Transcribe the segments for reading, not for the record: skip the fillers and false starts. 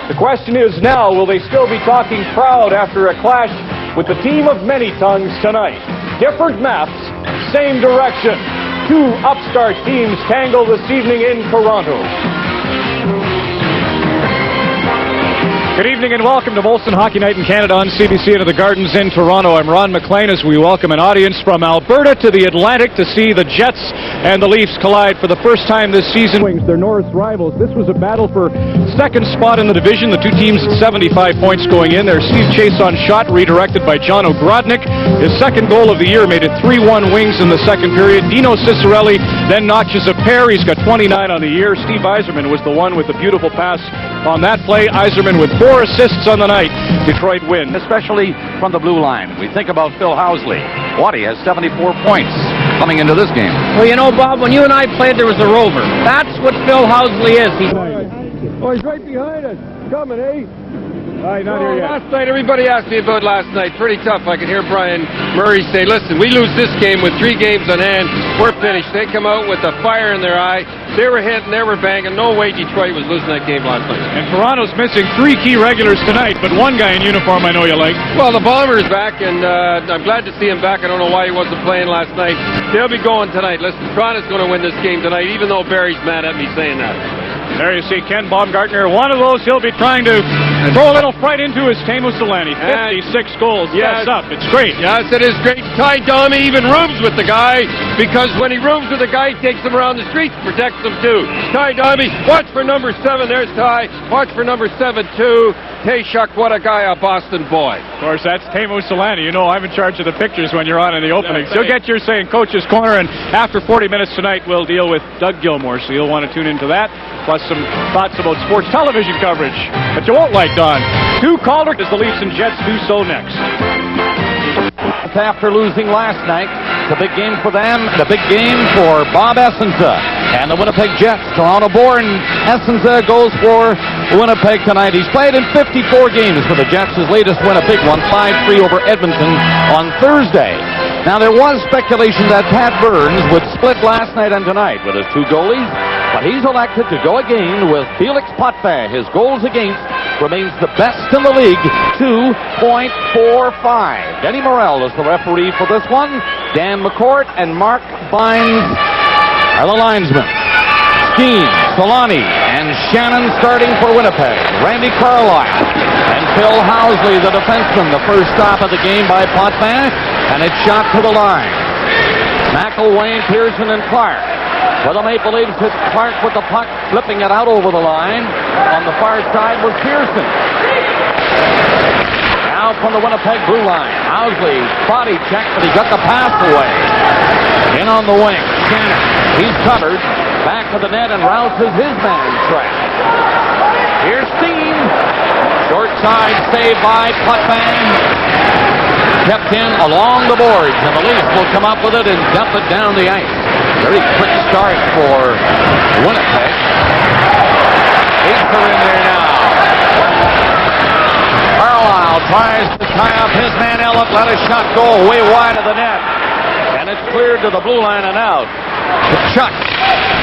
The question is now, will they still be talking proud after a clash with the team of many tongues tonight? Different maps, same direction. Two upstart teams tangle this evening in Toronto. Good evening and welcome to Molson Hockey Night in Canada on CBC into the Gardens in Toronto. I'm Ron McLean as we welcome an audience from Alberta to the Atlantic to see the Jets and the Leafs collide for the first time this season. Their North rivals. This was a battle for second spot in the division. The two teams at 75 points going in there. Steve Chason shot redirected by John Ogrodnik. His second goal of the year made it 3-1 Wings in the second period. Dino Cicerelli then notches a pair. He's got 29 on the year. Steve Yzerman was the one with the beautiful pass on that play. Yzerman with 4 assists on the night. Detroit win. Especially from the blue line. We think about Phil Housley. Waddy has 74 points coming into this game. Well, you know, Bob, when you and I played, there was a rover. That's what Phil Housley is. He's right behind us. Coming, eh? All right, not here yet. Last night, everybody asked me about last night. Pretty tough. I could hear Brian Murray say, listen, we lose this game with 3 games on hand. We're finished. They come out with a fire in their eye. They were hitting, they were banging. No way Detroit was losing that game last night. And Toronto's missing 3 key regulars tonight, but one guy in uniform I know you like. Well, the Bomber's back, and I'm glad to see him back. I don't know why he wasn't playing last night. They'll be going tonight. Listen, Toronto's going to win this game tonight, even though Barry's mad at me saying that. There you see Ken Baumgartner, one of those he'll be trying to throw a little fright into his Teemu Selanne. 56 goals. Yes, up. It's great. Yes, it is great. Ty Domi even rooms with the guy, because when he rooms with the guy, he takes him around the streets, protects him too. Ty Domi, watch for number 7. There's Ty. Watch for number 7 too. Tayshuck, what a guy, a Boston boy. Of course, that's Teemu Selanne. You know I'm in charge of the pictures when you're on in the openings. You'll get your say in Coach's Corner, and after 40 minutes tonight, we'll deal with Doug Gilmour, so you'll want to tune into that, plus some thoughts about sports television coverage. But you won't like Don. Stu Calder as the Leafs and Jets do so next. After losing last night, the big game for them, the big game for Bob Essensa and the Winnipeg Jets. Toronto-born Essensa goes for Winnipeg tonight. He's played in 54 games for the Jets. His latest win, a big one, 5-3 over Edmonton on Thursday. Now, there was speculation that Pat Burns would split last night and tonight with his 2 goalies, but he's elected to go again with Felix Potvin. His goals against remains the best in the league, 2.45. Denny Morrell is the referee for this one. Dan McCourt and Mark Bynes are the linesmen. Steen, Solani, and Shannon starting for Winnipeg. Randy Carlyle and Phil Housley, the defenseman. The first stop of the game by Potvin, and it's shot to the line. McElwain, Pearson, and Clark. For the Maple Leafs, it's Clark with the puck, flipping it out over the line. On the far side was Pearson. Now from the Winnipeg blue line. Housley, body check, but he got the pass away. In on the wing, Shannon. He's covered. Back to the net and rouses his man trap. Here's Steen. Short side save by Potvin. Kept in along the boards, and the Leafs will come up with it and dump it down the ice. Very quick start for Winnipeg. Acer in there now. Carlisle tries to tie up his man Ellett. Let a shot go way wide of the net. And it's cleared to the blue line and out. Chuck,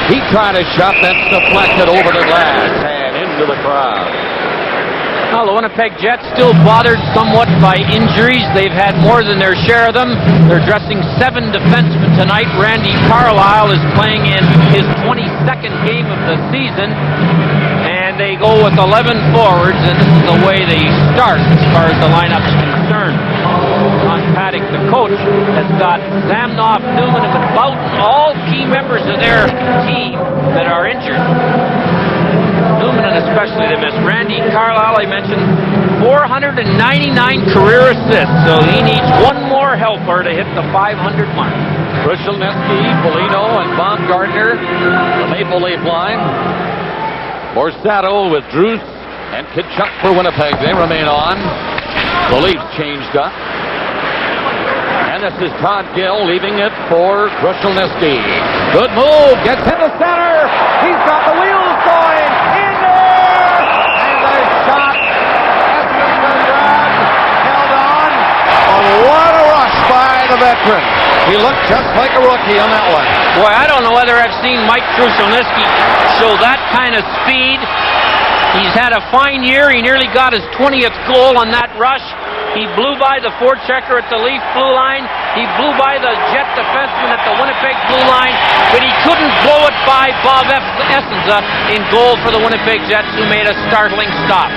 he tried a shot that's deflected over the glass and into the crowd. Well, the Winnipeg Jets still bothered somewhat by injuries. They've had more than their share of them. They're dressing 7 defensemen tonight. Randy Carlyle is playing in his 22nd game of the season. And they go with 11 forwards, and this is the way they start as far as the lineup's concerned. John Paddock, the coach, has got Zamnoff, Newman, and Boughton, all key members of their team that are injured. Newman and especially they missed. Randy Carlyle, I mentioned, 499 career assists, so he needs one more helper to hit the 500 mark. Krushelnyski, Polino, and Baumgartner, the Maple Leaf line. Borsato with Drews and Kitchuk for Winnipeg. They remain on. The Leafs changed up. And this is Todd Gill leaving it for Krushelnyski. Good move. Gets into center. He's got the wheels going. In there. And the shot. Essenson grabbed. Held on. Oh, what a rush by the veteran. He looked just like a rookie on that one. Boy, I don't know whether I've seen Mike Krushelnyski show that kind of speed He's had a fine year. He nearly got his 20th goal on that rush. He blew by the forechecker at the Leaf blue line. He blew by the Jet defenseman at the Winnipeg blue line, but he couldn't blow it by Bob Essenza in goal for the Winnipeg Jets, who made a startling stop.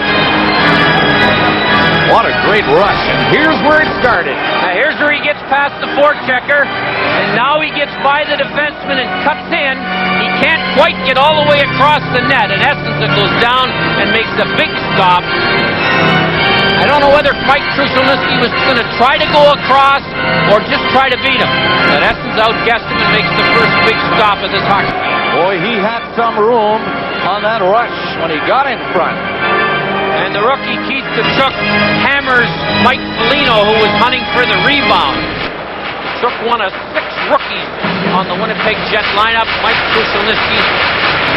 What a great rush, and here's where it started. Now here's where he gets past the forechecker, and now he gets by the defenseman and cuts in. He can't quite get all the way across the net, and Essenza goes down and makes a big stop. I don't know whether Mike Krushelnyski was going to try to go across or just try to beat him. But Essenza outguessed him and makes the first big stop of this hockey game. Boy, he had some room on that rush when he got in front. And the rookie Keith Tkachuk hammers Mike Foligno, who was hunting for the rebound. Tkachuk one of 6 rookies on the Winnipeg Jet lineup. Mike Krushelnyski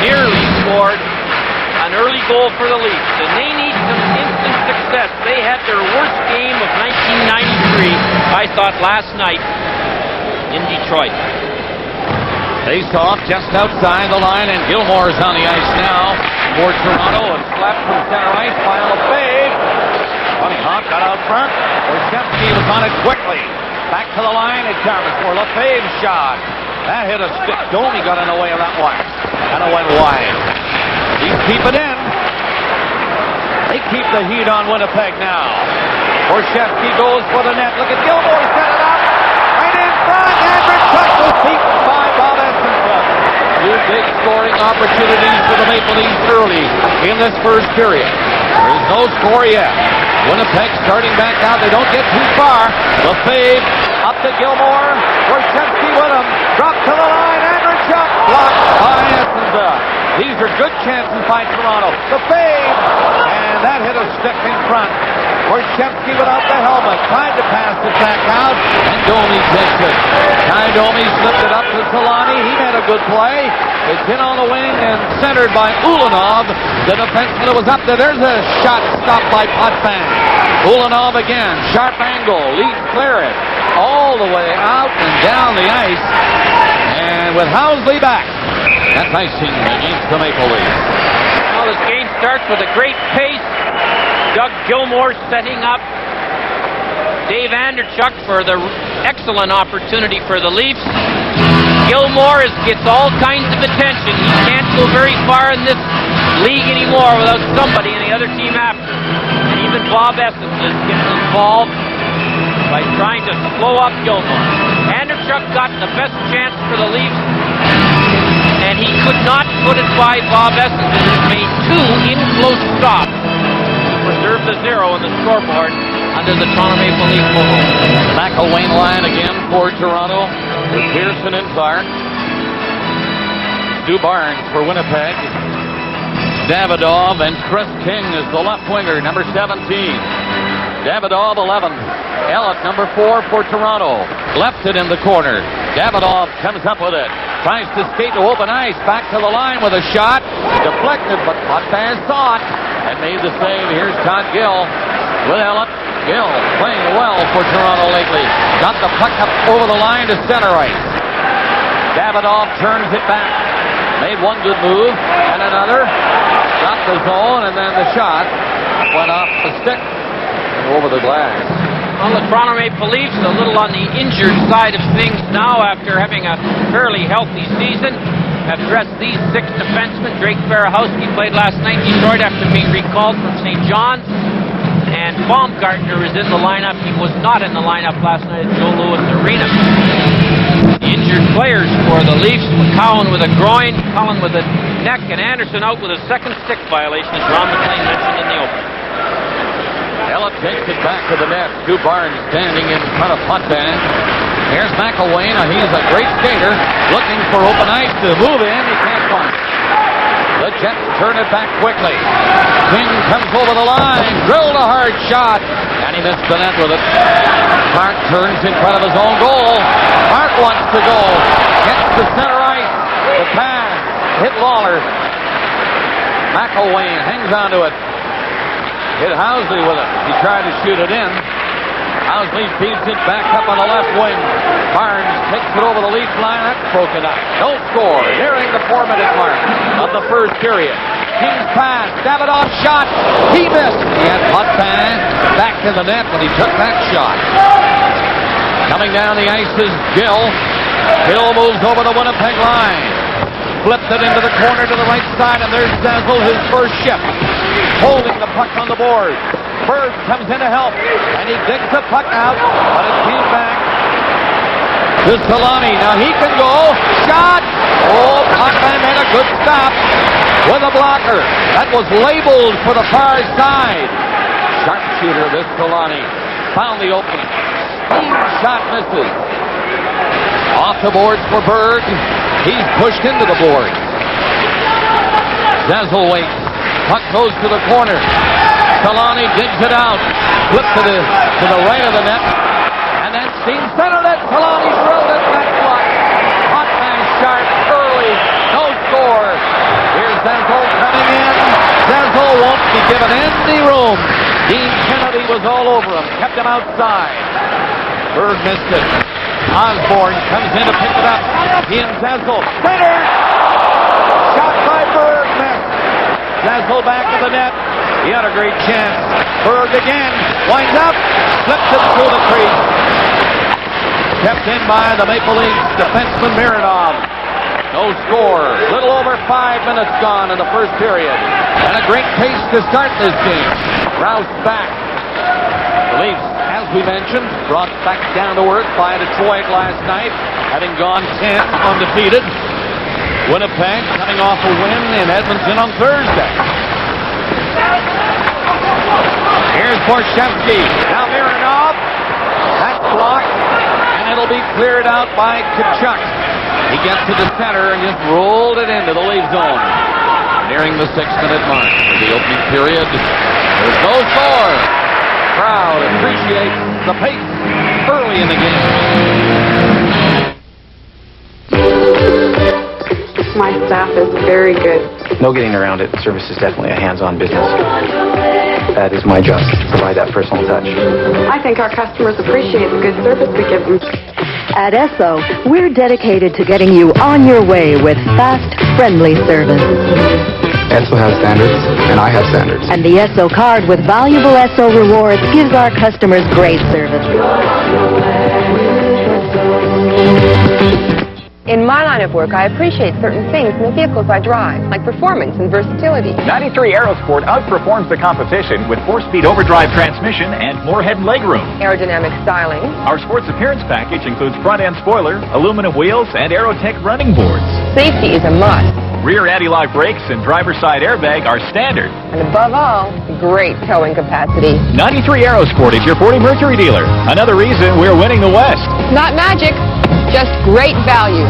nearly scored an early goal for the Leafs, and they need some instant success. They had their worst game of 1993, I thought, last night in Detroit. Faced off just outside the line, and Gilmore's on the ice now for Toronto, and slapped from center ice by Lefebvre. Funny Hawk got out front. Orzemski was on it quickly. Back to the line it comes for Lefebvre's shot. That hit a stick. Domi got in the way of that one, and it went wide. He's keeping in. They keep the heat on Winnipeg now. Orzemski goes for the net. Look at Gilmore, set it up. Right in front. Andrew Chuck was beaten by Bob Essenza. 2 big scoring opportunities for the Maple Leafs early in this first period. There's no score yet. Winnipeg starting back out. They don't get too far. Lefebvre up to Gilmore. Orzemski with him. Drop to the line. Andrew Chuck blocked by Essenza. These are good chances by Toronto. Lefebvre, and that hit a stick in front. Orzemski without the helmet. Tried to pass it back out, and Domi takes it. Ty Domi slipped it up to Solani. He made a good play. It's in on the wing and centered by Ulanov. The defenseman that was up there. There's a shot stopped by Potvin. Ulanov again. Sharp angle. Leafs clear it. All the way out and down the ice. And with Housley back, that's icing against the Maple Leafs. Well, this game starts with a great pace. Doug Gilmour setting up Dave Anderchuk for the excellent opportunity for the Leafs. Gilmour gets all kinds of attention. He can't go very far in this league anymore without somebody in the other team after. And even Bob Essenza is getting involved by trying to slow up Gilmour. Anderchuk got the best chance for the Leafs, and he could not put it by Bob Essenza, who made 2 in-close stops to preserve the 0 on the scoreboard under the Toronto Maple Leaf logo. McElwain line again for Toronto with Pearson and Clark. Stu Barnes for Winnipeg. Davidov and Chris King is the left winger, number 17. Davidov 11. Ellett, number 4 for Toronto. Left it in the corner. Davidov comes up with it. Tries to skate to open ice. Back to the line with a shot. Deflected, but Potvin saw it and made the save. Here's Todd Gill with Ellett. Gill playing well for Toronto lately. Got the puck up over the line to center ice. Davidov turns it back. Made one good move and another. Got the zone, and then the shot went off the stick and over the glass. Well, the Toronto Maple Leafs a little on the injured side of things now after having a fairly healthy season. Have dressed these 6 defensemen. Drake Berehowski played last night in Detroit after being recalled from St. John's. And Baumgartner is in the lineup. He was not in the lineup last night at Joe Louis Arena. The injured players for the Leafs: McCowan with a groin, Cullen with a neck, and Anderson out with a second stick violation, as Ron McLean mentioned in the opening. Ellett takes it back to the net. Stu Barnes standing in front of Potvin. Here's McElwain. He's a great skater, looking for open ice to move in. He can't find it. The Jets turn it back quickly. King comes over the line, drilled a hard shot, and he missed the net with it. Clark turns in front of his own goal. Clark wants to go. Gets to center ice. The pass hit Lawler. McElwain hangs onto it. Hit Housley with it. He tried to shoot it in. Housley feeds it back up on the left wing. Barnes takes it over the Leafs line. That's broken up. No score. Nearing the 4-minute mark of the first period. King's pass. Davidoff shot. He missed. He had Potvin back in the net when he took that shot. Coming down the ice is Gill. Gill moves over the Winnipeg line. Flips it into the corner to the right side, and there's Zazzle, his first shift. Holding the puck on the board. Berg comes in to help, and he digs the puck out, but it came back to Solani. Now he can go. Shot! Oh, Potvin made a good stop with a blocker. That was labeled for the far side. Sharpshooter, this Solani. Found the opening. Steam shot misses. Off the boards for Berg. He's pushed into the board. Zazzle waits. Puck goes to the corner. Solani digs it out. Flips it to the right of the net. And then Steen centered it. Solani drilled it. Back block. Potvin sharp early. No score. Here's Zazzle coming in. Zazzle won't be given any room. Dean Kennedy was all over him. Kept him outside. Berg missed it. Osborne comes in to pick it up. He and Zazzle. Centered! Shot by Berg. Missed. Zazzle back to the net. He had a great chance. Berg again. Winds up. Slips it through the crease. Kept in by the Maple Leafs defenseman Mironov. No score. Little over 5 minutes gone in the first period. And a great pace to start this game. Roused back. The Leafs, as we mentioned, brought back down to earth by Detroit last night, having gone 10 undefeated. Winnipeg coming off a win in Edmonton on Thursday. Here's Borshevsky. Now Mironov. That's blocked, and it'll be cleared out by Tkachuk. He gets to the center and just rolled it into the Leaf zone. Nearing the 6-minute mark of the opening period. There's no score. Crowd appreciates the pace early in the game. My staff is very good. No getting around it. Service is definitely a hands-on business. That is my job, to provide that personal touch. I think our customers appreciate the good service we give them. At Esso, we're dedicated to getting you on your way with fast, friendly service. Esso has standards, and I have standards. And the Esso card with valuable Esso rewards gives our customers great service. In my line of work, I appreciate certain things in the vehicles I drive, like performance and versatility. 93 Aerosport outperforms the competition with 4-speed overdrive transmission and more head and leg room. Aerodynamic styling. Our sports appearance package includes front-end spoiler, aluminum wheels, and Aerotech running boards. Safety is a must. Rear anti-lock brakes and driver's side airbag are standard. And above all, great towing capacity. 93 Aerosport is your Ford Mercury dealer. Another reason we're winning the West. Not magic, just great value.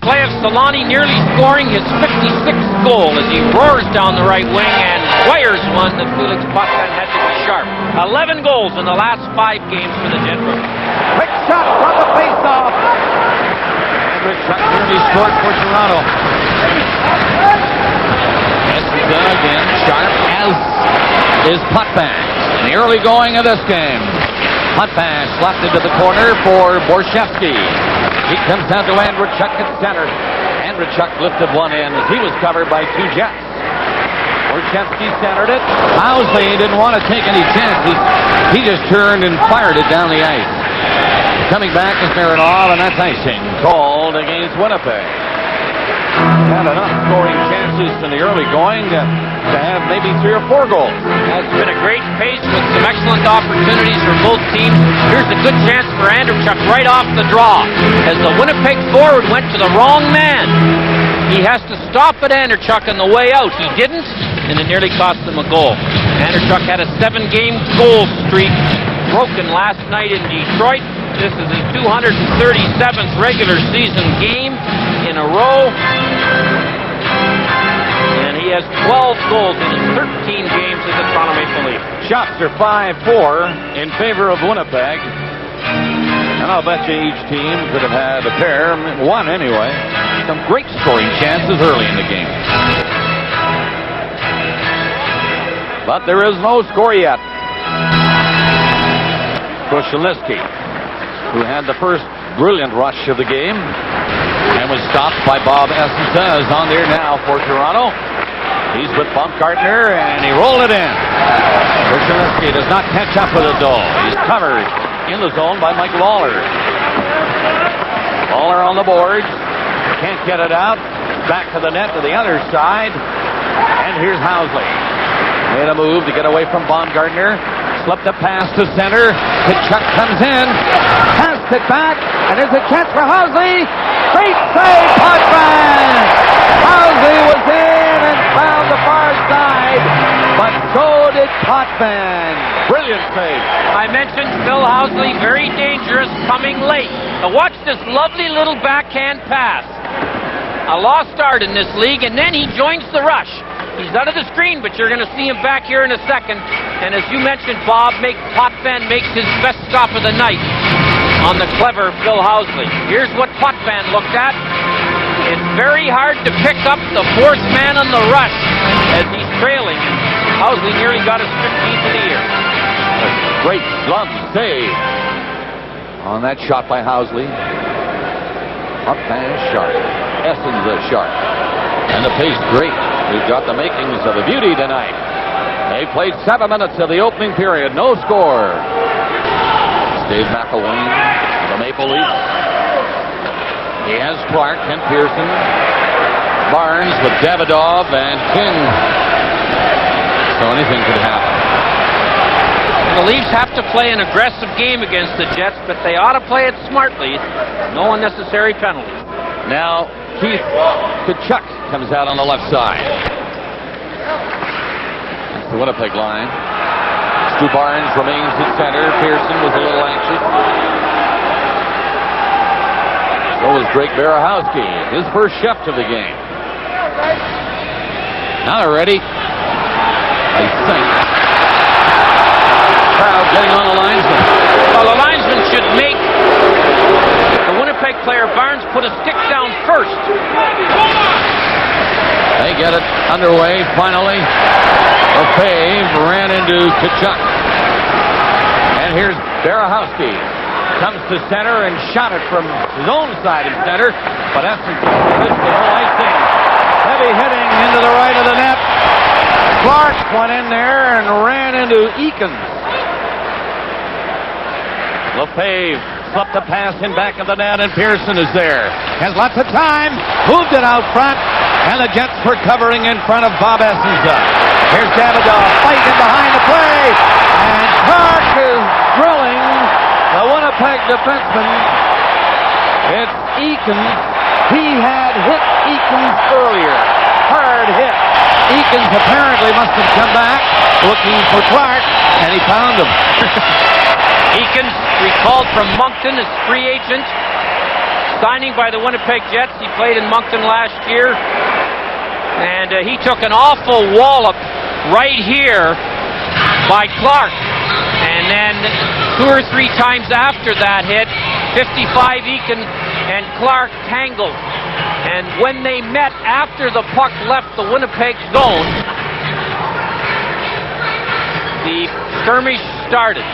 Play of Solani nearly scoring his 56th goal as he roars down the right wing and wires one that Felix Potvin had to be sharp. 11 goals in the last 5 games for the Generals. Quick shot from the faceoff. And Chuck nearly scored for Toronto. Esposito again, sharp as is Potvin. In the early going of this game. Potvin slapped into the corner for Borshevsky. He comes down to Andrechuk at center. Andrechuk lifted one in as he was covered by 2 Jets. Borshevsky centered it. Housley didn't want to take any chances. He just turned and fired it down the ice. Coming back is Mironov, and that's icing called against Winnipeg. Had enough scoring chances in the early going to have maybe 3 or 4 goals. It's been a great pace with some excellent opportunities for both teams. Here's a good chance for Andrechuk right off the draw as the Winnipeg forward went to the wrong man. He has to stop at Andrechuk on the way out. He didn't, and it nearly cost them a goal. Andrechuk had a 7-game goal streak broken last night in Detroit. This is his 237th regular season game in a row. And he has 12 goals in his 13 games as a Toronto Maple Leaf. Shots are 5-4 in favor of Winnipeg. And I'll bet you each team could have had a pair, one anyway. Some great scoring chances early in the game. But there is no score yet. Koshalinsky, who had the first brilliant rush of the game and was stopped by Bob Essensa, is on there now for Toronto. He's with Baumgartner, and he rolled it in. Wojciechowski does not catch up with the goal. He's covered in the zone by Mike Lawler. Lawler on the boards. Can't get it out. Back to the net to the other side. And here's Housley. Made a move to get away from Baumgartner. Slipped a pass to center. Tkachuk comes in. Passed it back. And there's a chance for Housley. Great save, Potvin! Housley was in and found the far side. But so did Potvin. Brilliant save. I mentioned Phil Housley, very dangerous, coming late. Now watch this lovely little backhand pass. A lost start in this league, and then he joins the rush. He's out of the screen, but you're going to see him back here in a second. And as you mentioned, Bob, Potvin makes his best stop of the night on the clever Phil Housley. Here's what Potvin looked at. It's very hard to pick up the fourth man on the rush as he's trailing. Housley nearly got his 15th of the year. A great glove save on that shot by Housley. Potvin sharp. Essen's sharp. And the pace great. We've got the makings of a beauty tonight. They played 7 minutes of the opening period. No score. Dave McElwain, the Maple Leafs. He has Clark, Kent Pearson, Barnes with Davidoff and King. So anything could happen. And the Leafs have to play an aggressive game against the Jets, but they ought to play it smartly. No unnecessary penalties. Now, Keith Tkachuk comes out on the left side. That's the Winnipeg line. Stu Barnes remains at center. Pearson was a little anxious. So was Drake Berehowski. His first shift of the game. Now they're ready. They think. Crowd getting on the linesman. Well, the linesman should make the Winnipeg player Barnes put a stick down first. They get it underway finally. Lefebvre ran into Tkachuk. And here's Berehowski. Comes to center and shot it from his own side of center. But Essen's missed the whole icing. Heavy hitting into the right of the net. Clark went in there and ran into Eakins. Lefebvre slipped the pass in back of the net, and Pearson is there. Has lots of time. Moved it out front. And the Jets were covering in front of Bob Essenza. Here's Davidoff fighting behind the play. And Clark is drilling the Winnipeg defenseman. It's Eakins. He had hit Eakins earlier. Hard hit. Eakins apparently must have come back looking for Clark, and he found him. Eakins, recalled from Moncton as free agent, signing by the Winnipeg Jets. He played in Moncton last year, and he took an awful wallop right here by Clark. And then 2 or 3 times after that hit, 55 Eakins and Clark tangled. And when they met after the puck left the Winnipeg zone, the skirmish started.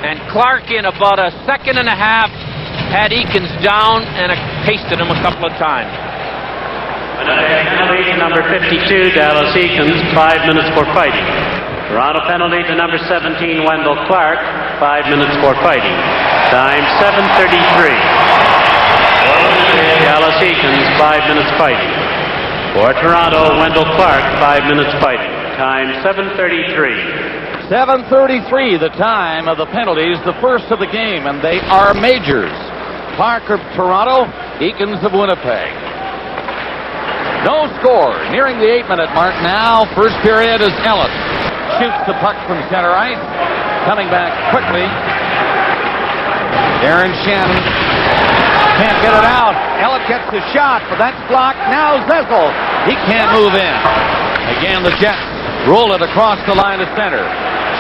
And Clark, in about a second and a half, had Eakins down and pasted him a couple of times. Penalty to number 52, Dallas Eakins, 5 minutes for fighting. Toronto penalty to number 17, Wendell Clark, 5 minutes for fighting. Time 7:33. Dallas Eakins, 5 minutes fighting. For Toronto, Wendell Clark, 5 minutes fighting. Time 7:33. 7:33, the time of the penalties, the first of the game, and they are majors. Clark of Toronto, Eakins of Winnipeg. No score, nearing the 8-minute mark now. First period as Ellis shoots the puck from center ice. Coming back quickly. Darren Shannon can't get it out. Ellis gets the shot, but that's blocked. Now Zezel, he can't move in. Again, the Jets roll it across the line of center.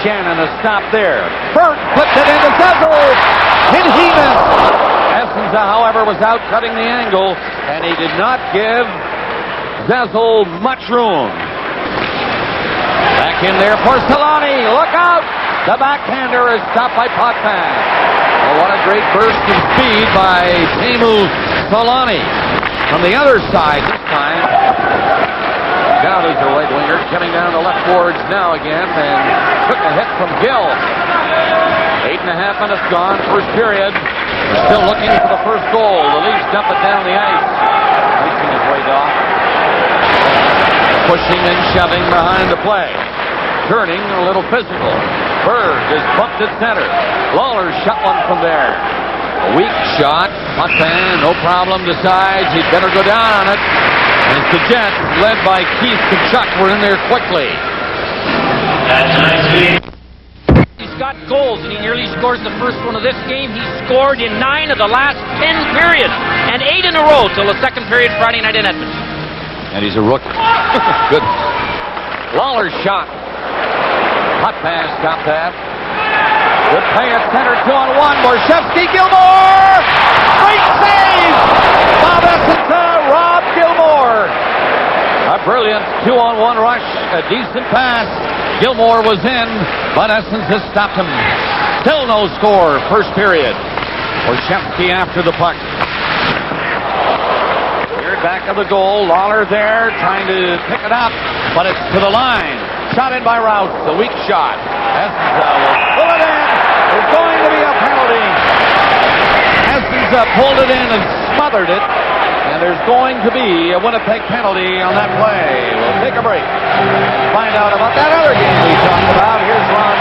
Shannon has stopped there. Burke flipped it into Zezel. Did he miss? Essenza, however, was out cutting the angle, and he did not give Zezel much room. Back in there for Solani. Look out! The backhander is stopped by Potvin. Oh, what a great burst of speed by Teemu Solani. From the other side this time. Dowd is the right winger, coming down the left boards now again, and took a hit from Gill. 8.5 minutes gone, first period. They're still looking for the first goal. The Leafs dump it down the ice. Icing his way off. Pushing and shoving behind the play. Turning a little physical. Berg is bumped at center. Lawler shot one from there. A weak shot. Montman, no problem, decides he'd better go down on it. And it's the Jets, led by Keith Tkachuk, were in there quickly. He's got goals, and he nearly scores the first one of this game. He scored in 9 of the last 10 periods, and 8 in a row till the second period Friday night in Edmonton. And he's a rookie. Good. Lawler's shot. Hot pass, got that. Good play at center, 2-on-1. Borshevsky, Gilmore! Great save! Bob Essensa, Rob Gilmore. A brilliant 2-on-1 rush, a decent pass. Gilmore was in, but Essensa stopped him. Still no score, first period. Borshevsky after the puck. Here back of the goal, Lawler there, trying to pick it up, but it's to the line. Shot in by Rouse, a weak shot. Essensa will pull it in. There's going to be a penalty. Essensa pulled it in and smothered it. And there's going to be a Winnipeg penalty on that play. We'll take a break. Find out about that other game we talked about. Here's Ron.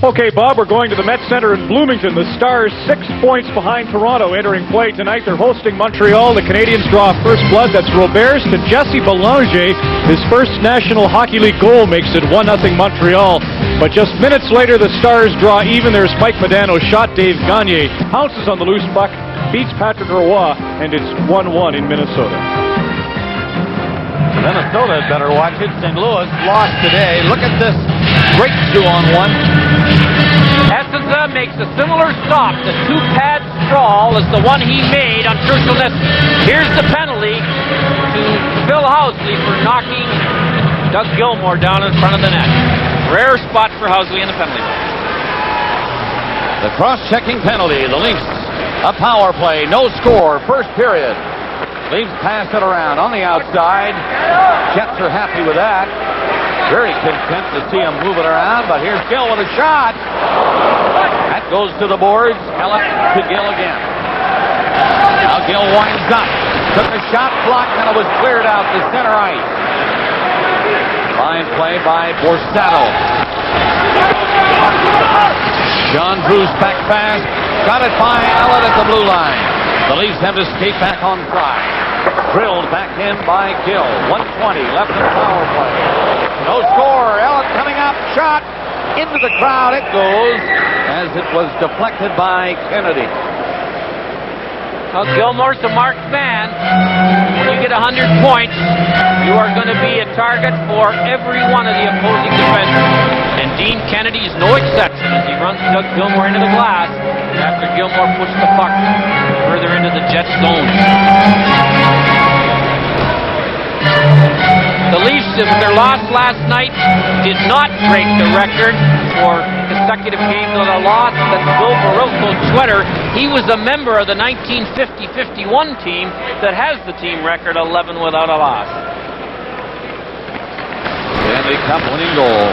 Okay, Bob, we're going to the Met Center in Bloomington. The Stars 6 points behind Toronto entering play tonight. They're hosting Montreal. The Canadiens draw first blood. That's Roberts to Jesse Belanger. His first National Hockey League goal makes it 1-0 Montreal. But just minutes later, the Stars draw even. There's Mike Modano shot. Dave Gagne pounces on the loose puck, beats Patrick Roy, and it's 1-1 in Minnesota. Minnesota had better watch it. St. Louis lost today. Look at this great 2-on-1. Essensa makes a similar stop. The two-pad sprawl is the one he made on Krushelnyski. Here's the penalty to Phil Housley for knocking Doug Gilmore down in front of the net. Rare spot for Housley in the penalty box. The cross-checking penalty. The Leafs, a power play. No score. First period. Leafs pass it around on the outside. Jets are happy with that. Very content to see him move it around, but here's Gill with a shot. That goes to the boards. Ellett to Gill again. Now Gill winds up. Took a shot, blocked, and it was cleared out to center ice. Fine play by Borsato. John Bruce back fast. Got it by Ellett at the blue line. The Leafs have to skate back on try. Drilled back in by Gill. 1:20 left in the power play. No score. Ellett coming up. Shot into the crowd. It goes as it was deflected by Kennedy. Well, Gilmore's a marked man. When you get 100 points, you are going to be a target for every one of the opposing defenders. And Dean Kennedy is no exception as he runs Doug Gilmore into the glass after Gilmore pushed the puck further into the Jets' zone. The Leafs, in their loss last night, did not break the record for consecutive games without a loss. That's Bill Barilko's sweater. He was a member of the 1950-51 team that has the team record 11 without a loss. Stanley Cup winning goal.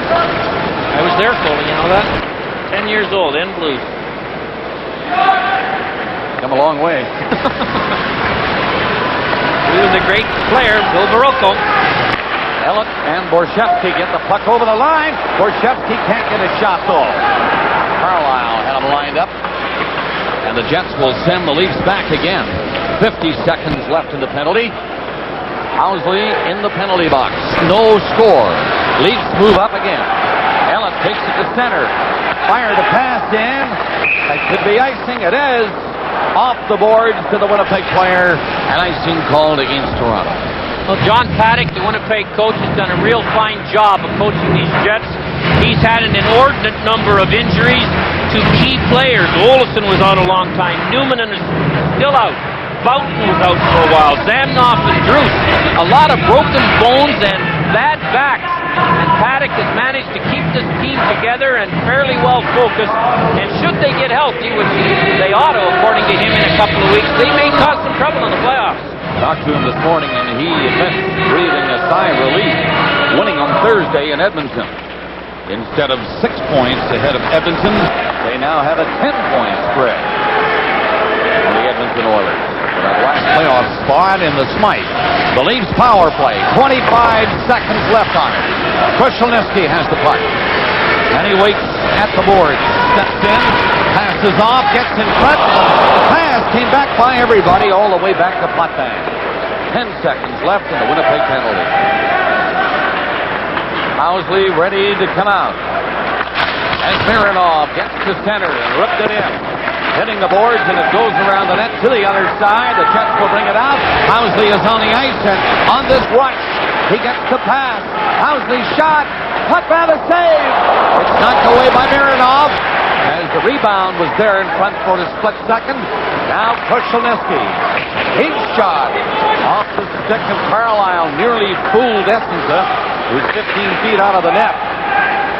I was there, Foley, you know that? 10 years old, in Blues. Come a long way. He was a great player, Bill Barilko. Ellett and Borshevsky get the puck over the line. Borshevsky can't get a shot, though. Carlisle had him lined up. And the Jets will send the Leafs back again. 50 seconds left in the penalty. Housley in the penalty box. No score. Leafs move up again. Ellett takes it to center. Fire to pass in. That could be icing. It is. Off the boards to the Winnipeg player. An icing called against Toronto. Well, John Paddock, the Winnipeg coach, has done a real fine job of coaching these Jets. He's had an inordinate number of injuries to key players. Olsen was out a long time. Newman is still out. Boughton was out for a while. Zamnoff and Druce. A lot of broken bones and bad backs. And Paddock has managed to keep this team together and fairly well focused. And should they get healthy, which they ought to, according to him, in a couple of weeks, they may cause some trouble in the playoffs. Talked to him this morning, and he admits breathing a sigh of relief, winning on Thursday in Edmonton. Instead of 6 points ahead of Edmonton, they now have a 10-point spread on the Edmonton Oilers. For that last playoff spot in the Smythe. The Leafs power play. 25 seconds left on it. Krushelnyski has the puck. And he waits at the boards. Steps in, passes off, gets in front. The pass came back by everybody all the way back to Potvin. 10 seconds left in the Winnipeg penalty. Housley ready to come out. As Mironov gets to center and ripped it in. Hitting the boards, and it goes around the net to the other side. The Jets will bring it out. Housley is on the ice, and on this rush, he gets the pass. Housley shot. Potvin a save. It's knocked away by Mironov. As the rebound was there in front for a split second. Now Krushelnyski. His shot off the stick of Carlisle nearly fooled Essenza, who's 15 feet out of the net.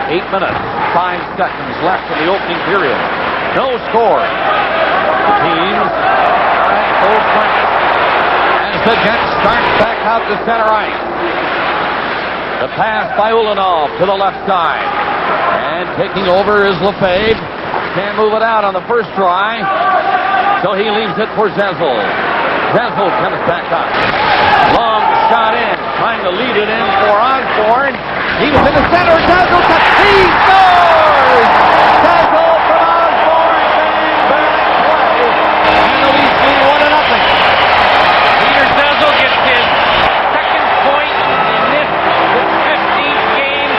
8 minutes, 5 seconds left in the opening period. No score. The teams are at full strength as the Jets start back out to center ice. The pass by Ulanov to the left side. And taking over is Lefebvre. Can't move it out on the first try. So he leaves it for Zezel. Zezel comes back up. Long shot in. Trying to lead it in for Osborne. He was in the center. Zezel cuts. He scores! Zezel from Osborne. Bang, bang, play. And the Leafs lead 1-0. Peter Zezel gets his second point in this 15th game.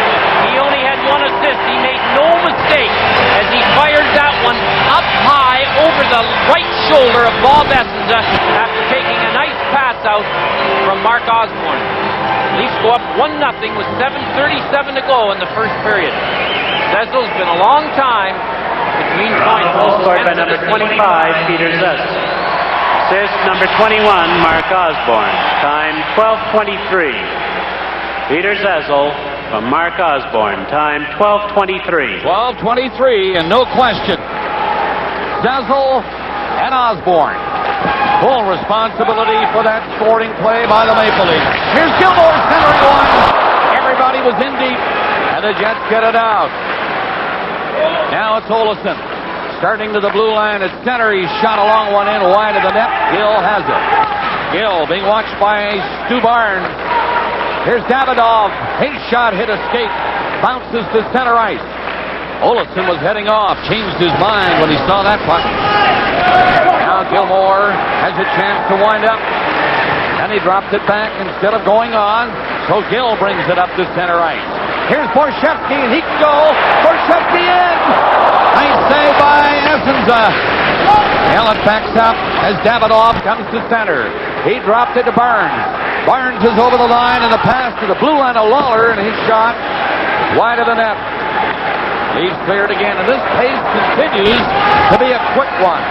He only had one assist. He made no mistake as he fired that one up high over the right shoulder of Bob Essenza after taking a nice pass out from Mark Osborne. Leafs go up 1-0 with 7:37 to go in the first period. Zezel's been a long time between points. Scored by number 25, Peter Zezel. Assist number 21, Mark Osborne. Time 12:23. Peter Zezel from Mark Osborne. Time 12:23. 12:23, and no question. Zezel and Osborne. Full responsibility for that scoring play by the Maple Leafs. Here's Gilmore centering one. Everybody was in deep, and the Jets get it out. Now it's Olsen. Starting to the blue line at center. He shot a long one in wide of the net. Gill has it. Gill being watched by Stu Barnes. Here's Davidoff. His shot hit escape. Bounces to center ice. Olsen was heading off. Changed his mind when he saw that puck. Now Gilmore has a chance to wind up. And he dropped it back instead of going on. So Gill brings it up to center ice. Here's Borshevsky, and he can go. Borshevsky in. Nice save by Essenza. Allen backs up as Davidoff comes to center. He dropped it to Barnes. Barnes is over the line, and the pass to the blue line of Lawler, and his shot wide of the net. Leafs cleared again, and this pace continues to be a quick one.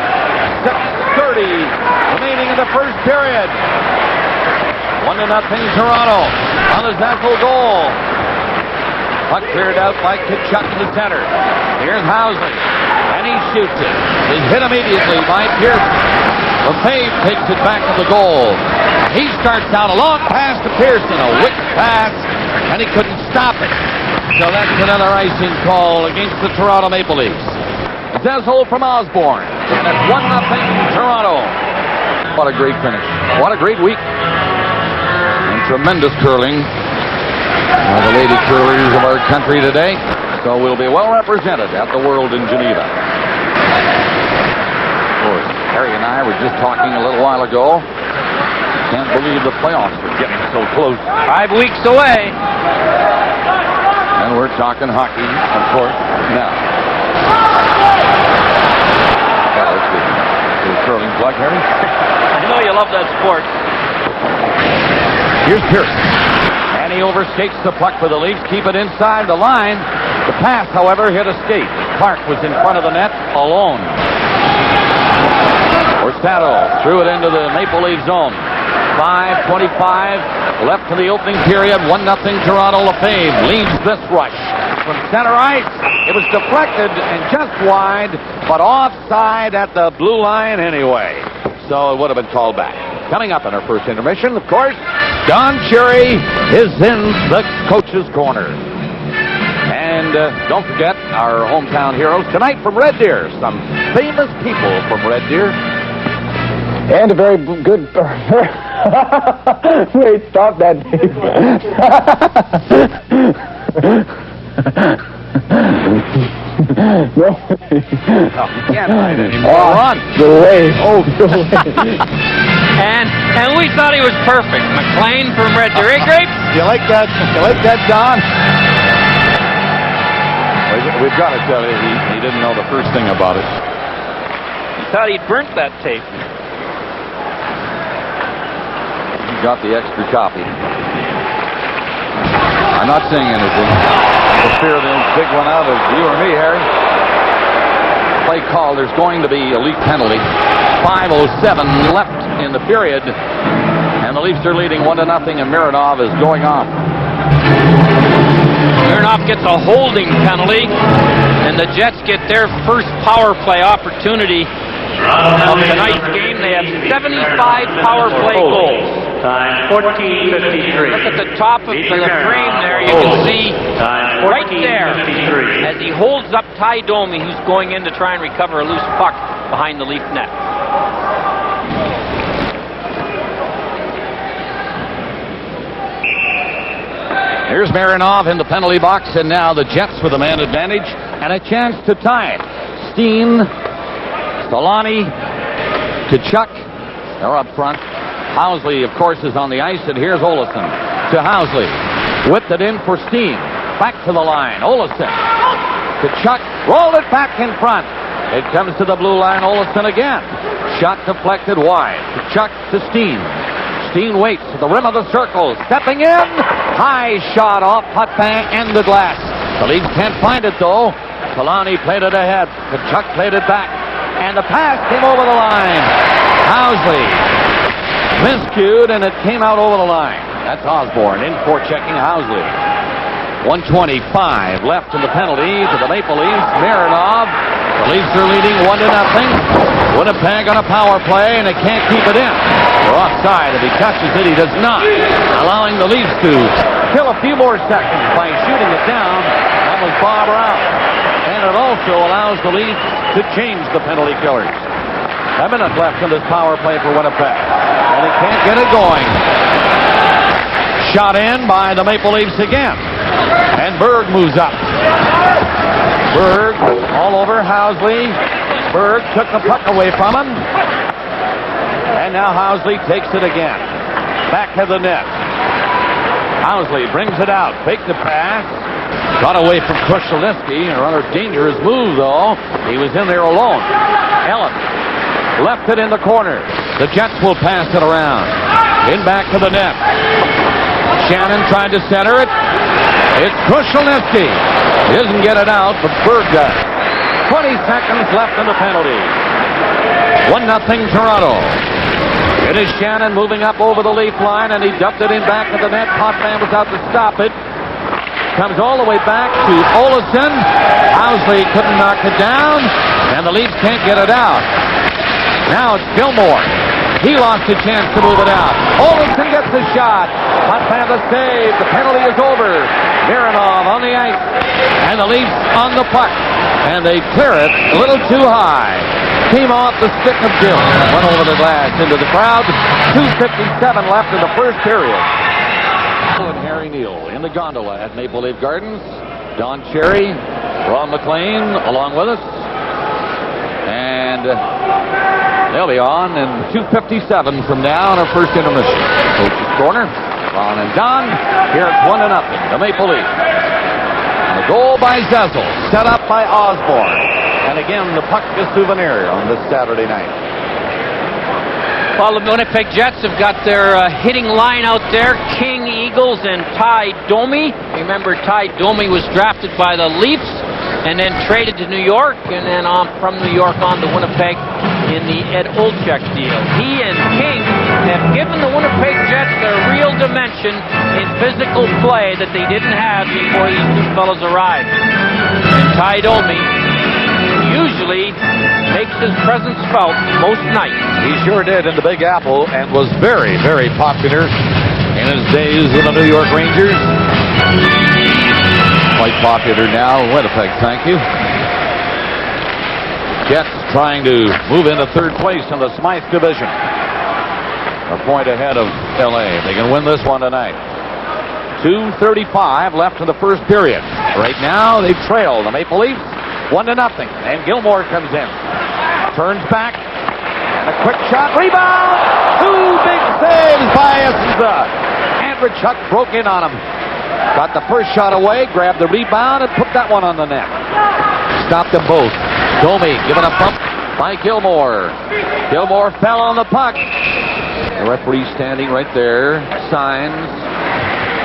6:30 remaining in the first period. 1-0 Toronto on the Zezel goal. Puck cleared out by Tkachuk in the center. Here's Housley, and he shoots it. Is hit immediately by Pearson. Lefebvre takes it back to the goal. He starts down a long pass to Pearson, a wicked pass, and he couldn't stop it. So that's another icing call against the Toronto Maple Leafs. Zezel from Osborne, and it's 1-0 Toronto. What a great finish. What a great week. And tremendous curling. The lady curlers of our country today. So we'll be well represented at the World in Geneva. Of course, Harry and I were just talking a little while ago. Can't believe the playoffs are getting so close. 5 weeks away. And we're talking hockey, of course, now. Well, let's get a curling plug, Harry. I know you love that sport. Here's Pearson. And he overskates the puck for the Leafs. Keep it inside the line. The pass, however, hit a skate. Clark was in front of the net alone. Orsato threw it into the Maple Leaf zone. 5:25 left in the opening period. 1-0 Toronto. Lefebvre leads this rush. From center ice, it was deflected and just wide, but offside at the blue line anyway. So it would have been called back. Coming up in our first intermission, of course, Don Cherry is in the coach's corner. And don't forget our hometown heroes tonight from Red Deer. Some famous people from Red Deer. And a very good... Wait, stop that, Dave. No. You can't hide anymore. Run. The way. Oh, the way. And we thought he was perfect. McLean from Red Deer. Hey, Grape? You like that? You like that, Don? We've got to tell you, he didn't know the first thing about it. He thought he'd burnt that tape. He got the extra copy. I'm not saying anything. The fear of the big one out of you or me, Harry. Play call. There's going to be a leak penalty. 5:07 left in the period, and the Leafs are leading 1-0, and Mironov is going off. Mironov gets a holding penalty, and the Jets get their first power play opportunity of tonight's game. They have 75 power play goals. Time 14:53. Look at the top of the frame there. You can see right there as he holds up Ty Domi, who's going in to try and recover a loose puck behind the Leaf net. Here's Mironov in the penalty box, and now the Jets with a man advantage and a chance to tie it. Steen, Solani, Tkachuk, they're up front. Housley, of course, is on the ice, and here's Olsen to Housley. Whipped it in for Steen. Back to the line. Olsen. Tkachuk rolled it back in front. It comes to the blue line. Olsen again. Shot deflected wide. Tkachuk to Steen. Steen waits to the rim of the circle. Stepping in. High shot off putt bang and the glass. The Leafs can't find it, though. Solani played it ahead. Tkachuk played it back. And the pass came over the line. Housley miscued, and it came out over the line. That's Osborne in for checking Housley. 1:25 left in the penalty to the Maple Leafs. Mironov. The Leafs are leading 1-0. Winnipeg on a power play, and they can't keep it in. They're offside. If he touches it, he does not. Allowing the Leafs to kill a few more seconds by shooting it down. That was Bob Brown. And it also allows the Leafs to change the penalty killers. 1 minute left in this power play for Winnipeg. And they can't get it going. Shot in by the Maple Leafs again. And Berg moves up. Berg all over Housley. Berg took the puck away from him. And now Housley takes it again. Back to the net. Housley brings it out. Fake the pass. Got away from Krushelnyski. A rather dangerous move, though. He was in there alone. Ellen left it in the corner. The Jets will pass it around. In back to the net. Shannon tried to center it. It's Krushelnyski. He doesn't get it out, but Berg does. 20 seconds left in the penalty. 1-0 Toronto. It is Shannon moving up over the Leaf line, and he dumped it in back to the net. Potvin was out to stop it. Comes all the way back to Olsen. Housley couldn't knock it down, and the Leafs can't get it out. Now it's Gilmore. He lost a chance to move it out. Olsen gets the shot. Potvin the save. The penalty is over. Mironov on the ice, and the Leafs on the puck, and they clear it a little too high. Came off the stick of Gill. Went over the glass into the crowd. 2:57 left in the first period. And Harry Neal in the gondola at Maple Leaf Gardens. Don Cherry, Ron McLean along with us. And they'll be on in 2:57 from now in our first intermission. Coach's corner. Ron and Don. Here it's 1-0. The Maple Leafs. And the goal by Zezel. Set up by Osborne. And again, the puck is souvenir on this Saturday night. Well, the Winnipeg Jets have got their hitting line out there. King, Eagles, and Ty Domi. Remember, Ty Domi was drafted by the Leafs and then traded to New York, and then from New York on to Winnipeg in the Ed Olczyk deal. He and King have given the Winnipeg Jets a real dimension in physical play that they didn't have before these two fellows arrived. And Ty Domi, usually makes his presence felt most nights. He sure did in the Big Apple and was very, very popular in his days with the New York Rangers. Quite popular now in Winnipeg, thank you. Jets trying to move into third place in the Smythe division. A point ahead of LA. They can win this one tonight. 2:35 left in the first period. Right now, they trail the Maple Leafs 1-0. And Gilmore comes in. Turns back. And a quick shot. Rebound! 2 big saves by Essenza. Andrechuk broke in on him. Got the first shot away, grabbed the rebound, and put that one on the net. Stopped them both. Domi given a bump by Gilmore. Gilmore fell on the puck. The referee standing right there. Signs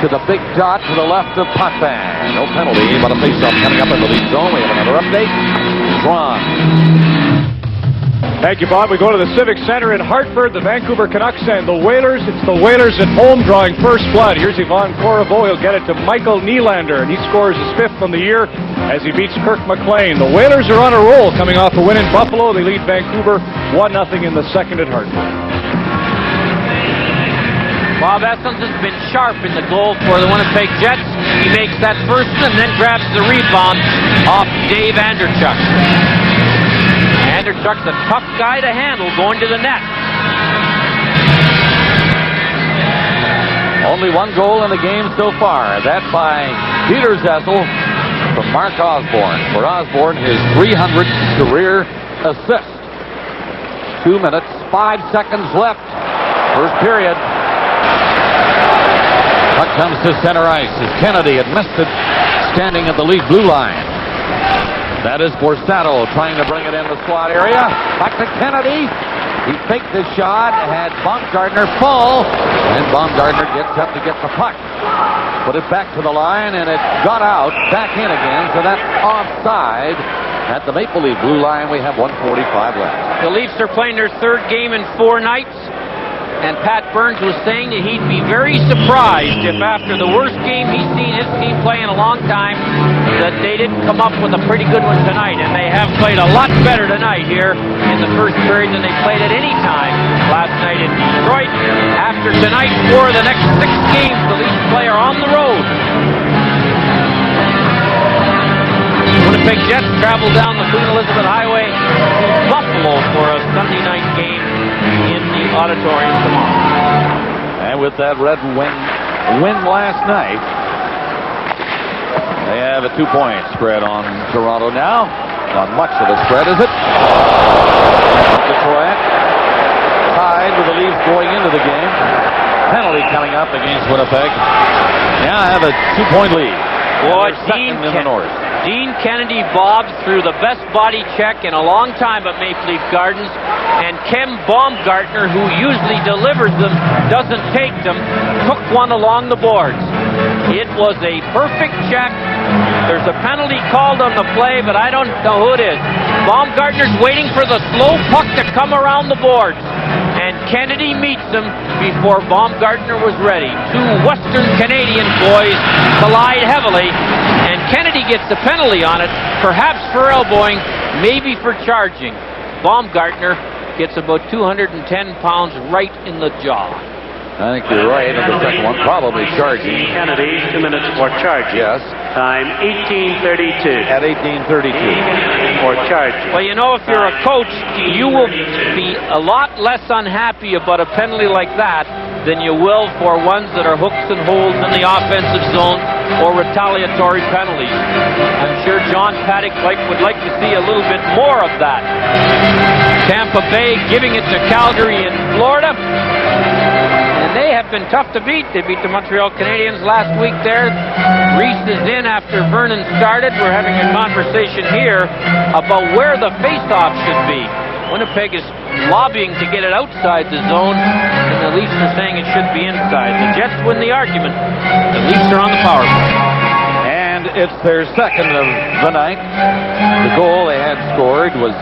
to the big dot to the left of Potvin. No penalty, but a face-off coming up in the lead zone. We have another update. Ron. Thank you, Bob. We go to the Civic Center in Hartford. The Vancouver Canucks and the Whalers. It's the Whalers at home drawing first blood. Here's Yvonne Corriveau. He'll get it to Michael Nylander, and he scores his 5th on the year as he beats Kirk McLean. The Whalers are on a roll coming off a win in Buffalo. They lead Vancouver 1-0 in the second at Hartford. Bob Essens has been sharp in the goal for the Winnipeg Jets. He makes that first and then grabs the rebound off Dave Andrechuk. Andrechuk's a tough guy to handle going to the net. Only one goal in the game so far. That by Peter Zessel from Mark Osborne. For Osborne, his 300th career assist. 2 minutes, 5 seconds left. First period. Puck comes to center ice as Kennedy had missed it standing at the lead blue line. That is Borsato trying to bring it in the slot area. Back to Kennedy. He faked the shot, had Baumgartner fall, and Baumgartner gets up to get the puck. Put it back to the line, and it got out, back in again, so that's offside. At the Maple Leaf blue line, we have 1:45 left. The Leafs are playing their 3rd game in 4 nights. And Pat Burns was saying that he'd be very surprised if after the worst game he's seen his team play in a long time, that they didn't come up with a pretty good one tonight. And they have played a lot better tonight here in the first period than they played at any time last night in Detroit. After tonight, 4 of the next 6 games the Leafs play are on the road. Winnipeg Jets travel down the Queen Elizabeth Highway to Buffalo for a Sunday night game in the auditorium tomorrow. And with that Red win last night, they have a 2-point spread on Toronto now. Not much of a spread, is it? Detroit tied with the Leafs going into the game. Penalty coming up against Winnipeg. Now have a 2-point lead. Boy, Dean Kennedy bobbed through the best body check in a long time at Maple Leaf Gardens, and Ken Baumgartner, who usually delivers them, doesn't take them, took one along the boards. It was a perfect check. There's a penalty called on the play, but I don't know who it is. Baumgartner's waiting for the slow puck to come around the boards, and Kennedy meets him before Baumgartner was ready. 2 Western Canadian boys collide heavily, and Kennedy gets the penalty on it, perhaps for elbowing, maybe for charging. Baumgartner gets about 210 pounds right in the jaw. I think you're right. And the second one probably charging. Kennedy, 2 minutes for charging. Yes. Time 18:32. At 18:32. For charging. Well, you know, if you're a coach, you will be a lot less unhappy about a penalty like that than you will for ones that are hooks and holds in the offensive zone or retaliatory penalties. I'm sure John Paddock would like to see a little bit more of that. Tampa Bay giving it to Calgary in Florida. And they have been tough to beat. They beat the Montreal Canadiens last week there. Reese is in after Vernon started. We're having a conversation here about where the face-off should be. Winnipeg is lobbying to get it outside the zone, and the Leafs are saying it should be inside. The Jets win the argument. The Leafs are on the power play. And it's their second of the night. The goal they had scored was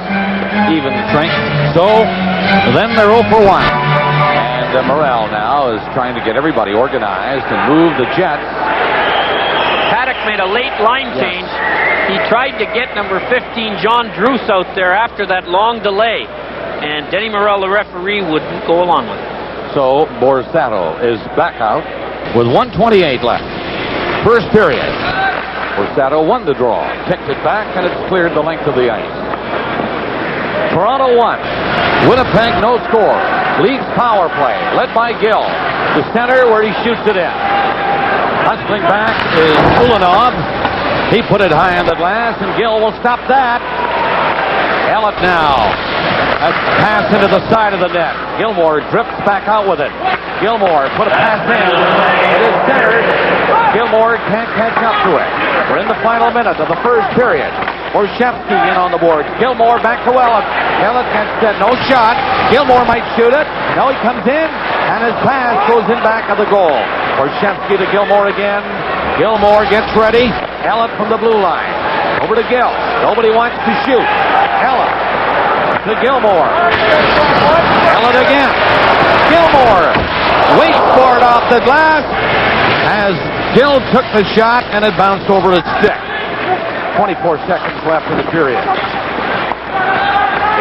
even strength. So then they're 0 for 1. And Morrell now is trying to get everybody organized and move the Jets. Paddock made a late line change. He tried to get number 15, John Druce, out there after that long delay. And Denny Morrell, the referee, wouldn't go along with it. So Borsato is back out with 1:28 left. First period. Borsato won the draw. Kicked it back, and it's cleared the length of the ice. Toronto 1. Winnipeg no score. Leafs power play, led by Gill. To center where he shoots it in. Hustling back is Ulanov. He put it high on the glass, and Gill will stop that. Ellett now. A pass into the side of the net. Gilmore drifts back out with it. Gilmore put a pass in. It is centered. Gilmore can't catch up to it. We're in the final minute of the first period. Borshevsky in on the board. Gilmore back to Ellett. Ellett gets set. No shot. Gilmore might shoot it. Now he comes in, and his pass goes in back of the goal. Borshevsky to Gilmore again. Gilmore gets ready. Ellett from the blue line. Over to Gill. Nobody wants to shoot. Ellett to Gilmore. Ellett again. Gilmore waits for it off the glass as Gill took the shot, and it bounced over his stick. 24 seconds left in the period.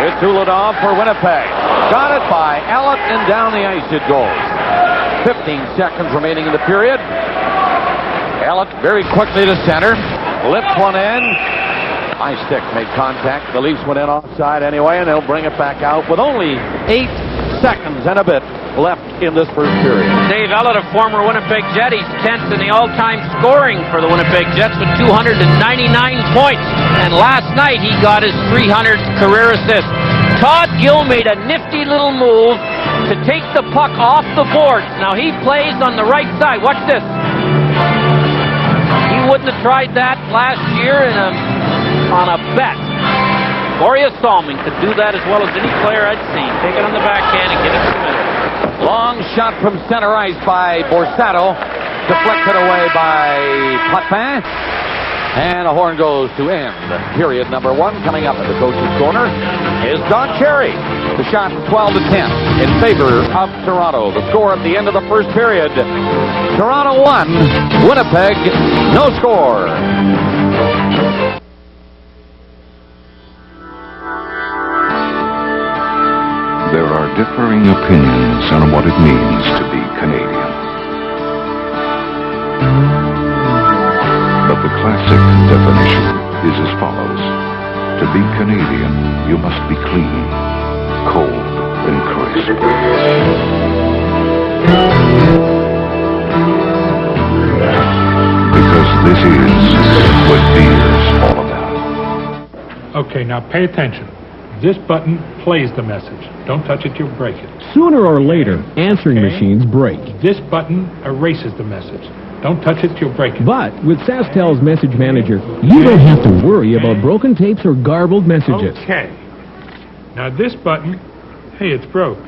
It's Ulanov for Winnipeg. Got it by Ellett, and down the ice it goes. 15 seconds remaining in the period. Ellett very quickly to center. Lifts one in. High stick made contact. The Leafs went in offside anyway, and they'll bring it back out with only 8 seconds and a bit left in this first period. Dave Ellett, a former Winnipeg Jet, he's 10th in the all-time scoring for the Winnipeg Jets with 299 points. And last night he got his 300th career assist. Todd Gill made a nifty little move to take the puck off the boards. Now he plays on the right side. Watch this. He wouldn't have tried that last year on a bet. Boreas Salming could do that as well as any player I'd seen. Take it on the backhand and get it to the middle. Long shot from center ice by Borsato. Deflected away by Potvin. And a horn goes to end period number 1. Coming up at the coach's corner is Don Cherry. The shot 12-10 in favor of Toronto. The score at the end of the first period. Toronto 1, Winnipeg no score. There are differing opinions on what it means to be Canadian. But the classic definition is as follows. To be Canadian, you must be clean, cold, and crisp. Because this is what beer's all about. Okay, now pay attention. This button plays the message. Don't touch it, you'll break it. Sooner or later, answering machines break. This button erases the message. Don't touch it, you'll break it. But with SaskTel's Message Manager, you don't have to worry about broken tapes or garbled messages. Okay. Now this button, hey, it's broke.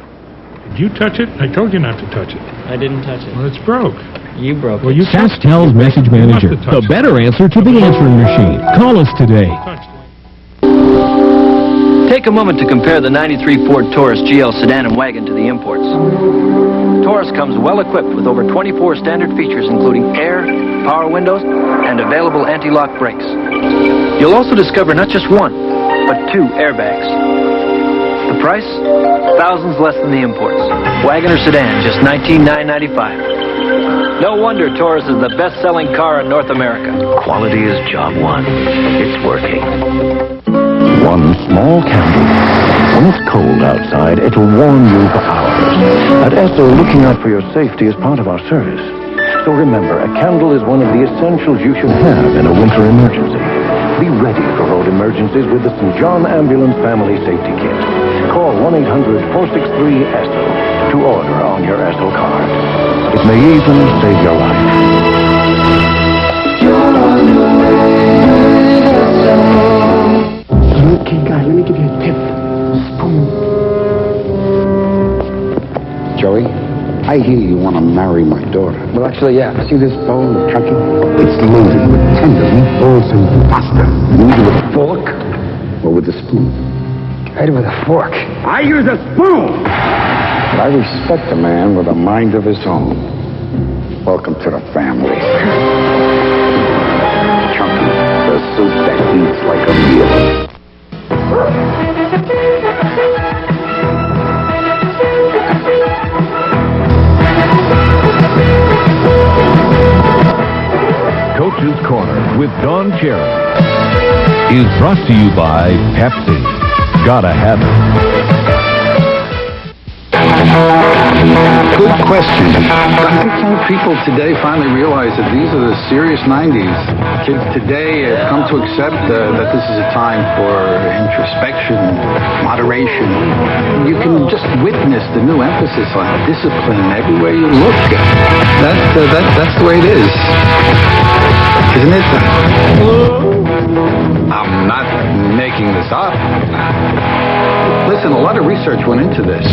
Did you touch it? I told you not to touch it. I didn't touch it. Well, it's broke. You broke it. SaskTel's Message Manager, the better answer to the answering machine. Call us today. Take a moment to compare the 93 Ford Taurus GL sedan and wagon to the imports. Taurus comes well equipped with over 24 standard features including air, power windows, and available anti-lock brakes. You'll also discover not just one, but 2 airbags. The price? Thousands less than the imports. Wagon or sedan, just $19,995. No wonder Taurus is the best-selling car in North America. Quality is job one. It's working. One small candle. When it's cold outside, it'll warm you for hours. At Esso, looking out for your safety is part of our service. So remember, a candle is one of the essentials you should have in a winter emergency. Be ready for road emergencies with the St. John Ambulance Family Safety Kit. Call 1-800-463-ESSO to order on your Esso card. It may even save your life. You're on your way with Esso. Okay, guy, let me give you a tip. Spoon. Joey, I hear you want to marry my daughter. Well, actually, yeah. See this bowl of turkey? It's loaded with tender meatballs and pasta. You eat it with a fork or with a spoon? I eat it with a fork. I use a spoon! But I respect a man with a mind of his own. Welcome to the family. with Don Cherry is brought to you by Pepsi. Gotta have it. Good question. I think people today finally realize that these are the serious 90s. Kids today have come to accept that this is a time for introspection, moderation. You can just witness the new emphasis on discipline everywhere you look. That's the way it is. Isn't it? I'm not making this up. Listen, a lot of research went into this.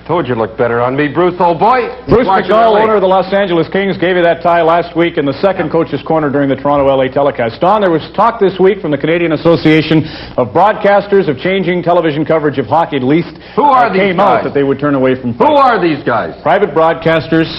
Told you looked better on me, Bruce, old boy. Bruce McCall, owner of the Los Angeles Kings, gave you that tie last week in the second Coach's Corner during the Toronto-LA telecast. Don, there was talk this week from the Canadian Association of Broadcasters of changing television coverage of hockey. At least who are these came guys? out that they would turn away from fights. Who are these guys? Private broadcasters.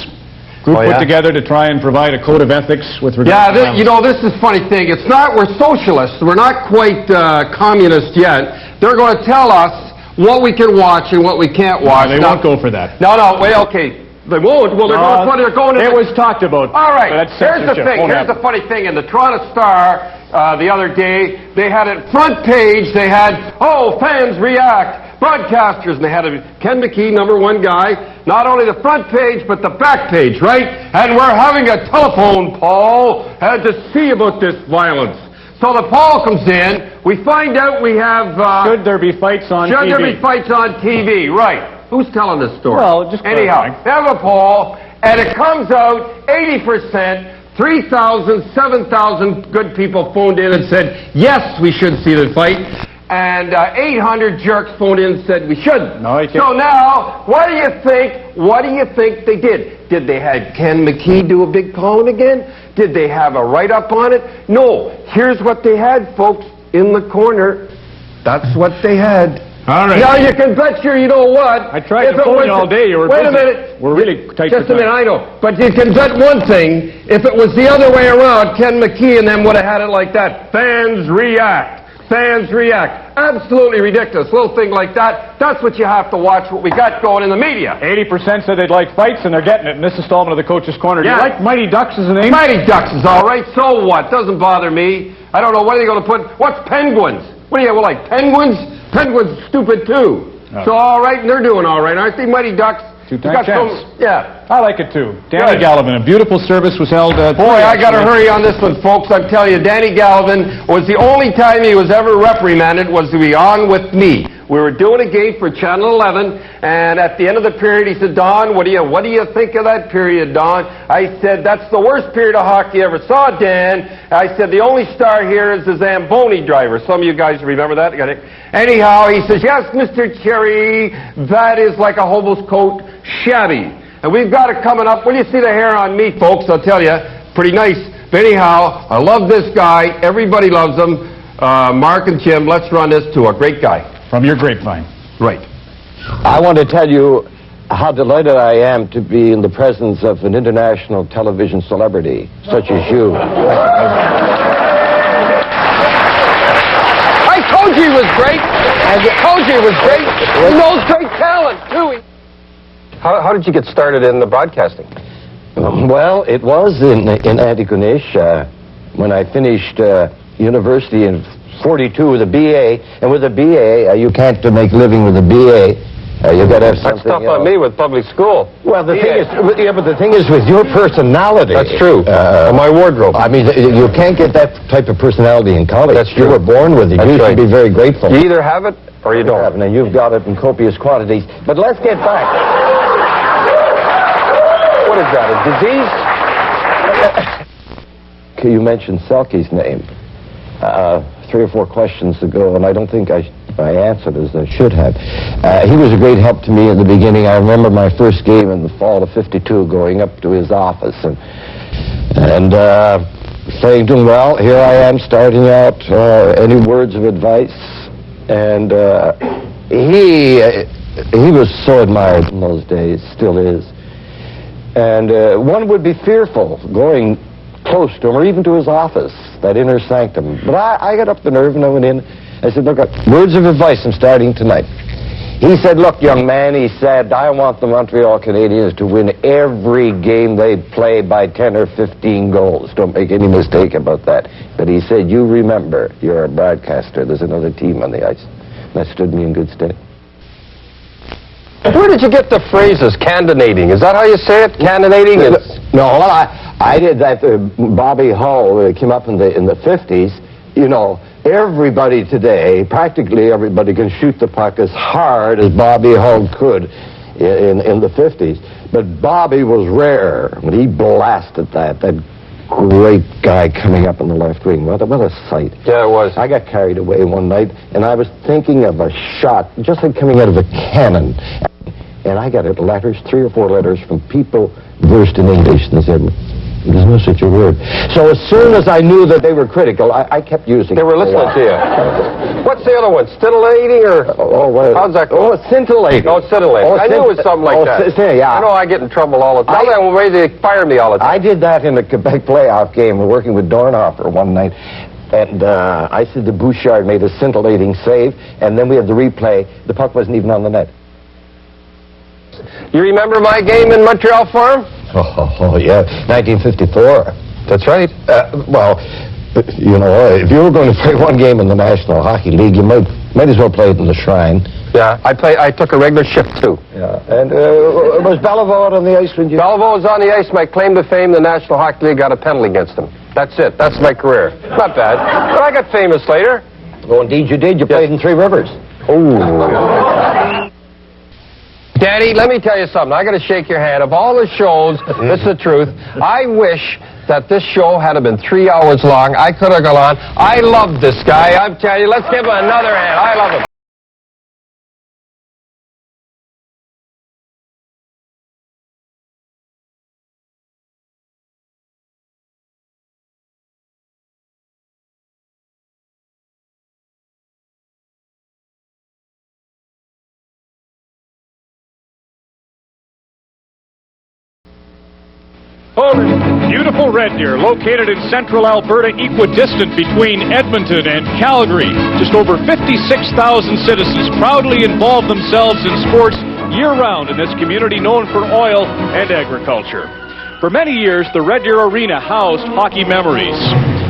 Group put together to try and provide a code of ethics with regard to you know, this is a funny thing. It's not, we're socialists. We're not quite communist yet. They're going to tell us what we can watch and what we can't watch. No, they won't go for that. No, wait, okay. They won't. Well, they're going to... It was talked about. All right. Here's the thing. Here's the funny thing. In the Toronto Star the other day, they had it front page. They had, fans react. Broadcasters. And they had Ken McKee, #1 guy. Not only the front page, but the back page, right? And we're having a telephone, Paul, to see about this violence. So the Paul comes in. We find out we have... should there be fights on TV? Should there be fights on TV? Right. Who's telling this story? Well, just anyhow, have a poll, and it comes out 80%, 3,000, 7,000 good people phoned in and said, yes, we should see the fight. And 800 jerks phoned in and said we shouldn't. No, you can't. So now, what do you think they did? Did they have Ken McKee do a big column again? Did they have a write-up on it? No. Here's what they had, folks, in the corner. That's what they had. All right. Now you can bet you know what? I tried to phone you all day. You were Wait busy. A minute. We're really tight. Just a minute, I know. But you can bet one thing. If it was the other way around, Ken McKee and them would have had it like that. Fans react. Fans react. Absolutely ridiculous. Little thing like that. That's what you have to watch, what we got going in the media. 80% said they'd like fights, and they're getting it in this installment of the Coach's Corner. Do you like Mighty Ducks as a name? Mighty Ducks is all right. So what? Doesn't bother me. I don't know. What are they going to put? What's Penguins? What do you have, like Penguins? Penguins stupid, too. Oh. So all right, and they're doing all right, aren't they, Mighty Ducks? Two-time champs. Yeah. I like it, too. Danny Gallivan, a beautiful service was held... Boy, I got to hurry on this one, folks. I'm telling you, Danny Gallivan was the only time he was ever reprimanded was to be on with me. We were doing a game for Channel 11, and at the end of the period, he said, Don, what do you think of that period, Don? I said, that's the worst period of hockey I ever saw, Dan. I said, the only star here is the Zamboni driver. Some of you guys remember that? Anyhow, he says, yes, Mr. Cherry, that is like a hobo's coat, shabby. And we've got it coming up. When you see the hair on me, folks, I'll tell you, pretty nice. But anyhow, I love this guy. Everybody loves him. Mark and Jim, let's run this to a great guy. From your grapevine. Right. I want to tell you how delighted I am to be in the presence of an international television celebrity such as you. I told you he was great. I told you he was great. He knows great talent, too. How did you get started in the broadcasting? Well, it was in Antigonish when I finished university in 42 with a BA, and with a BA, you can't make a living with a BA. You got to have something. That's tough on me with public school. Well, the thing is, but the thing is, with your personality. That's true. My wardrobe. I mean, you can't get that type of personality in college. That's true. You were born with it. You should be very grateful. You either have it or you don't. And you've got it in copious quantities. But let's get back. What is that? A disease? You mentioned Selke's name. 3 or 4 questions ago, and I don't think I answered as I should have. He was a great help to me in the beginning. I remember my first game in the fall of '52, going up to his office and saying to him, well, here I am starting out, any words of advice? And he was so admired in those days, still is. And one would be fearful going close to him, or even to his office, that inner sanctum. But I got up the nerve and I went in. I said, look, words of advice I'm starting tonight. He said, look, young man, he said, I want the Montreal Canadiens to win every game they play by 10 or 15 goals. Don't make any mistake about that. But he said, you remember, you're a broadcaster. There's another team on the ice. That stood me in good stead. Where did you get the phrases, candidnating? Is that how you say it, candidnating? No, well, I did that. Bobby Hull came up in the 50s. You know, everybody today, practically everybody, can shoot the puck as hard as Bobby Hull could in the 50s. But Bobby was rare when he blasted that great guy coming up in the left wing. What a sight. Yeah, it was. I got carried away one night, and I was thinking of a shot, just like coming out of a cannon. And I got letters, 3 or 4 letters from people versed in English, and they said, there's no such a word. So as soon as I knew that they were critical, I kept using it. They were listening to you. What's the other one? Scintillating or? How's that go? Oh, scintillating. Oh, scintillating. I knew it was something like that. Yeah. I know I get in trouble all the time. I'm ready to fire me all the time. I did that in a Quebec playoff game, working with Dornhofer one night. And I said the Bouchard made a scintillating save, and then we had the replay. The puck wasn't even on the net. You remember my game in Montreal Farm? Oh, yeah, 1954. That's right. Well, you know, if you were going to play one game in the National Hockey League, you might as well play it in the Shrine. Yeah, I took a regular shift, too. Yeah, and was Beliveau out on the ice when you... Beliveau was on the ice. My claim to fame, the National Hockey League got a penalty against him. That's it. That's my career. Not bad. But I got famous later. Oh, indeed you did. You played in Three Rivers. Ooh. Danny, let me tell you something. I got to shake your hand. Of all the shows, this is the truth. I wish that this show had been 3 hours long. I could have gone on. I love this guy. I'm telling you, let's give him another hand. I love him. Beautiful Red Deer, located in central Alberta, equidistant between Edmonton and Calgary. Just over 56,000 citizens proudly involve themselves in sports year-round in this community known for oil and agriculture. For many years, the Red Deer Arena housed hockey memories.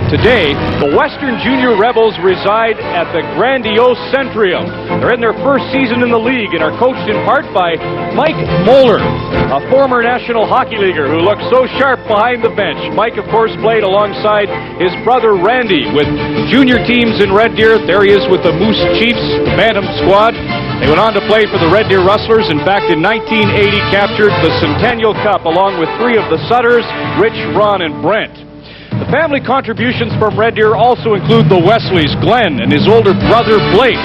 Today, the Western Junior Rebels reside at the grandiose Centrium. They're in their first season in the league and are coached in part by Mike Moeller, a former National Hockey Leaguer who looks so sharp behind the bench. Mike, of course, played alongside his brother Randy with junior teams in Red Deer. There he is with the Moose Chiefs, the Bantam squad. They went on to play for the Red Deer Rustlers. In fact, in 1980, captured the Centennial Cup along with 3 of the Sutters, Rich, Ron, and Brent. The family contributions from Red Deer also include the Wesleys, Glenn, and his older brother, Blake.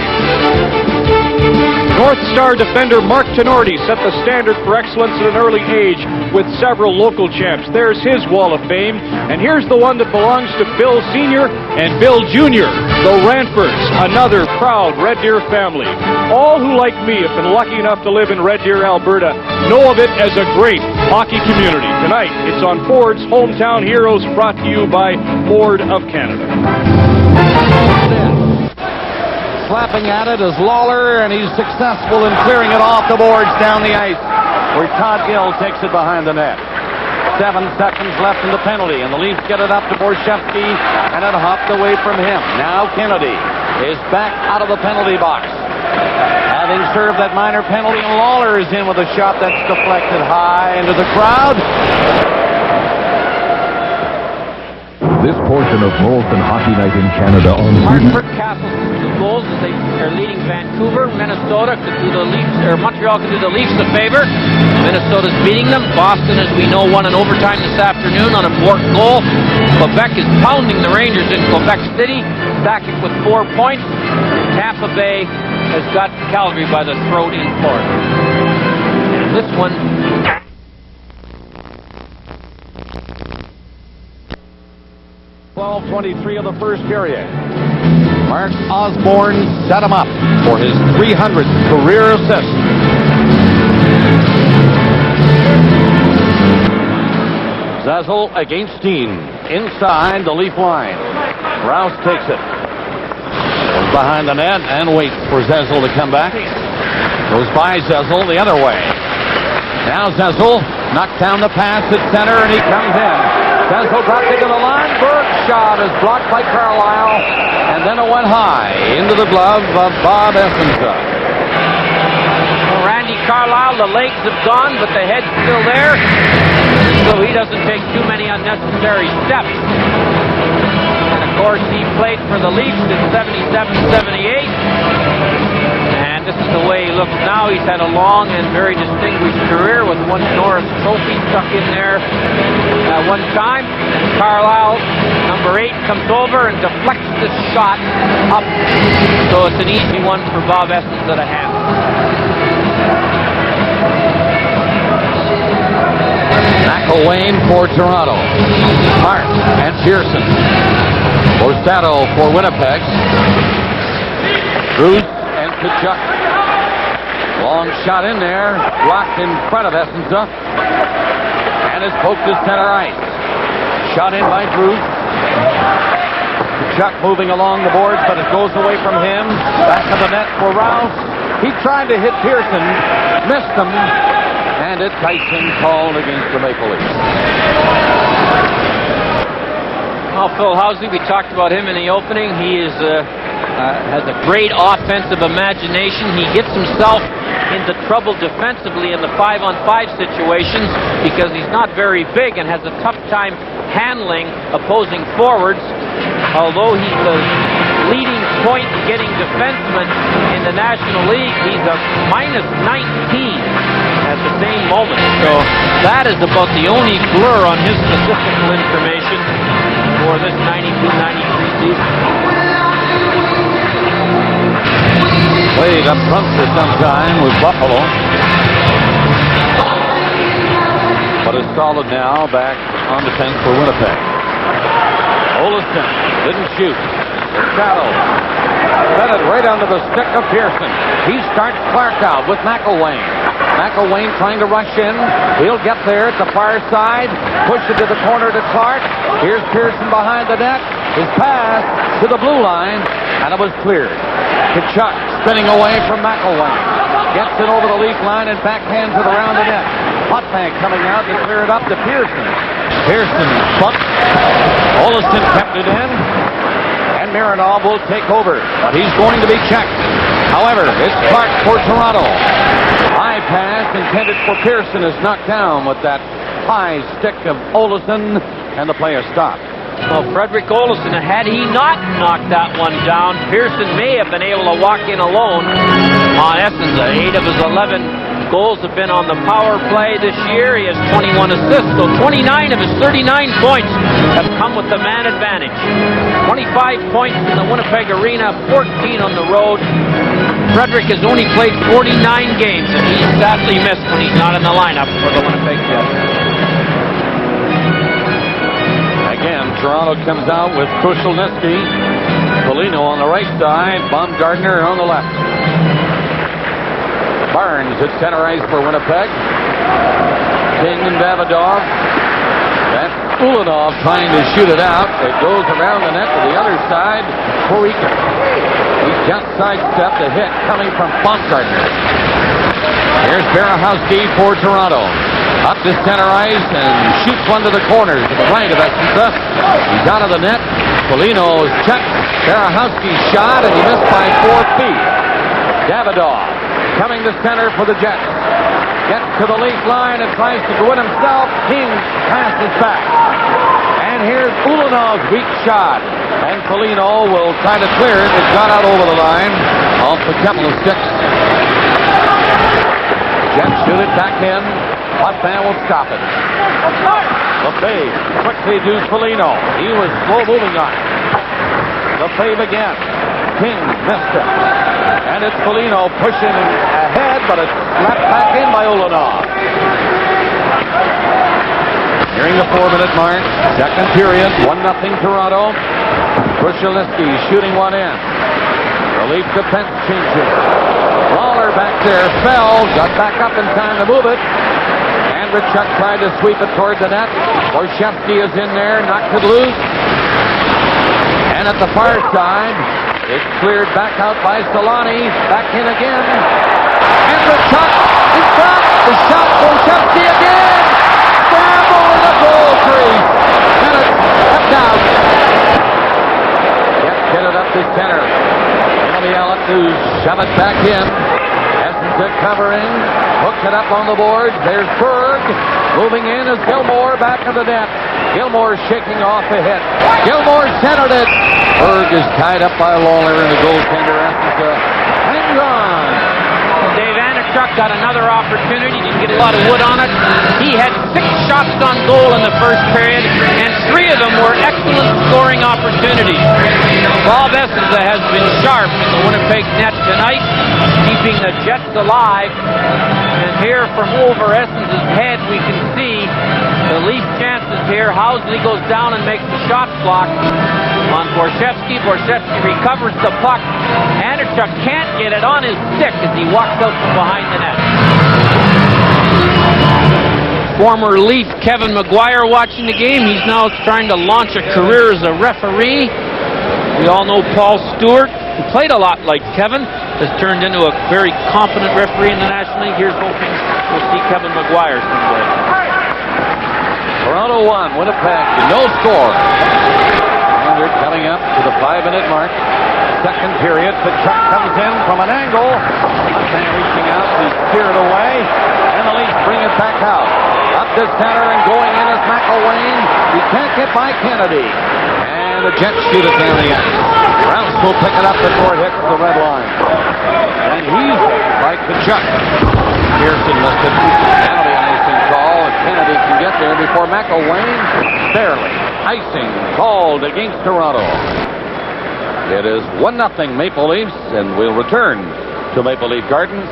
North Star defender Mark Tenorti set the standard for excellence at an early age with several local champs. There's his wall of fame, and here's the one that belongs to Bill Sr. and Bill Jr., the Ranfords, another proud Red Deer family. All who, like me, have been lucky enough to live in Red Deer, Alberta, know of it as a great hockey community. Tonight, it's on Ford's Hometown Heroes, brought to you by Ford of Canada. Slapping at it is Lawler, and he's successful in clearing it off the boards down the ice, where Todd Gill takes it behind the net. 7 seconds left in the penalty, and the Leafs get it up to Borshevsky, and it hopped away from him. Now Kennedy is back out of the penalty box, having served that minor penalty, and Lawler is in with a shot that's deflected high into the crowd. This portion of Molson Hockey Night in Canada on Hartford Castles 2 goals as they are leading Vancouver. Minnesota could do the Leafs, or Montreal could do the Leafs a favor. Minnesota's beating them. Boston, as we know, won in overtime this afternoon on a Bork goal. Quebec is pounding the Rangers in Quebec City, backing with 4 points. Tampa Bay has got Calgary by the throat in Florida. And this one... .23 of the first period. Mark Osborne set him up for his 300th career assist. Zazzle against Steen. Inside the Leaf line. Rouse takes it. Goes behind the net and waits for Zazzle to come back. Goes by Zezel the other way. Now Zezel knocked down the pass at center, and he comes in. Zezel dropped into the line. Berg's shot is blocked by Carlisle, and then it went high into the glove of Bob Essensa. Randy Carlisle, the legs have gone, but the head's still there, so he doesn't take too many unnecessary steps. And of course, he played for the Leafs in 77-78. And this is the way he looks now. He's had a long and very distinguished career with one Norris Trophy stuck in there at one time. And Carlisle, number 8, comes over and deflects the shot up. So it's an easy one for Bob Essensa to handle. McElwain for Toronto. Hart and Pearson. Borsato for Winnipeg. Bruce and Tkachuk. Long shot in there, blocked in front of Essensa, and is poked to center ice. Shot in by Bruce. Tkachuk moving along the boards, but it goes away from him. Back to the net for Rouse. He tried to hit Pearson, missed him, and it's icing called against the Maple Leafs. Well, Phil Housley, we talked about him in the opening. He is has a great offensive imagination. He gets himself into trouble defensively in the 5-on-5 situations because he's not very big and has a tough time handling opposing forwards. Although he's the leading point getting defenseman in the National League, he's a -19 at the same moment. So that is about the only blur on his statistical information for this 92-93 season. Played up front for some time with Buffalo. But is solid now, back on defense for Winnipeg. Olsen didn't shoot. Shadow. Set it right under the stick of Pearson. He starts Clark out with McElwain. McElwain trying to rush in. He'll get there at the far side. Push it to the corner to Clark. Here's Pearson behind the net. His pass to the blue line, and it was cleared. Tkachuk spinning away from McElwain. Gets it over the Leaf line and backhands it around the net. Hotbank coming out to clear it up to Pearson. Pearson bumped. Olsen kept it in. And Mironov will take over. But he's going to be checked. However, it's Clark for Toronto. High pass intended for Pearson is knocked down with that high stick of Olsen, and the play is stopped. Well, Frederick Olsen, had he not knocked that one down, Pearson may have been able to walk in alone on Essensa. 8 of his 11 goals have been on the power play this year. He has 21 assists, so 29 of his 39 points have come with the man advantage. 25 points in the Winnipeg Arena, 14 on the road. Frederick has only played 49 games, and he's sadly missed when he's not in the lineup for the Winnipeg Jets. Again, Toronto comes out with Krushelnyski, Foligno on the right side, Baumgartner on the left. Barnes at center ice for Winnipeg. King and Davidoff. That's Ulanov trying to shoot it out. It goes around the net to the other side for Eakin. He just sidestepped a hit coming from Baumgartner. Here's Berehowski for Toronto. Up to center ice and shoots one to the corner to the right of Essensa. He's out of the net. Foligno is checked. Berehowski's shot, and he missed by 4 feet. Davidoff coming to center for the Jets. Gets to the Leaf line and tries to do it himself. King passes back. And here's Ulanov's weak shot. And Foligno will try to clear it. It got out over the line off the couple of sticks. Jets shoot it back in. Hotman will stop it. Lefebvre quickly to Foligno. He was slow moving on it. Lefebvre again. King missed it. And it's Foligno pushing ahead, but it's slapped back in by Ulanov. Nearing the 4-minute mark. Second period. 1-0 Toronto. Krushelnyski shooting one in. Relief defense changes. Lawler back there fell. Got back up in time to move it. Andrechuk tried to sweep it toward the net. Borshevsky is in there, knocked it loose. And at the far side, it's cleared back out by Solani. Back in again. And the shot is shot. The shot for Shefsky again. Scramble in the goal crease. And it's kept out. Get it up to center. Tommy Allen to shove it back in. Essendon covering. Hooks it up on the boards. There's Berg. Moving in is Gilmore back of the net. Gilmore shaking off a hit. Gilmore centered it. Berg is tied up by Lawler and the goaltender hangs on. Dave Anachuk got another opportunity. Didn't get a lot of wood on it. He had 6 shots on goal in the first period, and 3 of them were excellent scoring opportunities. Bob Essenza has been sharp in the Winnipeg net tonight, keeping the Jets alive. And here from over Essenza's head, we can see the Leaf chances here. Housley goes down and makes the shot block on Borshevsky. Borshevsky recovers the puck. Anachuk can't get it on his stick as he walks out from behind the net. Former Leaf Kevin McGuire watching the game. He's now trying to launch a career as a referee. We all know Paul Stewart, who played a lot like Kevin, has turned into a very competent referee in the National League. Here's hoping we'll see Kevin McGuire someday. Toronto 1, Winnipeg, no score. And they're coming up to the 5-minute mark. Second period, the chuck comes in from an angle. Montana reaching out to steer it away. And the Leafs bring it back out. Up to center and going in is McElwain. He can't get by Kennedy. And the Jets shoot it down the ice. Rouse will pick it up before it hits the red line. And he's hit by Kachuk. Pearson listed. Now the icing call. Kennedy can get there before McElwain. Barely. Icing called against Toronto. It is 1-0 Maple Leafs, and we'll return to Maple Leaf Gardens.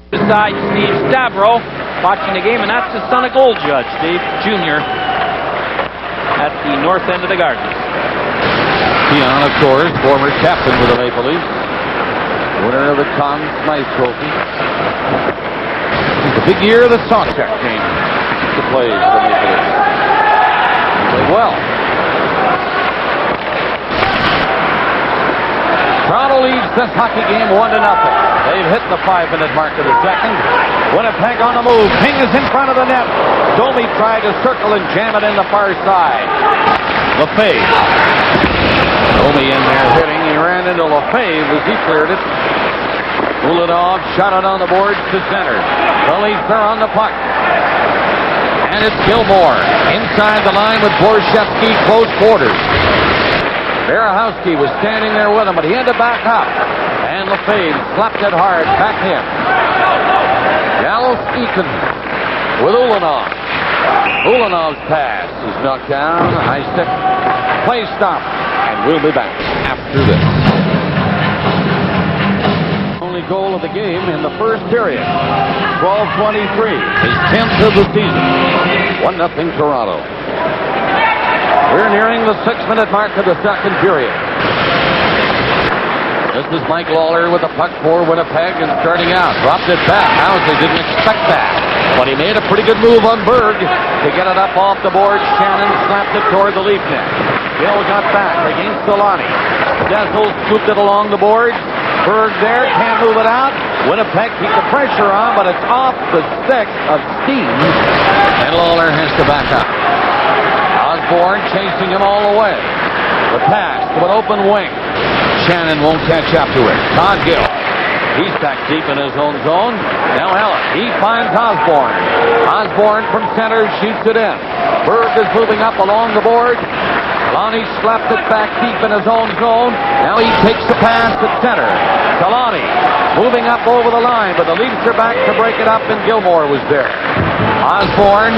Beside Steve Stavro watching the game, and that's the son of Gold Judge, Steve Jr. at the north end of the Gardens. Keon, of course, former captain with the Maple Leafs, winner of the Conn Smythe Trophy. It's a big year the Sox came to play for the Maple Leafs. He played well. Toronto leads this hockey game 1-0. They've hit the 5-minute mark of the second. Winnipeg on the move. King is in front of the net. Domi tried to circle and jam it in the far side. Lefebvre. Domi in there hitting. He ran into Lefebvre as he cleared it. Ulanov shot it on the boards to center. The Leafs are on the puck. And it's Gilmore inside the line with Borshevsky, close quarters. Berehowski was standing there with him, but he had to back up. And Lefebvre slapped it hard back in. Dallas Eaton with Ulanov. Ulanov's pass is knocked down. High stick. Play stop. And we'll be back after this. Only goal of the game in the first period. 12:23. His 10th of the season. 1-0 Toronto. We're nearing the 6-minute mark of the second period. This is Mike Lawler with the puck for Winnipeg and starting out. Dropped it back. Housley didn't expect that. But he made a pretty good move on Berg to get it up off the board. Shannon slapped it toward the Leaf net. Bill got back against Solani. Dessel scooped it along the board. Berg there, can't move it out. Winnipeg keeps the pressure on, but it's off the stick of Steen. And Lawler has to back up. Osborne chasing him all the way. The pass to an open wing. Shannon won't catch up to it. Todd Gill. He's back deep in his own zone. Now Allen. He finds Osborne. Osborne from center shoots it in. Berg is moving up along the board. Lonnie slapped it back deep in his own zone. Now he takes the pass at center. Kalani moving up over the line, but the Leafs are back to break it up, and Gilmore was there. Osborne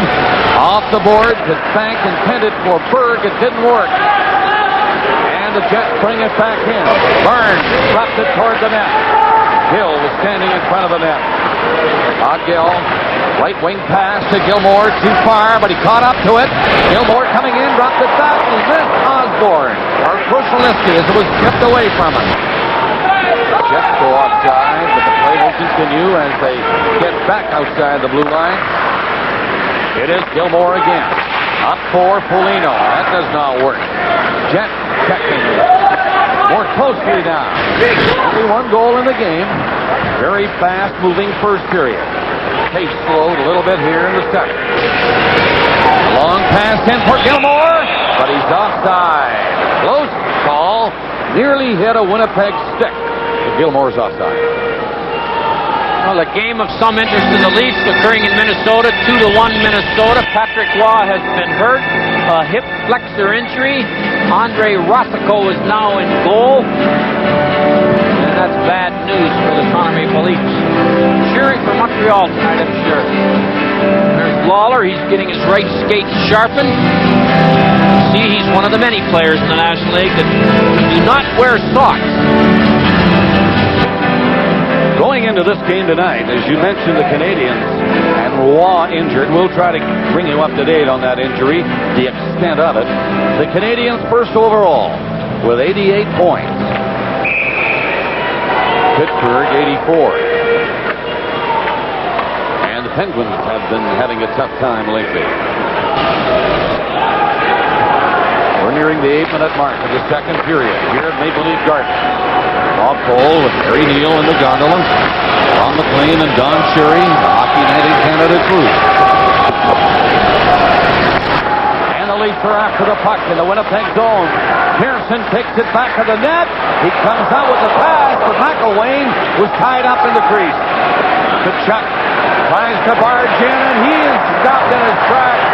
off the board. The bank intended for Berg. It didn't work. And the Jets bring it back in. Burns slapped it toward the net. Gill was standing in front of the net. Gill, right wing pass to Gilmore, too far, but he caught up to it. Gilmore coming in, dropped it back, and he missed Osborne, or Krushelnyski, as it was kept away from him. Jets go offside, but the play will continue as they get back outside the blue line. It is Gilmore again. Up for Foligno. That does not work. Jets checking more closely now. Only one goal in the game. very fast-moving first period. Pace slowed a little bit here in the second. Long pass in for Gilmore, but he's offside. Close call. Nearly hit a Winnipeg stick. Gilmore's offside. Well, a game of some interest in the Leafs occurring in Minnesota. 2-1 Minnesota. Patrick Waugh has been hurt. A hip flexor injury. Andre Rossico is now in goal. And that's bad news for the Toronto Maple Leafs. Cheering for Montreal tonight, I'm sure. There's Lawler. He's getting his right skate sharpened. See, he's one of the many players in the National League that do not wear socks. Going into this game tonight, as you mentioned, the Canadians and Waugh injured. We'll try to bring you up to date on that injury, the extent of it. The Canadians first overall with 88 points. Pittsburgh 84. And the Penguins have been having a tough time lately. We're nearing the 8-minute mark of the second period here at Maple Leaf Garden. Off goal with Harry Neal in the gondola. Ron McLean and Don Cherry, the Hockey Night in Canada crew. And the Leafs are after the puck in the Winnipeg zone. Pearson takes it back to the net. He comes out with the pass, but McElwain was tied up in the crease. Kachuk tries to barge in, and he is stopped in his tracks.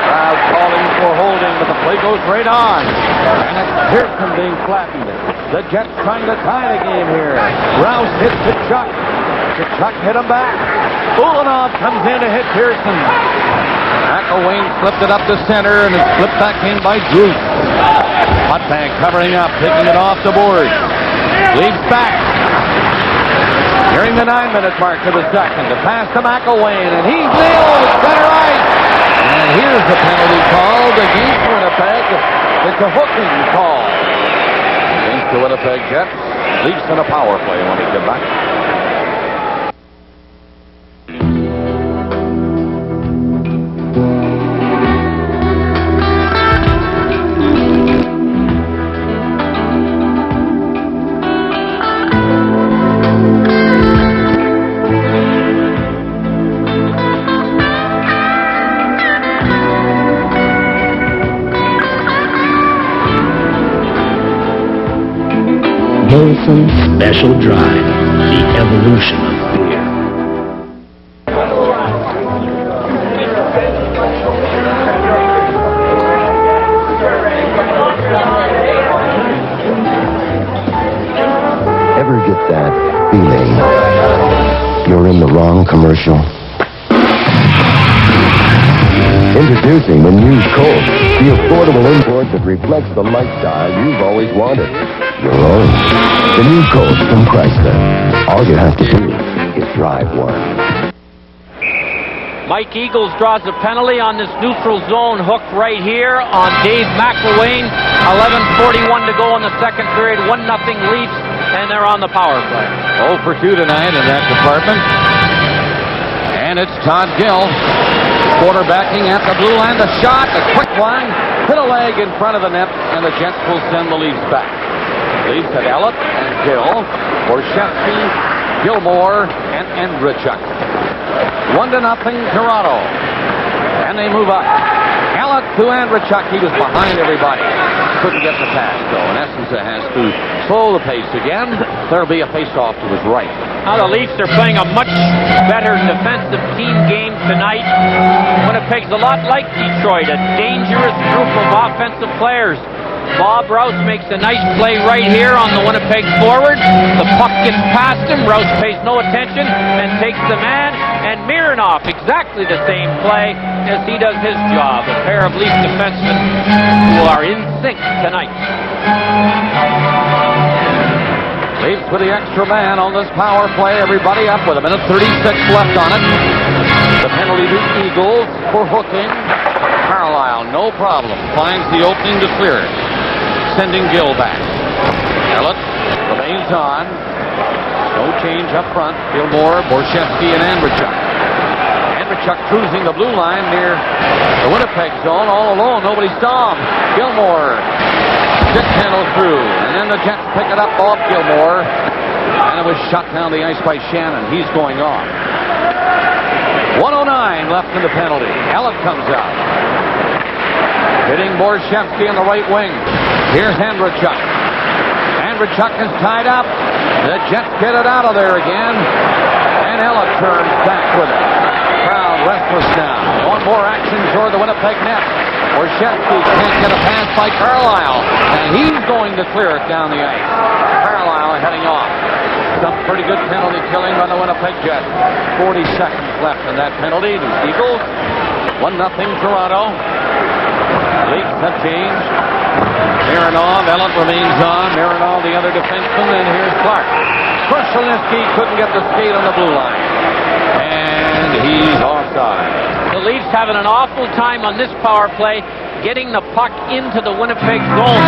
Crowd calling for holding, but the play goes right on. And it's Pearson being flattened. The Jets trying to tie the game here. Rouse hits Kachuk. Kachuk hit him back. Ulanov comes in to hit Pearson. McElwain flipped it up to center, and it's flipped back in by Drew. Hotbank covering up, taking it off the board. Leads back. Nearing the 9-minute mark of the second. The pass to McElwain, and he's nailed at center ice. And here's the penalty called against Winnipeg. It's a hooking call against the Winnipeg Jets. Leafs in a power play when we get back. Molson Special Drive, the evolution of beer. Ever get that feeling you're in the wrong commercial? Introducing the new Colt, the affordable import that reflects the lifestyle you've always wanted. Your own. The new Colt from Chrysler. All you have to do is drive one. Mike Eagles draws a penalty on this neutral zone hook right here on Dave McElwain. 11:41 to go in the second period. 1-0 Leafs, and they're on the power play. 0 for 2 tonight in that department. And it's Todd Gill quarterbacking at the blue line. The shot, a quick one, hit a leg in front of the net, and the Jets will send the Leafs back. Leafs at Ellett and Gill, Borshevsky, Gilmore, and Andrichuk. 1-0 Toronto. And they move up. Ellett to Andrichuk. He was behind everybody. Couldn't get the pass, though. In essence, it has to slow the pace again. There'll be a face-off to his right. Now the Leafs are playing a much better defensive team game tonight. Winnipeg's a lot like Detroit, a dangerous group of offensive players. Bob Rouse makes a nice play right here on the Winnipeg forward. The puck gets past him. Rouse pays no attention and takes the man. And Mironov, exactly the same play as he does his job. A pair of Leaf defensemen who are in sync tonight. Leafs with the extra man on this power play. Everybody up with a minute 36 left on it. The penalty to Eagles for hooking. Carlisle, no problem, finds the opening to clear it. Sending Gill back. Ellett remains on. No change up front. Gilmore, Borshevsky, and Andrichuk. Andrichuk cruising the blue line near the Winnipeg zone all alone. Nobody saw him. Gilmore stick handle through. And then the Jets pick it up off Gilmore. And it was shot down the ice by Shannon. He's going off. 1:09 left in the penalty. Ellett comes out. Hitting Borshevsky on the right wing. Here's Andrechuk. Andrechuk is tied up. The Jets get it out of there again. And Ellett turns back with it. Crowd restless now. They want more action toward the Winnipeg net. Borshevsky can't get a pass by Carlisle. And he's going to clear it down the ice. Carlisle heading off. Some pretty good penalty killing by the Winnipeg Jets. 40 seconds left in that penalty. The Eagles 1-0 Toronto. Leaks have changed. Mironov, Ellett remains on. Mironov, the other defenseman, and here's Clark. Krushelnyski couldn't get the skate on the blue line. And he's offside. The Leafs having an awful time on this power play getting the puck into the Winnipeg zone.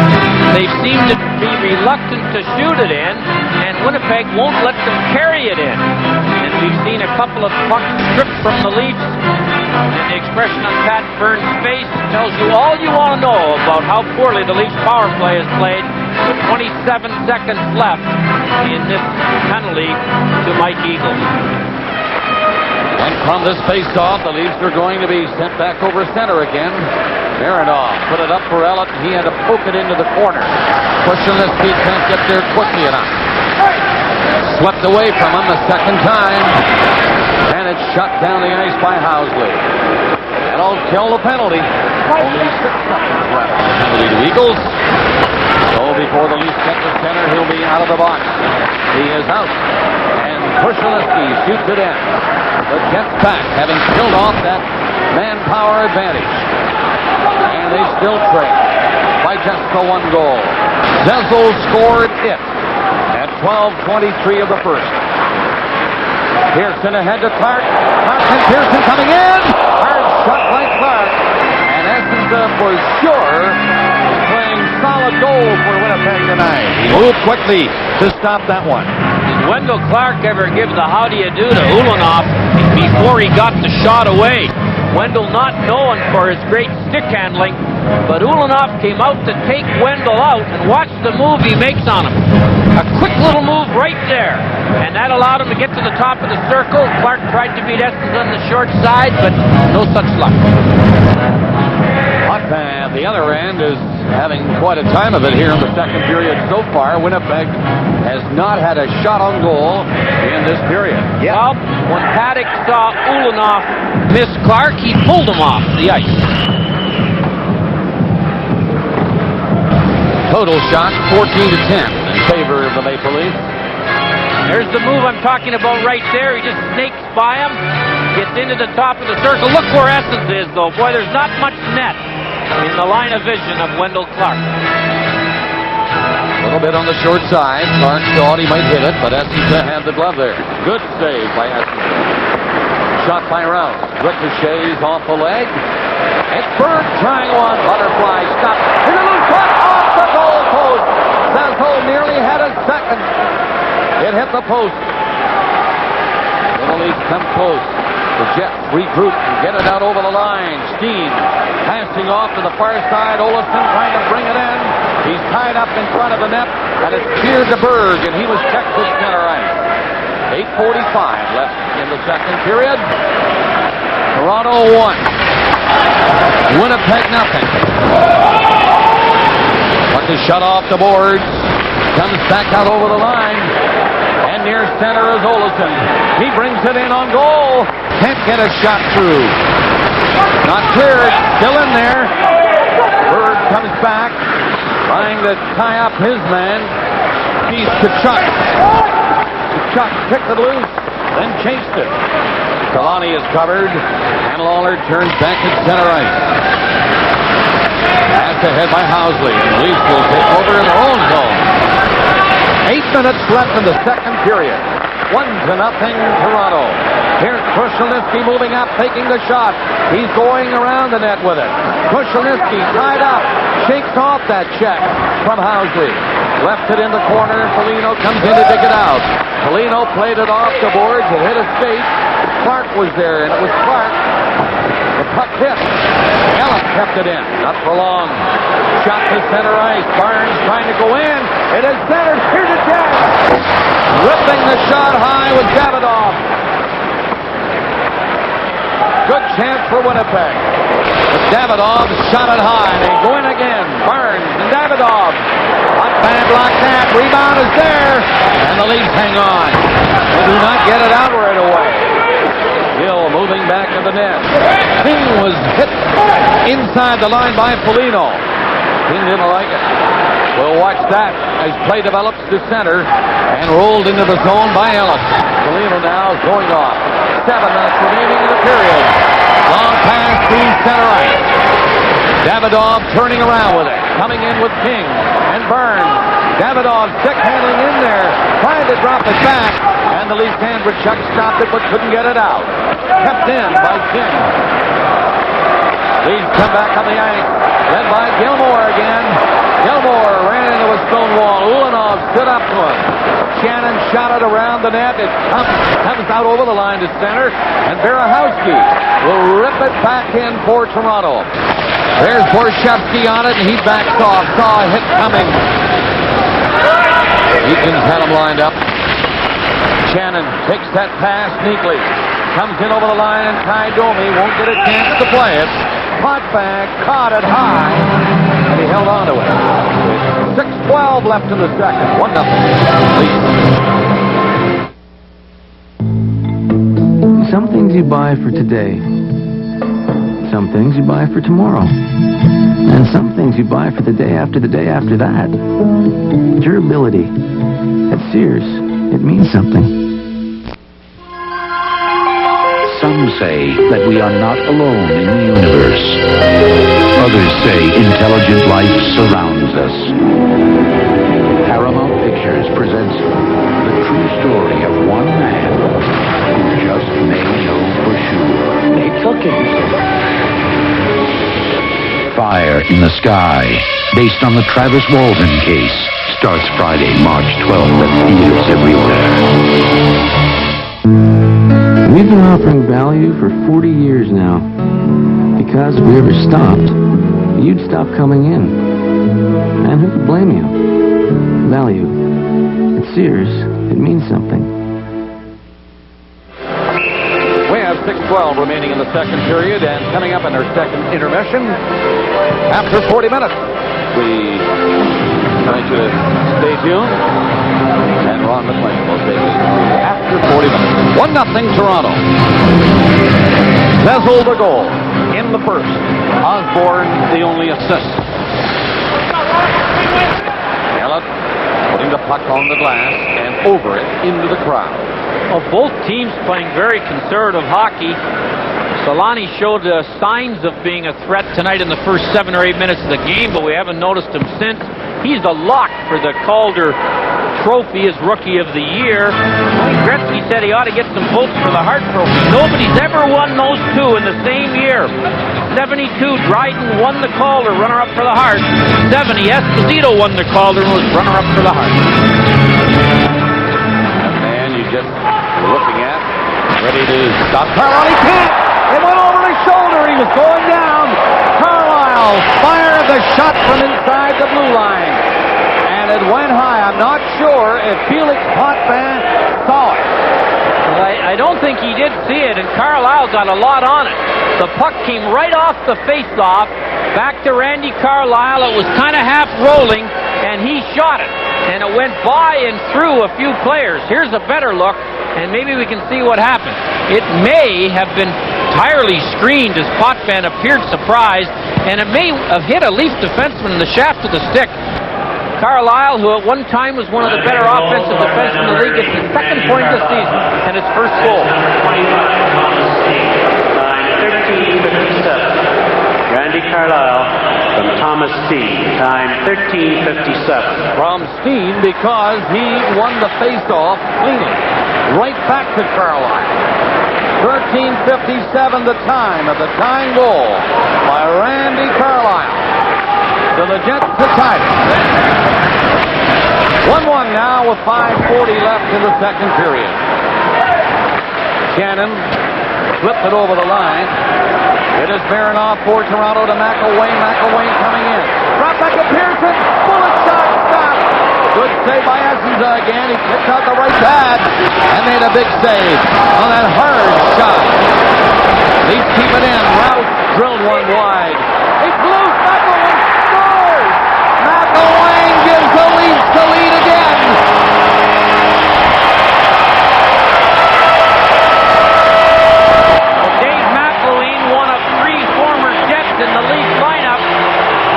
They seem to be reluctant to shoot it in, and Winnipeg won't let them carry it in. And we've seen a couple of pucks stripped from the Leafs. And the expression on Pat Burns' face tells you all you want to know about how poorly the Leafs power play is played with 27 seconds left in this penalty to Mike Eagles. And from this face-off, the Leafs are going to be sent back over center again. Mironov put it up for Ellett. He had to poke it into the corner. Krushelnyski can't get there quickly enough. Swept away from him the second time. And it's shut down the ice by Housley. That'll kill the penalty. Only 6 seconds left. Penalty to Eagles. So before the Leafs get to center, he'll be out of the box. He is out. And Krushelnyski shoots it in. The Jets back, having killed off that manpower advantage. And they still trail by just the 1 goal. Zezel scored it at 12:23 of the first. Pearson ahead to Clark. Clark and Pearson coming in. Hard shot by Clark. And Essendon for sure playing solid goal for Winnipeg tonight. He moved quickly to stop that one. Did Wendell Clark ever give the how do you do to Ulanoff before he got the shot away? Wendell not known for his great stick handling, but Ulanoff came out to take Wendell out, and watch the move he makes on him. A quick little move right there, and that allowed him to get to the top of the circle. Clark tried to beat Essendon on the short side, but no such luck. Hotman, the other end, is having quite a time of it here in the second period so far. Winnipeg has not had a shot on goal in this period. Well, when Paddock saw Ulanoff miss Clark, he pulled him off the ice. Total shot 14-10 in favor of the Maple Leafs. There's the move I'm talking about right there. He just snakes by him, gets into the top of the circle. Look where Essence is, though. Boy, there's not much net in the line of vision of Wendell Clark. A little bit on the short side. Clark thought he might hit it, but Essendon had the glove there. Good save by Essendon. Shot by Rouse. Ricochets off the leg. It's Berg trying one. Butterfly stop. Here's a loose puck off the goal post. Zezel nearly had a second. It hit the post. Little Leafs come close. The Jets regroup and get it out over the line. Steen passing off to the far side. Olafson trying to bring it in. He's tied up in front of the net, and it's cheered to Berg, and he was checked to center ice. 8:45 left in the second period. Toronto 1. Winnipeg nothing. Puck is shut off the boards. Comes back out over the line. And near center is Olafson. He brings it in on goal. Can't get a shot through. Not cleared. Still in there. Berg comes back. Trying to tie up his man. He's Kachuk. Kachuk picked it loose. Then chased it. Kalani is covered. And Lawler turns back at center ice. Pass ahead by Housley. And Leafs will take over in their own zone. 8 minutes left in the second period. 1-0 Toronto. Here's Krushelnyski moving up, taking the shot. He's going around the net with it. Krushelnyski tied up. Shakes off that check from Housley. Left it in the corner. Foligno comes in to dig it out. Foligno played it off the boards. It hit a skate. Clark was there, and it was Clark The puck hit. Ellis kept it in. Not for long. Shot to center ice. Barnes trying to go in. It is centered. Here's a chance. Ripping the shot high with Davidoff. Good chance for Winnipeg. But Davidoff shot it high. They go in again. Barnes and Davidoff. Hot band like that. Rebound is there. And the Leafs hang on. They do not get it out right away. Hill moving back to the net. King was hit inside the line by Foligno. King didn't like it. We'll watch that as play develops to center and rolled into the zone by Ellis. Foligno now going off. 7 minutes remaining in the period. Long pass through center ice. Davidoff turning around with it. Coming in with King and Burns. Davidoff stick handling in there. Trying to drop it back. And the Leafs hand Chuck stopped it but couldn't get it out. Kept in by King. Leafs come back on the ice. Led by Gilmore again. Gilmore ran into a stone wall. Ulanov stood up to him. Shannon shot it around the net. It comes out over the line to center. And Berehowski will rip it back in for Toronto. There's Borshevsky on it, and he backs off. Saw a hit coming. Eakins had him lined up. Shannon takes that pass neatly. Comes in over the line, and Ty Domi won't get a chance to play it. Potvin caught it high, and he held on to it. 6:12 left in the second. 1-0. Some things you buy for today. Some things you buy for tomorrow. And some things you buy for the day after that. Durability. At Sears, it means something. Some say that we are not alone in the universe. Others say intelligent life surrounds us. Paramount Pictures presents the true story of one man who just may know for sure. They took it. Fire in the Sky, based on the Travis Walton case, starts Friday, March 12th at theaters everywhere. We've been offering value for 40 years now. Because if we ever stopped, you'd stop coming in. And who could blame you? Value. At Sears, it means something. We have 6:12 remaining in the second period, and coming up in our second intermission, after 40 minutes, we invite you to stay tuned. And Ron McLean will stay tuned after 40 minutes. 1-0 Toronto. Zezel the goal in the first. Osborne the only assist. Elliott putting the puck on the glass and over it into the crowd. Well, both teams playing very conservative hockey. Solani showed signs of being a threat tonight in the first 7 or 8 minutes of the game, but we haven't noticed him since. He's the lock for the Calder Trophy as Rookie of the Year. Gretzky said he ought to get some votes for the Hart Trophy. Nobody's ever won those two in the same year. 72, Dryden won the Calder, runner-up for the Hart. 70, Esposito won the Calder and was runner-up for the Hart. That man you just were looking at, ready to stop Carlisle. He can't! It went over his shoulder. He was going down. Carlisle fired the shot from inside the blue line. And it went high. I'm not sure if Felix Potvin saw it. Well, I don't think he did see it, and Carlisle got a lot on it. The puck came right off the face-off, back to Randy Carlisle. It was kind of half rolling, and he shot it. And it went by and through a few players. Here's a better look, and maybe we can see what happened. It may have been entirely screened as Potvin appeared surprised, and it may have hit a Leaf defenseman in the shaft of the stick. Carlisle, who at one time was one of the better offensive defensemen in the league, gets his second point of the season and his first goal. 13:57. Randy Carlisle from Thomas Steen, time 13:57. From Steen because he won the face-off cleanly. Right back to Carlisle. 13:57 the time of the tying goal by Randy Carlisle. So the Jets to tie it. 1-1 now with 5:40 left in the second period. Shannon flipped it over the line. It is Marinoff for Toronto to McElwain. McElwain coming in. Drop back to Pearson. Bullet shot. Stop. Good save by Essenza again. He kicked out the right pad and made a big save on that hard shot. Leafs keep it in. Rouse drilled one wide. It's loose. McElwain scores. McElwain gives the Leafs the lead again. Dave McElwain, one of three former Jets in the Leafs lineup,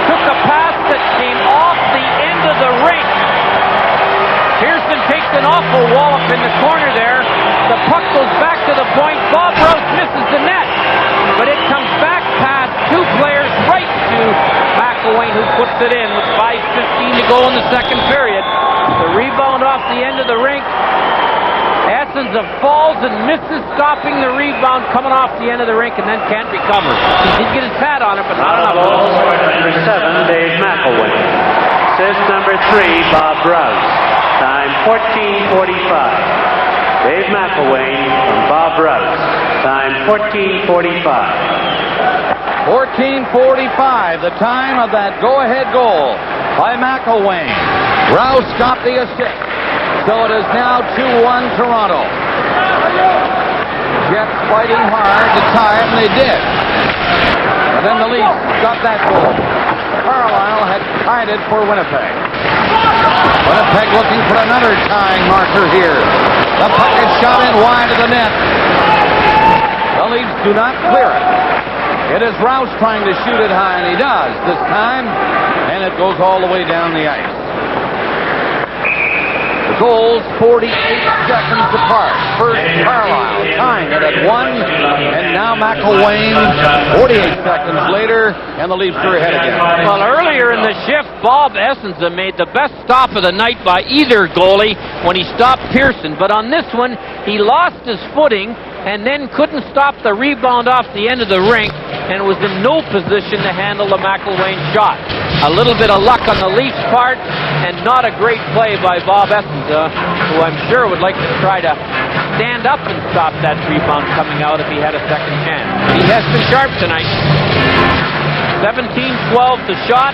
took a pass that came off the end of the rink. Pearson takes an awful wallop in the corner there. The puck goes back to the point. Bob Rouse misses the net. But it comes back past two players right to McElwain, who puts it in with 5:15 to go in the second period. The rebound off the end of the rink. Essenza falls and misses stopping the rebound coming off the end of the rink and then can't recover. He did get his pad on it, but not enough. Number 7, Dave McElwain. Assist number 3, Bob Rouse. Time 14:45. Dave McElwain from Bob Rouse. Time 14:45. 14:45, the time of that go-ahead goal by McElwain. Rouse got the assist. So it is now 2-1 Toronto. Jets fighting hard to tie it, and they did. And then the Leafs got that goal. Carlisle had tied it for Winnipeg. Winnipeg looking for another tying marker here. The puck is shot in wide of the net. The Leafs do not clear it. It is Rouse trying to shoot it high, and he does this time, and it goes all the way down the ice. The goals 48 seconds apart. First Carlisle tying it at 1, and now McElwain 48 seconds later, and the Leafs are ahead again. Well, earlier in the shift, Bob Essenza made the best stop of the night by either goalie when he stopped Pearson, but on this one, he lost his footing and then couldn't stop the rebound off the end of the rink and was in no position to handle the McElwain shot. A little bit of luck on the Leafs' part and not a great play by Bob Essenza, who I'm sure would like to try to stand up and stop that rebound coming out if he had a second chance. He has been sharp tonight. 17-12 the shot.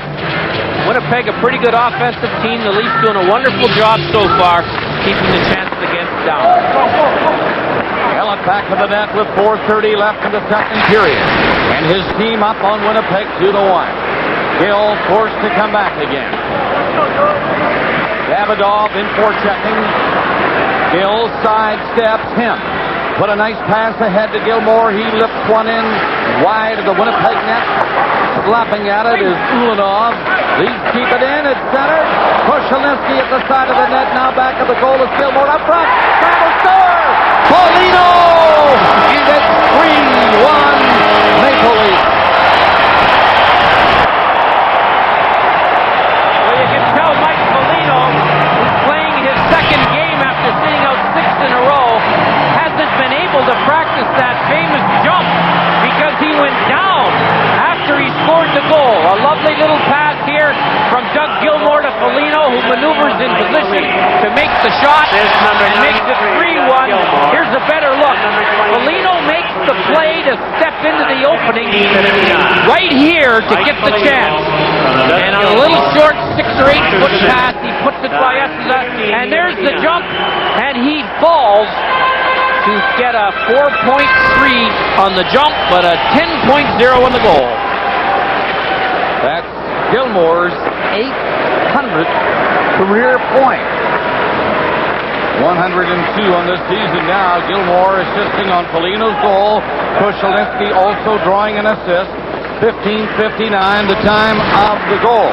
Winnipeg a pretty good offensive team. The Leafs doing a wonderful job so far keeping the chances against down. Allen back to the net with 4:30 left in the second period. And his team up on Winnipeg 2-1. Gill forced to come back again. Davidoff in forechecking. Gill sidesteps him. Put a nice pass ahead to Gilmore. He lifts one in wide of the Winnipeg net. Slapping at it is Ulanov. Leafs keep it in. It's centered. Koshalinsky at the side of the net. Now back at the goal is Gilmore up front. Travel score! Polino! And it's 3-1 Maple Leafs. Well, you can tell Mike Polino, who's playing his second game after sitting out 6 in a row, hasn't been able to practice that famous jump because he went down after he scored the goal. A lovely little pass here from Doug Gilmore to Polino, who maneuvers in position to make the shot and makes it 3-1. Here's a better look. Polino makes the play to step into the opening right here to get the chance. And on a little short 6 or 8 foot pass, he puts it by Essenza, and there's the jump, and he falls to get a 4.3 on the jump, but a 10.0 on the goal. That's Gilmore's 800th career point. 102 on this season now. Gilmore assisting on Polino's goal. Koshalinsky also drawing an assist. 15:59, the time of the goal,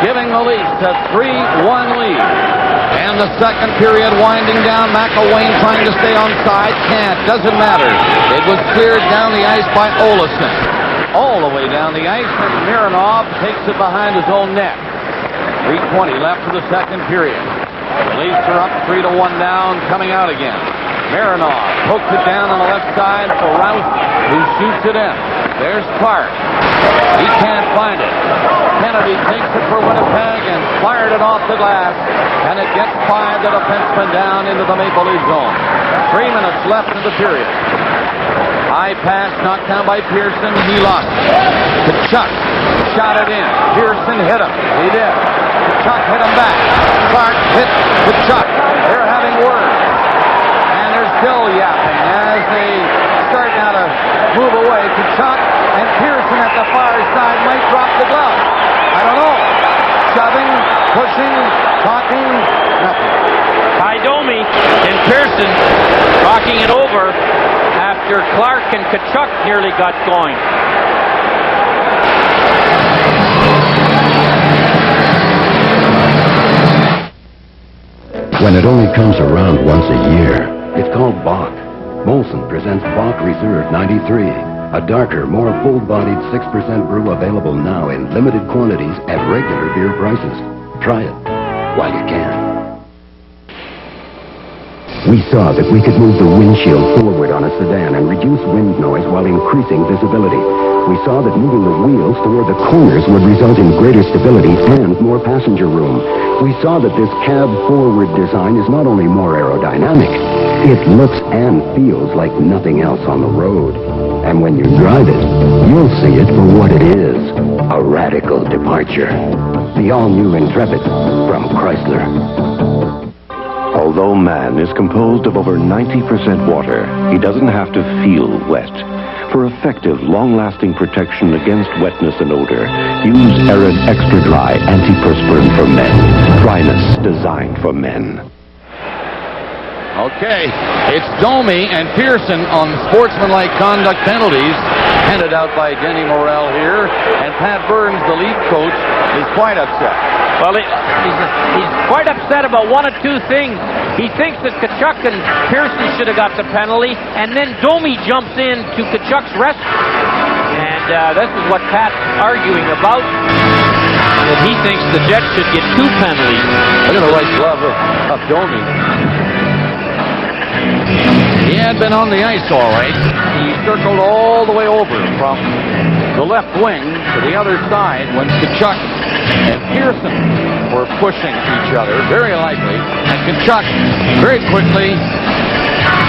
giving the Leafs a 3-1 lead. And the second period winding down. McElwain trying to stay on side. Can't. Doesn't matter. It was cleared down the ice by Olesen. All the way down the ice, and Mironov takes it behind his own net. 3:20 left for the second period. The Leafs are up 3-1 down, coming out again. Mironov pokes it down on the left side for Rouse, who shoots it in. There's Clark. He can't find it. Kennedy takes it for Winnipeg and fired it off the glass, and it gets by the defenseman down into the Maple Leaf zone. 3 minutes left in the period. High pass knocked down by Pearson. He lost it. Kachuk shot it in. Pearson hit him. He did. Kachuk hit him back. Clark hit Kachuk. They're having words. And they're still yapping as they start now to move away. Kachuk and Pearson at the far side might drop the glove. I don't know. Shoving, pushing, talking, nothing. Ty Domi and Pearson talking it over after Clark and Kachuk nearly got going. When it only comes around once a year, it's called Bock. Molson presents Bock Reserve 93, a darker, more full-bodied 6% brew available now in limited quantities at regular beer prices. Try it while you can. We saw that we could move the windshield forward on a sedan and reduce wind noise while increasing visibility. We saw that moving the wheels toward the corners would result in greater stability and more passenger room. We saw that this cab-forward design is not only more aerodynamic, it looks and feels like nothing else on the road. And when you drive it, you'll see it for what it is, a radical departure. The all-new Intrepid from Chrysler. Although man is composed of over 90% water, he doesn't have to feel wet. For effective, long-lasting protection against wetness and odor, use Arid Extra Dry Antiperspirant for Men. Dryness designed for men. Okay, it's Domi and Pearson on sportsmanlike conduct penalties, handed out by Denny Morrell here, and Pat Burns, the lead coach, is quite upset. Well, he's quite upset about one of two things. He thinks that Kachuk and Pearson should have got the penalty, and then Domi jumps in to Kachuk's rescue. And this is what Pat's arguing about, that he thinks the Jets should get 2 penalties. Look at the right glove of Domi. He had been on the ice all right. He circled all the way over from the left wing to the other side when Kachuk and Pearson were pushing each other, very likely, and Kachuk very quickly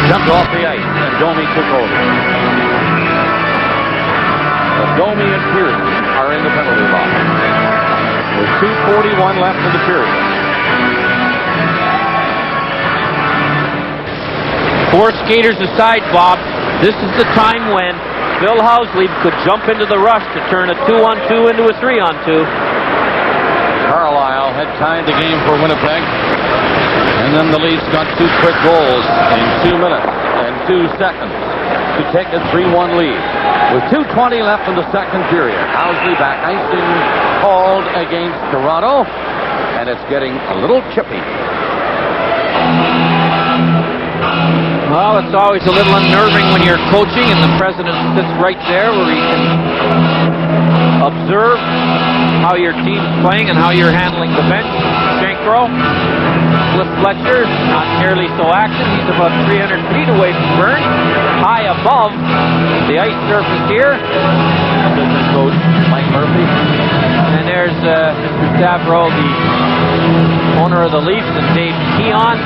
jumped off the ice, and Domi took over. But Domi and Pearson are in the penalty box. With 2:41 left in the period. 4 skaters aside, Bob. This is the time when Bill Housley could jump into the rush to turn a 2-on-2 into a 3-on-2. Carlisle had tied the game for Winnipeg, and then the Leafs got 2 quick goals in 2 minutes and 2 seconds to take a 3-1 lead. With 2:20 left in the second period, Housley back icing called against Toronto, and it's getting a little chippy. Well, it's always a little unnerving when you're coaching and the president sits right there where he can observe how your team's playing and how you're handling the bench. Shankro, Cliff Fletcher, not nearly so active. He's about 300 feet away from Burns, high above the ice surface here. Assistant coach Mike Murphy. And there's Mr. Stavro, the owner of the Leafs, and Dave Keon,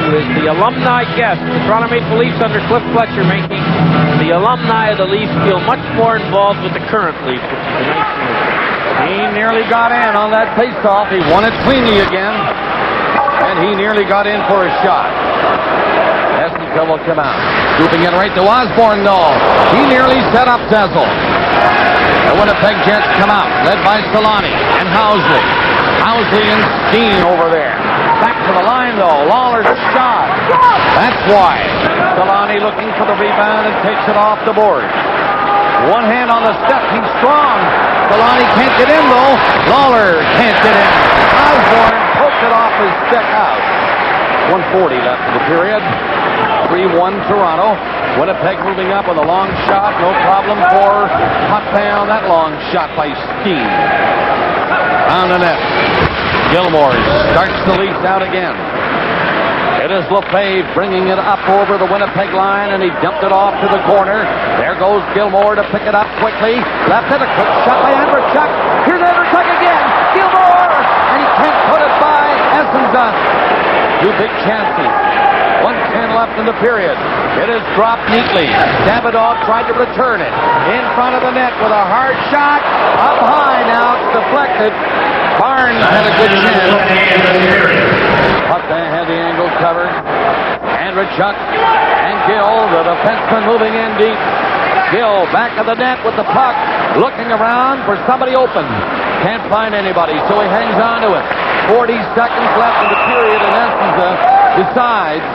who is the alumni guest. The Toronto Maple Leafs under Cliff Fletcher making the alumni of the Leafs feel much more involved with the current Leafs, which is a nice move. He nearly got in on that faceoff. He won it cleanly again, and he nearly got in for a shot. Essenka will come out. Scooping it right to Osborne, though. He nearly set up Zezel. The Winnipeg Jets come out, led by Solani and Housley. Housley and Steen over there. Back to the line, though. Lawler's shot. That's wide. Solani looking for the rebound and takes it off the board. One hand on the step. He's strong. Solani can't get in, though. Lawler can't get in. Osborne poked it off his stick out. 1:40 left in the period. 3-1 Toronto. Winnipeg moving up with a long shot. No problem for Hotpan on that long shot by Steen. On the net. Gilmore starts the Leafs out again. It is Lefebvre bringing it up over the Winnipeg line, and he dumped it off to the corner. There goes Gilmore to pick it up quickly. Left it, a quick shot by Andrechuk. Here's Andrechuk again. Gilmore! And he can't put it by Essenza. 2 big chances. 1:10 left in the period. It is dropped neatly. Davidoff tried to return it. In front of the net with a hard shot. Up high now. It's deflected. Barnes had a good chance. Puck had the angle covered. Andrechuk and Gill, the defenseman, moving in deep. Gill back of the net with the puck, looking around for somebody open. Can't find anybody, so he hangs on to it. 40 seconds left in the period, and Essenza decides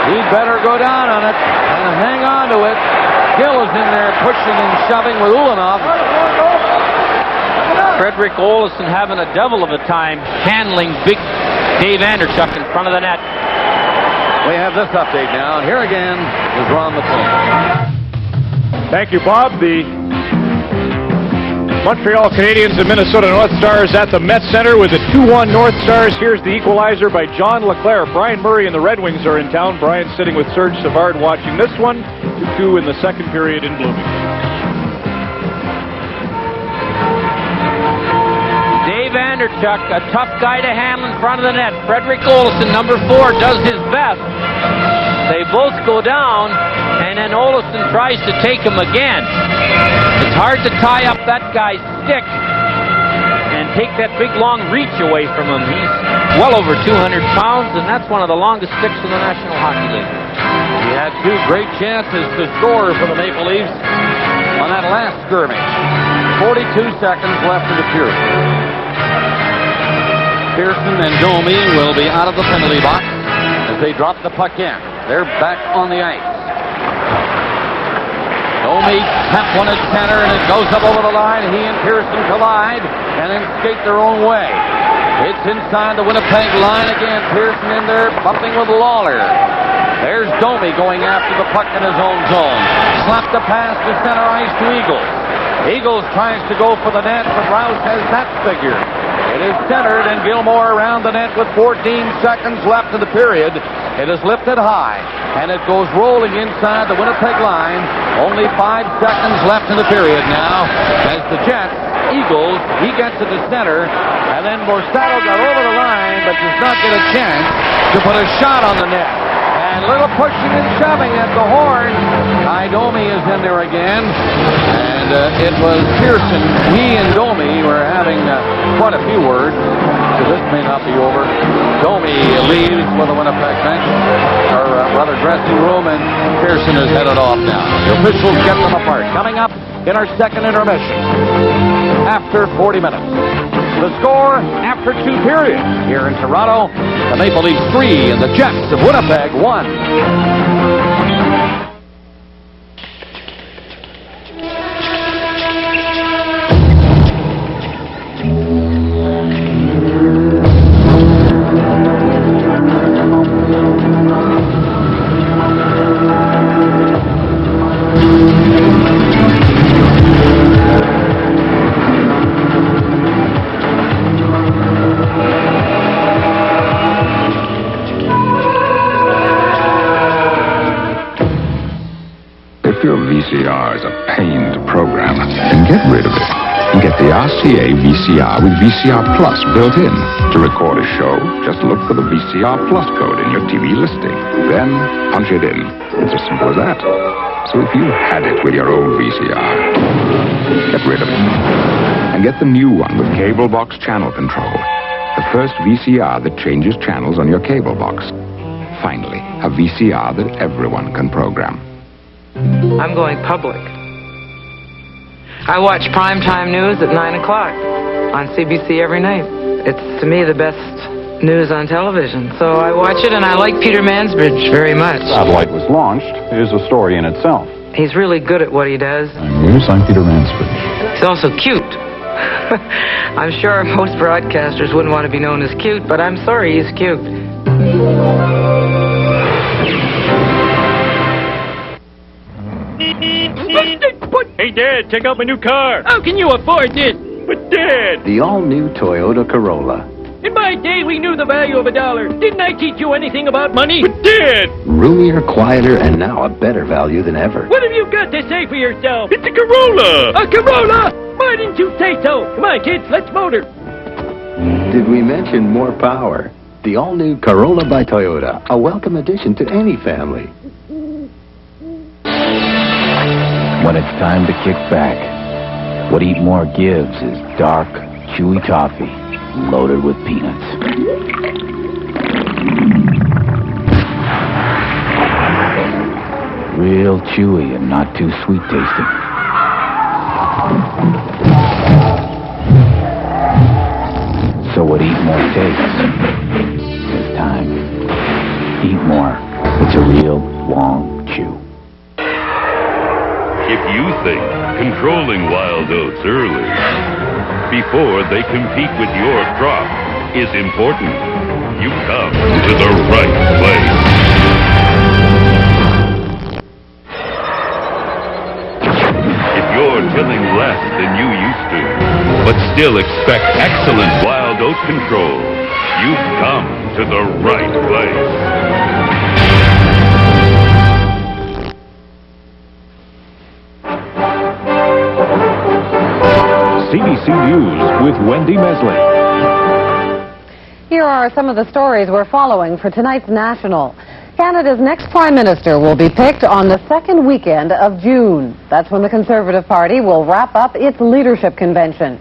he'd better go down on it and hang on to it. Gill is in there pushing and shoving with Ulanov. Frederick Olofsson having a devil of a time handling big Dave Andrechuk in front of the net. We have this update now. Here again is Ron McClain. Thank you, Bob. The Montreal Canadiens and Minnesota North Stars at the Met Center with the 2-1 North Stars. Here's the equalizer by John LeClair. Brian Murray and the Red Wings are in town. Brian sitting with Serge Savard watching this one. 2-2 in the second period in Bloomington. Dave Andrechuk, a tough guy to handle in front of the net. Frederick Olofsson, number 4, does his best. They both go down, and then Olofsson tries to take him again. It's hard to tie up that guy's stick and take that big long reach away from him. He's well over 200 pounds, and that's one of the longest sticks in the National Hockey League. He had 2 great chances to score for the Maple Leafs on that last skirmish. 42 seconds left in the period. Pearson and Domi will be out of the penalty box as they drop the puck in. They're back on the ice. Domi tap one at center, and it goes up over the line. He and Pearson collide and then skate their own way. It's inside the Winnipeg line again. Pearson in there bumping with Lawler. There's Domi going after the puck in his own zone. Slapped the pass to center ice to Eagles. Eagles tries to go for the net, but Rouse has that figure. It is centered, and Gilmore around the net with 14 seconds left in the period. It is lifted high, and it goes rolling inside the Winnipeg line. Only 5 seconds left in the period now as the Jets, Eagles, he gets it to center, and then Borsato got over the line but does not get a chance to put a shot on the net. And a little pushing and shoving at the horn. Domi is in there again, and it was Pearson. He and Domi were having quite a few words, so this may not be over. Domi leaves for the Winnipeg bench, or rather dressing room, and Pearson is headed off now. The officials get them apart. Coming up in our second intermission, after 40 minutes. The score after 2 periods here in Toronto, the Maple Leafs 3 and the Jets of Winnipeg 1. Your VCR is a pain to program, then get rid of it and get the RCA VCR with VCR Plus built in. To record a show, just look for the VCR Plus code in your TV listing. Then punch it in. It's as simple as that. So if you had it with your old VCR, get rid of it and get the new one with cable box channel control. The first VCR that changes channels on your cable box. Finally, a VCR that everyone can program. I'm going public. I watch primetime news at 9 o'clock on CBC every night. It's, to me, the best news on television. So I watch it, and I like Peter Mansbridge very much. Satellite was launched is a story in itself. He's really good at what he does. I'm Peter Mansbridge. He's also cute. I'm sure most broadcasters wouldn't want to be known as cute, but I'm sorry, he's cute. Hey, Dad, check out my new car. How can you afford this? But, Dad... The all-new Toyota Corolla. In my day, we knew the value of $1. Didn't I teach you anything about money? But, Dad... Roomier, quieter, and now a better value than ever. What have you got to say for yourself? It's a Corolla! A Corolla? Why didn't you say so? Come on, kids, let's motor. Did we mention more power? The all-new Corolla by Toyota, a welcome addition to any family. When it's time to kick back, what Eat More gives is dark, chewy toffee loaded with peanuts. Real chewy and not too sweet tasting. So what Eat More takes is time. Eat More. It's a real long chew. If you think controlling wild oats early, before they compete with your crop, is important, you come to the right place. If you're tilling less than you used to, but still expect excellent wild oat control, you've come to the right place. CBC News with Wendy Mesley. Here are some of the stories we're following for tonight's National. Canada's next Prime Minister will be picked on the second weekend of June. That's when the Conservative Party will wrap up its leadership convention.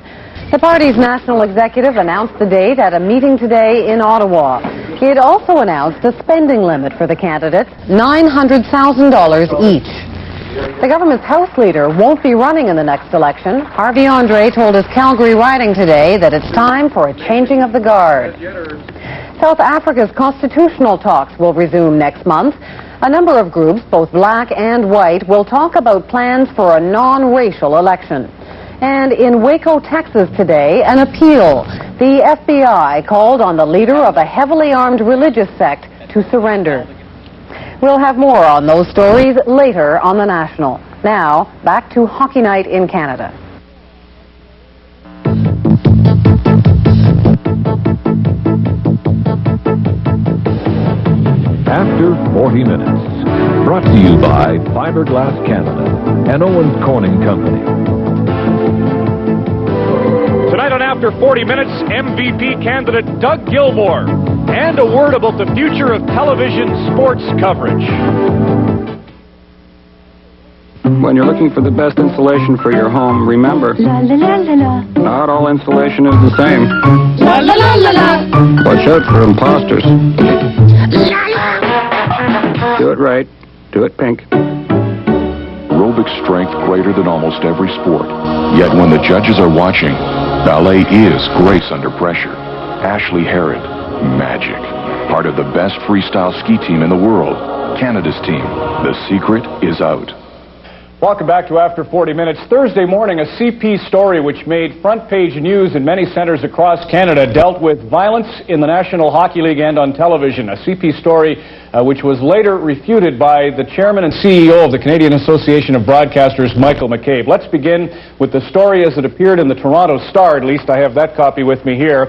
The party's national executive announced the date at a meeting today in Ottawa. It also announced a spending limit for the candidates, $900,000 each. The government's House Leader won't be running in the next election. Harvey Andre told his Calgary riding today that it's time for a changing of the guard. South Africa's constitutional talks will resume next month. A number of groups, both black and white, will talk about plans for a non-racial election. And in Waco, Texas today, an appeal. The FBI called on the leader of a heavily armed religious sect to surrender. We'll have more on those stories later on the National. Now, back to Hockey Night in Canada. After 40 minutes. Brought to you by Fiberglass Canada and Owens Corning Company. Tonight on After 40 Minutes, MVP candidate Doug Gilmour. And a word about the future of television sports coverage. When you're looking for the best insulation for your home, remember, not all insulation is the same. Watch out for imposters. Do it right. Do it pink. Aerobic strength greater than almost every sport. Yet when the judges are watching, ballet is grace under pressure. Ashley Herod, magic. Part of the best freestyle ski team in the world. Canada's team. The secret is out. Welcome back to After 40 Minutes. Thursday morning, a CP story which made front-page news in many centers across Canada dealt with violence in the National Hockey League and on television. A CP story which was later refuted by the chairman and CEO of the Canadian Association of Broadcasters, Michael McCabe. Let's begin with the story as it appeared in the Toronto Star. At least I have that copy with me here.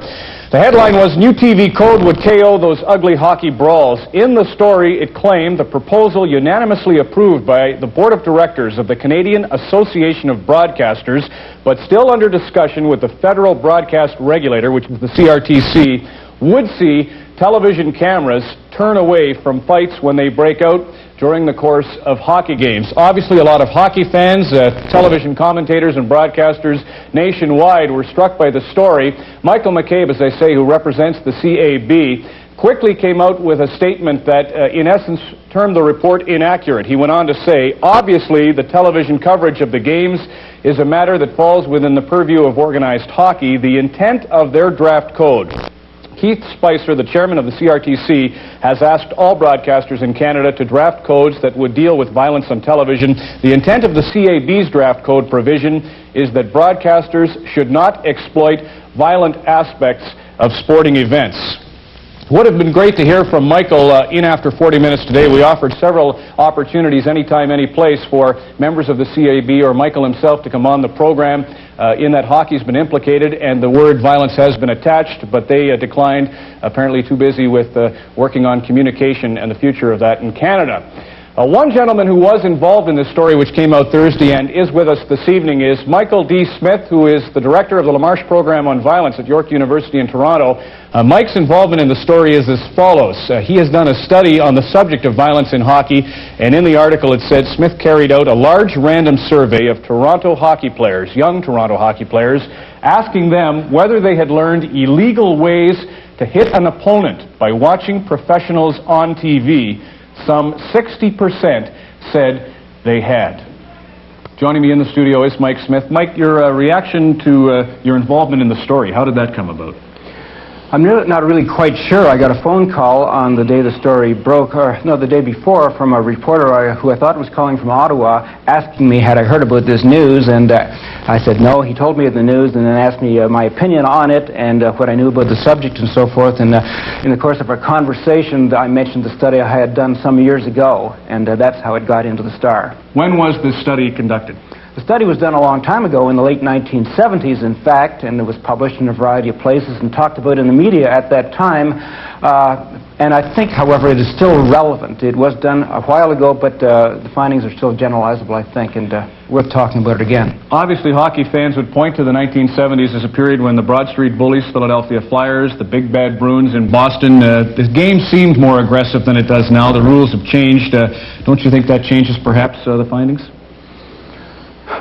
The headline was, "New TV Code would KO those ugly hockey brawls." In the story, it claimed the proposal unanimously approved by the Board of Directors of the Canadian Association of Broadcasters, but still under discussion with the federal broadcast regulator, which is the CRTC, would see television cameras turn away from fights when they break out during the course of hockey games. Obviously, a lot of hockey fans, television commentators and broadcasters nationwide were struck by the story. Michael McCabe, as I say, who represents the CAB, quickly came out with a statement that, in essence, termed the report inaccurate. He went on to say, obviously, the television coverage of the games is a matter that falls within the purview of organized hockey. The intent of their draft code. Keith Spicer, the chairman of the CRTC, has asked all broadcasters in Canada to draft codes that would deal with violence on television. The intent of the CAB's draft code provision is that broadcasters should not exploit violent aspects of sporting events. Would have been great to hear from Michael in After 40 Minutes today. We offered several opportunities, anytime, any place, for members of the CAB or Michael himself to come on the program. In that hockey's been implicated and the word violence has been attached, but they declined, apparently too busy with working on communication and the future of that in Canada. One gentleman who was involved in this story, which came out Thursday and is with us this evening, is Michael D. Smith, who is the director of the LaMarche Program on Violence at York University in Toronto. Mike's involvement in the story is as follows. He has done a study on the subject of violence in hockey, and in the article it said Smith carried out a large random survey of Toronto hockey players, young Toronto hockey players, asking them whether they had learned illegal ways to hit an opponent by watching professionals on TV. Some 60% said they had. Joining me in the studio is Mike Smith. Mike, your reaction to your involvement in the story, how did that come about? I'm not really quite sure. I got a phone call on the day the story broke, or no, the day before, from a reporter who I thought was calling from Ottawa, asking me had I heard about this news, and I said no. He told me of the news and then asked me my opinion on it and what I knew about the subject and so forth. And in the course of our conversation, I mentioned the study I had done some years ago, and that's how it got into the Star. When was this study conducted? The study was done a long time ago, in the late 1970s, in fact, and it was published in a variety of places and talked about in the media at that time. And I think, however, it is still relevant. It was done a while ago, but the findings are still generalizable, I think, and worth talking about it again. Obviously, hockey fans would point to the 1970s as a period when the Broad Street Bullies, Philadelphia Flyers, the Big Bad Bruins in Boston, the game seemed more aggressive than it does now. The rules have changed. Don't you think that changes, perhaps, the findings?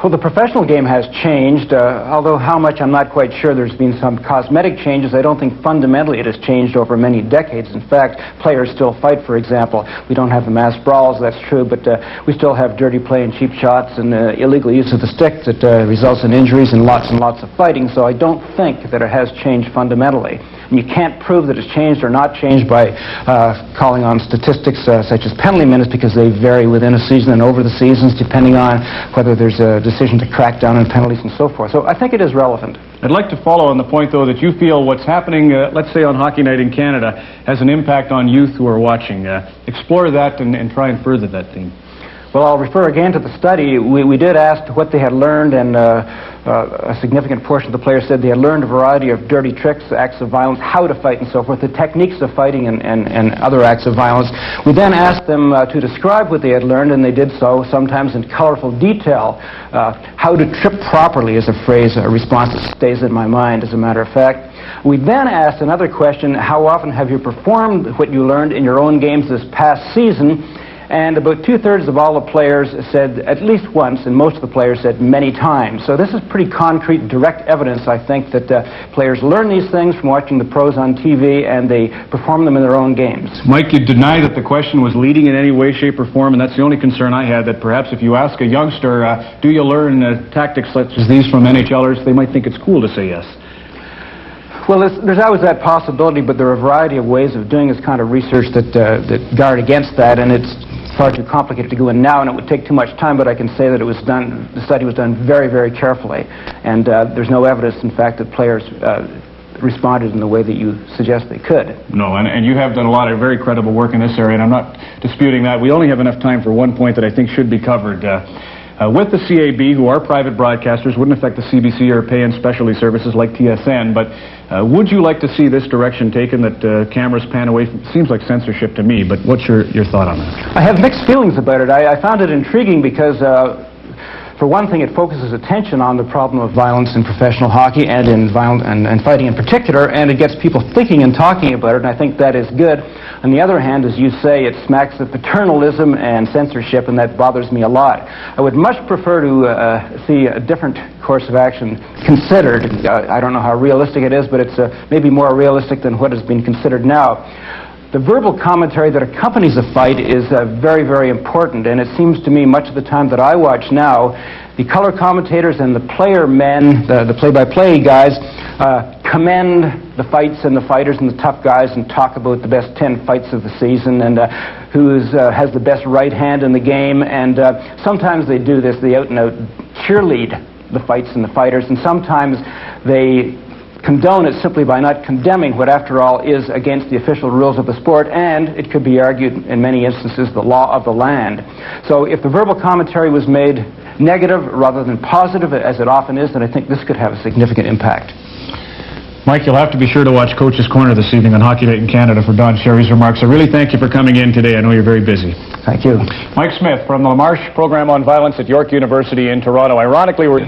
Well, the professional game has changed, although how much I'm not quite sure. There's been some cosmetic changes. I don't think fundamentally it has changed over many decades. In fact, players still fight, for example. We don't have the mass brawls, that's true, but we still have dirty play and cheap shots and illegal use of the stick that results in injuries and lots of fighting. So I don't think that it has changed fundamentally. And you can't prove that it's changed or not changed by calling on statistics such as penalty minutes, because they vary within a season and over the seasons depending on whether there's a decision to crack down on penalties and so forth. So I think it is relevant. I'd like to follow on the point, though, that you feel what's happening, let's say on Hockey Night in Canada, has an impact on youth who are watching. Explore that and try and further that theme. Well, I'll refer again to the study. We did ask what they had learned, and a significant portion of the players said they had learned a variety of dirty tricks, acts of violence, how to fight and so forth, the techniques of fighting and other acts of violence. We then asked them to describe what they had learned, and they did so, sometimes in colorful detail. How to trip properly is a phrase, a response that stays in my mind, as a matter of fact. We then asked another question: how often have you performed what you learned in your own games this past season? And about 2/3 of all the players said at least once, and most of the players said many times. So this is pretty concrete, direct evidence, I think, that players learn these things from watching the pros on TV, and they perform them in their own games. Mike, you deny that the question was leading in any way, shape, or form, and that's the only concern I had, that perhaps if you ask a youngster, do you learn tactics such as these from NHLers, they might think it's cool to say yes. Well, there's always that possibility, but there are a variety of ways of doing this kind of research that guard against that, and it's far too complicated to go in now, and it would take too much time, but I can say that it was done, the study was done very, very carefully, and there's no evidence, in fact, that players responded in the way that you suggest they could. No, and you have done a lot of very credible work in this area, and I'm not disputing that. We only have enough time for one point that I think should be covered. With the CAB, who are private broadcasters, wouldn't affect the CBC or pay-in specialty services like TSN, but would you like to see this direction taken, that cameras pan away from, seems like censorship to me, but what's your thought on that? I have mixed feelings about it. I found it intriguing because for one thing, it focuses attention on the problem of violence in professional hockey and in fighting in particular, and it gets people thinking and talking about it, and I think that is good. On the other hand, as you say, it smacks of paternalism and censorship, and that bothers me a lot. I would much prefer to see a different course of action considered. I don't know how realistic it is, but it's maybe more realistic than what has been considered now. The verbal commentary that accompanies a fight is very, very important, and it seems to me much of the time that I watch now, the color commentators and the player men, the play-by-play guys, commend the fights and the fighters and the tough guys and talk about the best 10 fights of the season and who has the best right hand in the game, and sometimes they do this, they out-and-out cheerlead the fights and the fighters, and sometimes they condone it simply by not condemning what, after all, is against the official rules of the sport, and it could be argued in many instances the law of the land. So if the verbal commentary was made negative rather than positive, as it often is, then I think this could have a significant impact. Mike, you'll have to be sure to watch Coach's Corner this evening on Hockey Night in Canada for Don Cherry's remarks. I really thank you for coming in today. I know you're very busy. Thank you. Mike Smith from the LaMarche Program on Violence at York University in Toronto. Ironically, we're...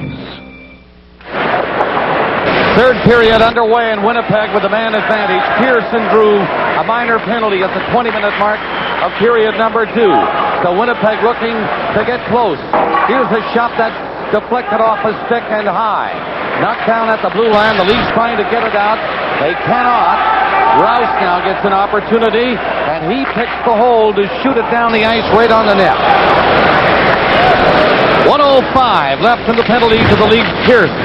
Third period underway in Winnipeg with the man advantage. Pearson drew a minor penalty at the 20-minute mark of period number 2. So Winnipeg looking to get close. Here's a shot that's deflected off a stick and high. Knocked down at the blue line. The Leafs trying to get it out. They cannot. Rouse now gets an opportunity, and he picks the hole to shoot it down the ice right on the net. 1:05 left in the penalty to the Leafs. Pearson.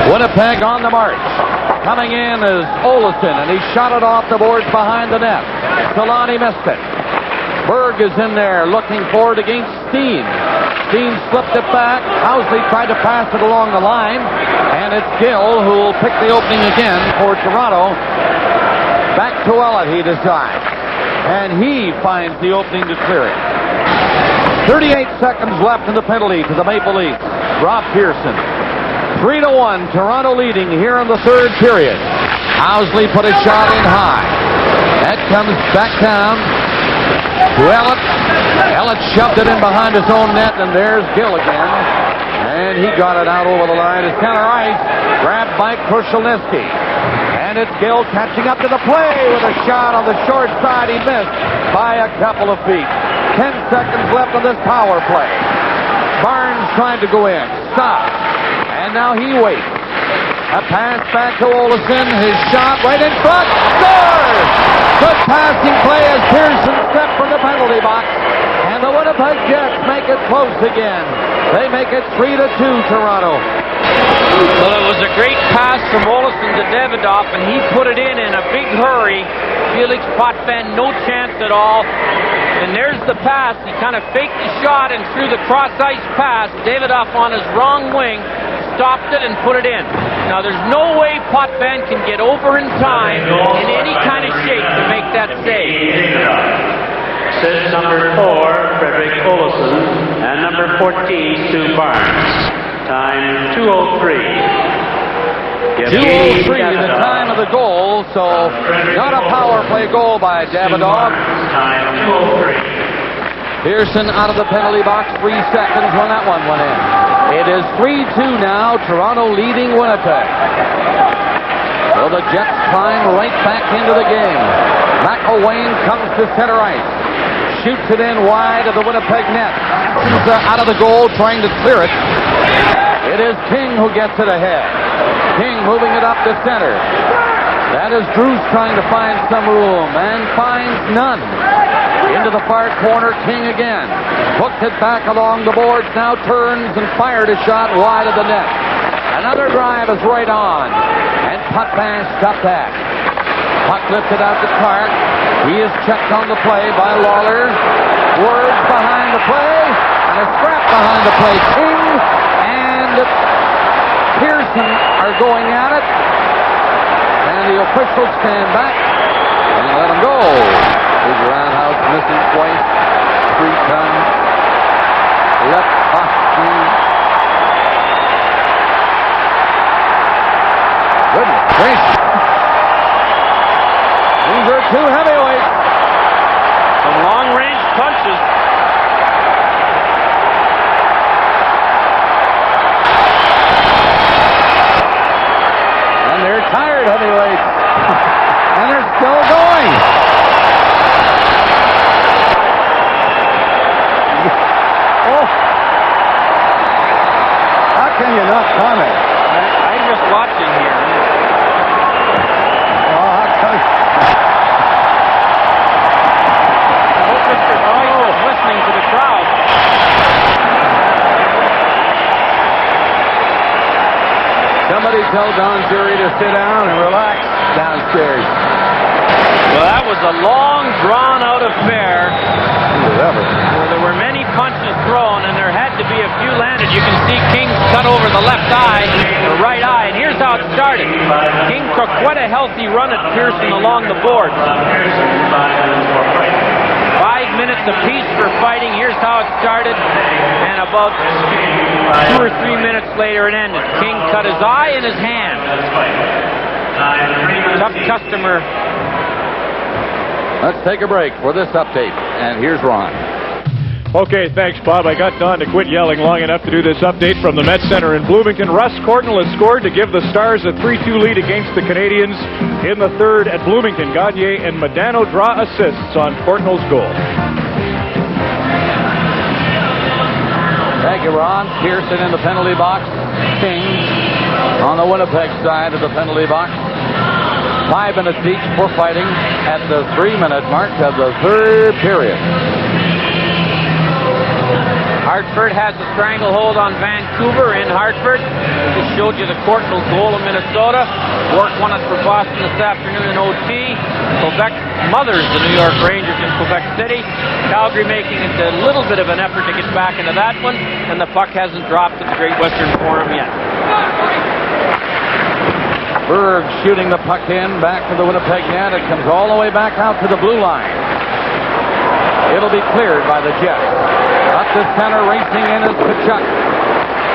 Winnipeg on the march. Coming in is Olesen, and he shot it off the boards behind the net. Solani missed it. Berg is in there looking for it against Steen. Steen slipped it back. Housley tried to pass it along the line, and it's Gill who will pick the opening again for Toronto. Back to Ellett, he decides, and he finds the opening to clear it. 38 seconds left in the penalty to the Maple Leafs. Rob Pearson. 3-1, Toronto leading here in the third period. Housley put a shot in high. That comes back down to Ellett. Ellett shoved it in behind his own net, and there's Gill again. And he got it out over the line to center ice, grabbed by Krushelnyski. And it's Gill catching up to the play with a shot on the short side. He missed by a couple of feet. 10 seconds left on this power play. Barnes trying to go in. Stop. And now he waits. A pass back to Olesen. His shot right in front. Scores! Good passing play as Pearson stepped from the penalty box. And the Winnipeg Jets make it close again. They make it 3-2 Toronto. Well, it was a great pass from Olesen to Davidoff, and he put it in a big hurry. Felix Potvin, no chance at all. And there's the pass. He kind of faked the shot and threw the cross-ice pass. Davidoff on his wrong wing stopped it and put it in. Now, there's no way Potvin can get over in time in any kind of shape to make that save. Assist number 4, Frederick Olesen, and number 14, Stu Barnes. Time 2:03. 2:03, the time of the goal, so not a power play goal by Davidoff. Time 2:03. Pearson out of the penalty box, 3 seconds when that one went in. It is 3-2 now, Toronto leading Winnipeg. So the Jets climb right back into the game. McElwain comes to center ice. Shoots it in wide of the Winnipeg net. He's out of the goal, trying to clear it. It is King who gets it ahead. King moving it up to center. That is Drews trying to find some room, and finds none. Into the far corner, King again. Hooked it back along the boards, now turns and fired a shot wide of the net. Another drive is right on, and Potvin stopped that. Puck lifted out to Clark. He is checked on the play by Lawler. Words behind the play, and a scrap behind the play. King and Pearson are going at it, and the officials stand back and let them go. Here's a roundhouse missing twice, 3 times. Left Hosky. Goodness gracious. These are 2 heavyweights. Some long-range punches. And they're tired heavyweights. And they're still going. Oh. How can you not comment? I'm just watching here. Oh, how come? I hope Mr. Price is listening to the crowd. Somebody tell Don Cherry to sit down and relax downstairs. Well, that was a long, drawn-out affair. Whatever. Where there were many punches thrown, and there had to be a few landed. You can see King cut over the left eye, the right eye, and here's how it started. King took quite a healthy run at Pearson along the board. 5 minutes apiece for fighting. Here's how it started, and about 2 or 3 minutes later it ended. King cut his eye and his hand. Tough customer. Let's take a break for this update. And here's Ron. Okay, thanks, Bob. I got Don to quit yelling long enough to do this update from the Met Center in Bloomington. Russ Courtnall has scored to give the Stars a 3-2 lead against the Canadians in the third at Bloomington. Gagne and Modano draw assists on Courtnall's goal. Thank you, Ron. Pearson in the penalty box. King on the Winnipeg side of the penalty box. 5 minutes each for fighting at the 3-minute mark of the third period. Hartford has a stranglehold on Vancouver in Hartford. Just showed you the Courtnall goal in Minnesota. Work won it for Boston this afternoon in OT. Quebec mothers the New York Rangers in Quebec City. Calgary making a little bit of an effort to get back into that one, and the puck hasn't dropped at the Great Western Forum yet. Berg shooting the puck in, back to the Winnipeg net. It comes all the way back out to the blue line. It'll be cleared by the Jets. Up the center, racing in is Tkachuk.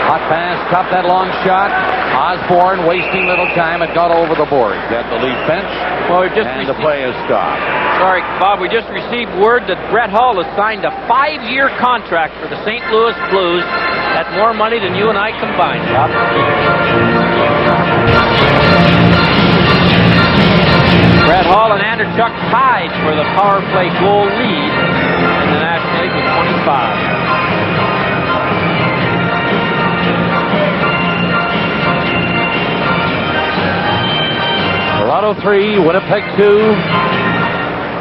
Hot pass, top that long shot. Osborne wasting little time. It got over the boards at the Leaf bench. Well, and the play is stopped. Sorry, Bob, we just received word that Brett Hull has signed a 5-year contract for the St. Louis Blues at more money than you and I combined, Bob. Brett Hull and Anderchuk tied for the power play goal lead in the National League with 25. Toronto 3, Winnipeg 2.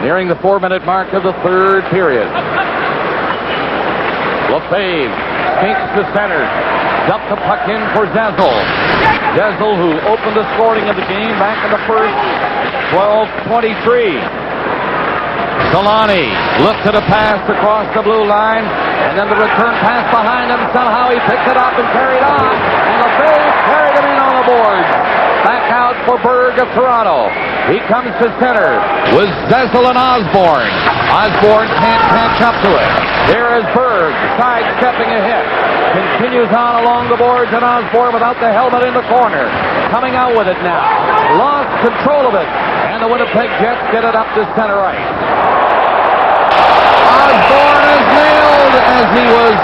Nearing the 4-minute mark of the third period. Lefebvre skinks to center. Dump the puck in for Zazzle. Zazzle, who opened the scoring of the game back in the first. 12-23. Solani lifted a pass across the blue line, and then the return pass behind him. Somehow he picked it up and carried on, and Lefebvre carried him in on the boards. Back out for Berg of Toronto. He comes to center with Zazzle and Osborne. Osborne can't catch up to it. There is Berg sidestepping a hit. Continues on along the boards, and Osborne without the helmet in the corner. Coming out with it now. Lost control of it. And the Winnipeg Jets get it up to center ice. Osborne is nailed as he was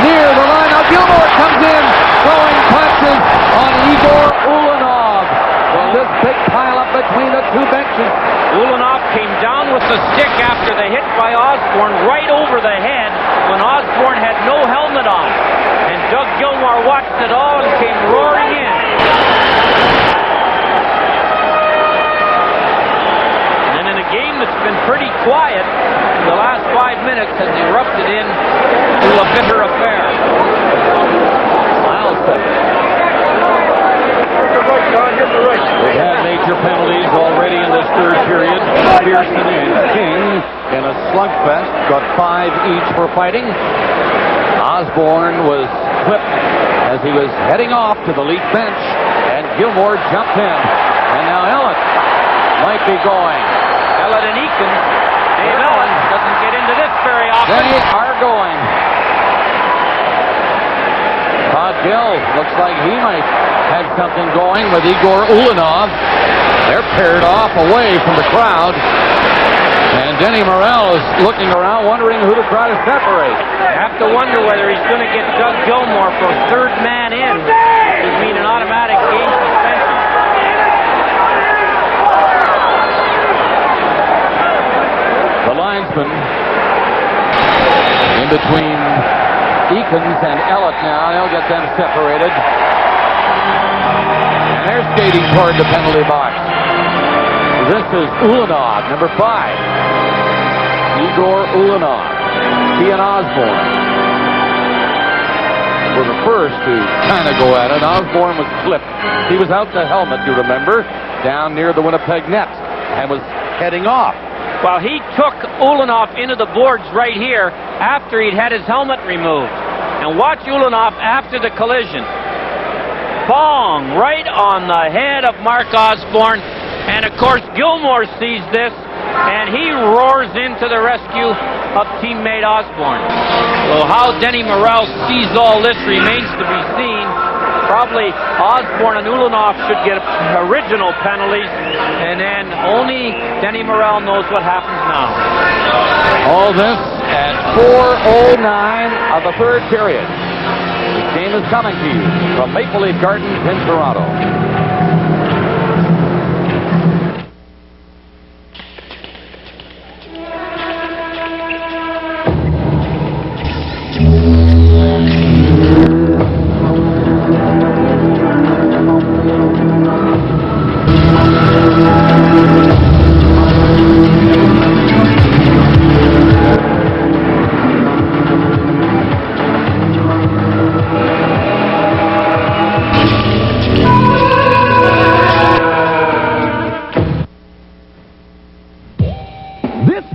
near the line. Now Gilmore comes in, throwing punches on Igor Ulanov. Well, this big pile-up between the two benches. Ulanov came down with the stick after the hit by Osborne right over the head when Osborne had no helmet on. And Doug Gilmore watched it all and came roaring in. And in a game that's been pretty quiet, the last 5 minutes has erupted into a bitter affair. We've had major penalties already in this third period. Pearson and King in a slugfest got 5 each for fighting. Osborne was clipped as he was heading off to the Leaf bench, and Gilmore jumped in. And now Ellett might be going. Ellett and Eakin. Dave Ellett doesn't get into this very often. They are going. Todd Gill looks like he might have something going with Igor Ulanov. They're paired off away from the crowd. And Denny Morrell is looking around, wondering who to try to separate. Have to wonder whether he's going to get Doug Gilmore for third man in. It would mean an automatic game suspension. The linesman in between Eakins and Ellett now. They'll get them separated. And they're skating toward the penalty box. This is Ulanov, number 5. Igor Ulanov. He and Osborne were the first to kind of go at it. Osborne was clipped. He was out the helmet, you remember, down near the Winnipeg net and was heading off. Well, he took Ulanov into the boards right here after he'd had his helmet removed. And watch Ulanov after the collision. Bong! Right on the head of Mark Osborne. And, of course, Gilmore sees this, and he roars into the rescue of teammate Osborne. So how Denny Morrell sees all this remains to be seen. Probably Osborne and Ulanoff should get original penalties, and then only Denny Morrell knows what happens now. All this at 4:09 of the third period. This game is coming to you from Maple Leaf Gardens in Toronto.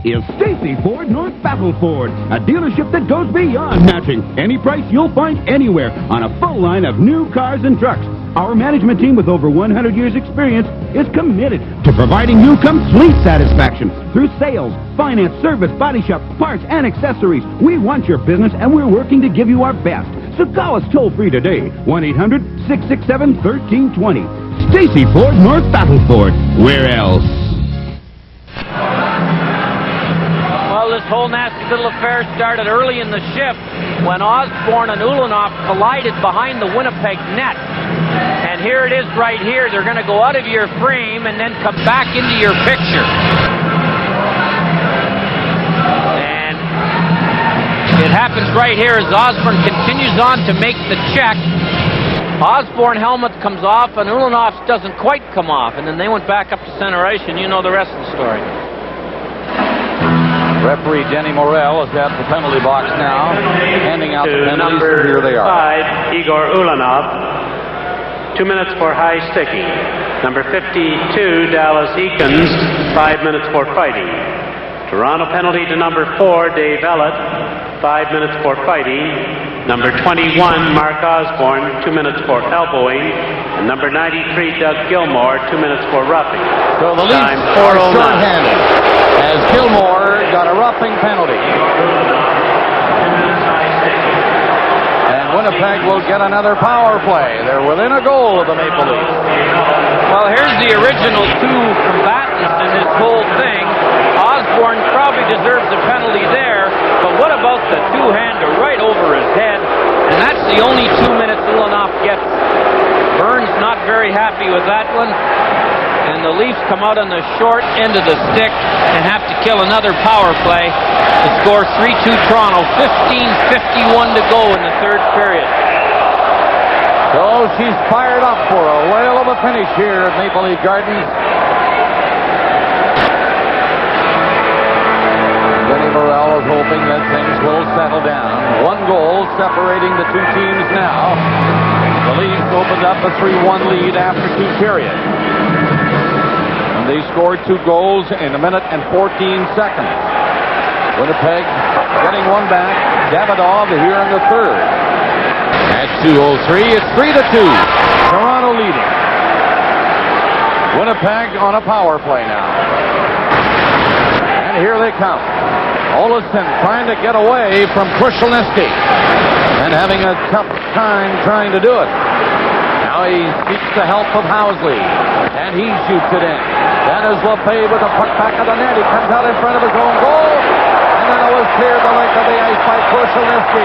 Is Stacy Ford North Battleford, a dealership that goes beyond matching any price you'll find anywhere on a full line of new cars and trucks. Our management team with over 100 years experience is committed to providing you complete satisfaction through sales, finance, service, body shop, parts, and accessories. We want your business and we're working to give you our best. So call us toll free today, 1-800-667-1320. Stacy Ford North Battleford. Where else? This whole nasty little affair started early in the shift when Osborne and Ulanoff collided behind the Winnipeg net. And here it is right here. They're going to go out of your frame and then come back into your picture. And it happens right here as Osborne continues on to make the check. Osborne helmet comes off and Ulanoff's doesn't quite come off. And then they went back up to center ice, and you know the rest of the story. Referee Denny Morrell is at the penalty box now, handing out the penalties, and here they are. Number 5, Igor Ulanov, 2 minutes for high sticking. Number 52, Dallas Eakins, 5 minutes for fighting. Toronto penalty to number 4, Dave Ellett, 5 minutes for fighting. Number 21, Mark Osborne, 2 minutes for elbowing. And number 93, Doug Gilmore, 2 minutes for roughing. So the Leafs are short-handed as Gilmore got a roughing penalty. And Winnipeg will get another power play. They're within a goal of the Maple Leafs. Well, here's the original two combatants in this whole thing. Osborne probably deserves a penalty there, but what about the two-hander right over his head? And that's the only 2 minutes Ulanoff gets. Burns not very happy with that one. And the Leafs come out on the short end of the stick and have to kill another power play to score 3-2 Toronto. 15:51 to go in the third period. So she's fired up for a whale of a finish here at Maple Leaf Gardens. Denny Morrell is hoping that things will settle down. 1 goal separating the two teams now. The Leafs opened up a 3-1 lead after 2 periods. They scored 2 goals in 1 minute and 14 seconds. Winnipeg getting one back. Davidoff here in the third. At 2:03, it's 3-2. Toronto leading. Winnipeg on a power play now. And here they come. Olsen trying to get away from Krushelnyski and having a tough time trying to do it. Now he seeks the help of Housley, and he shoots it in. Then is LePay with the puck back of the net. He comes out in front of his own goal, and then it was cleared the length of the ice by Krushelnyski.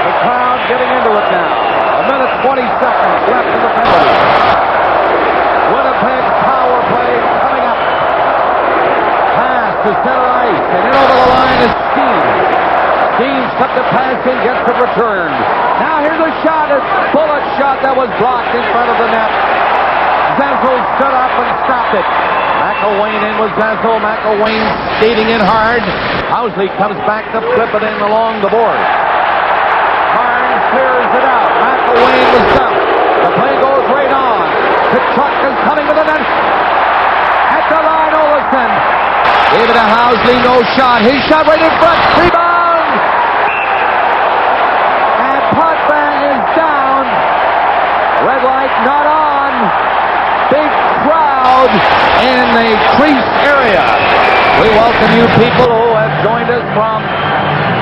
The crowd getting into it now. 1 minute 20 seconds left in the penalty. Winnipeg power play coming up. Pass to center ice, and in over the line is Steen. Steen took the pass and gets it returned. Now here's a shot, a bullet shot that was blocked in front of the net. Zazzle stood up and stopped it. McElwain in with Zazzle. McElwain skating in hard. Housley comes back to flip it in along the board. Barnes clears it out. McElwain was stuffed. The play goes right on. Kachuk is coming to the net. At the line, Olsen. Gave it to Housley, no shot. His shot right in front. Rebound! And Potvin is down. Red light not on. Big crowd in the crease area. We welcome you people who have joined us from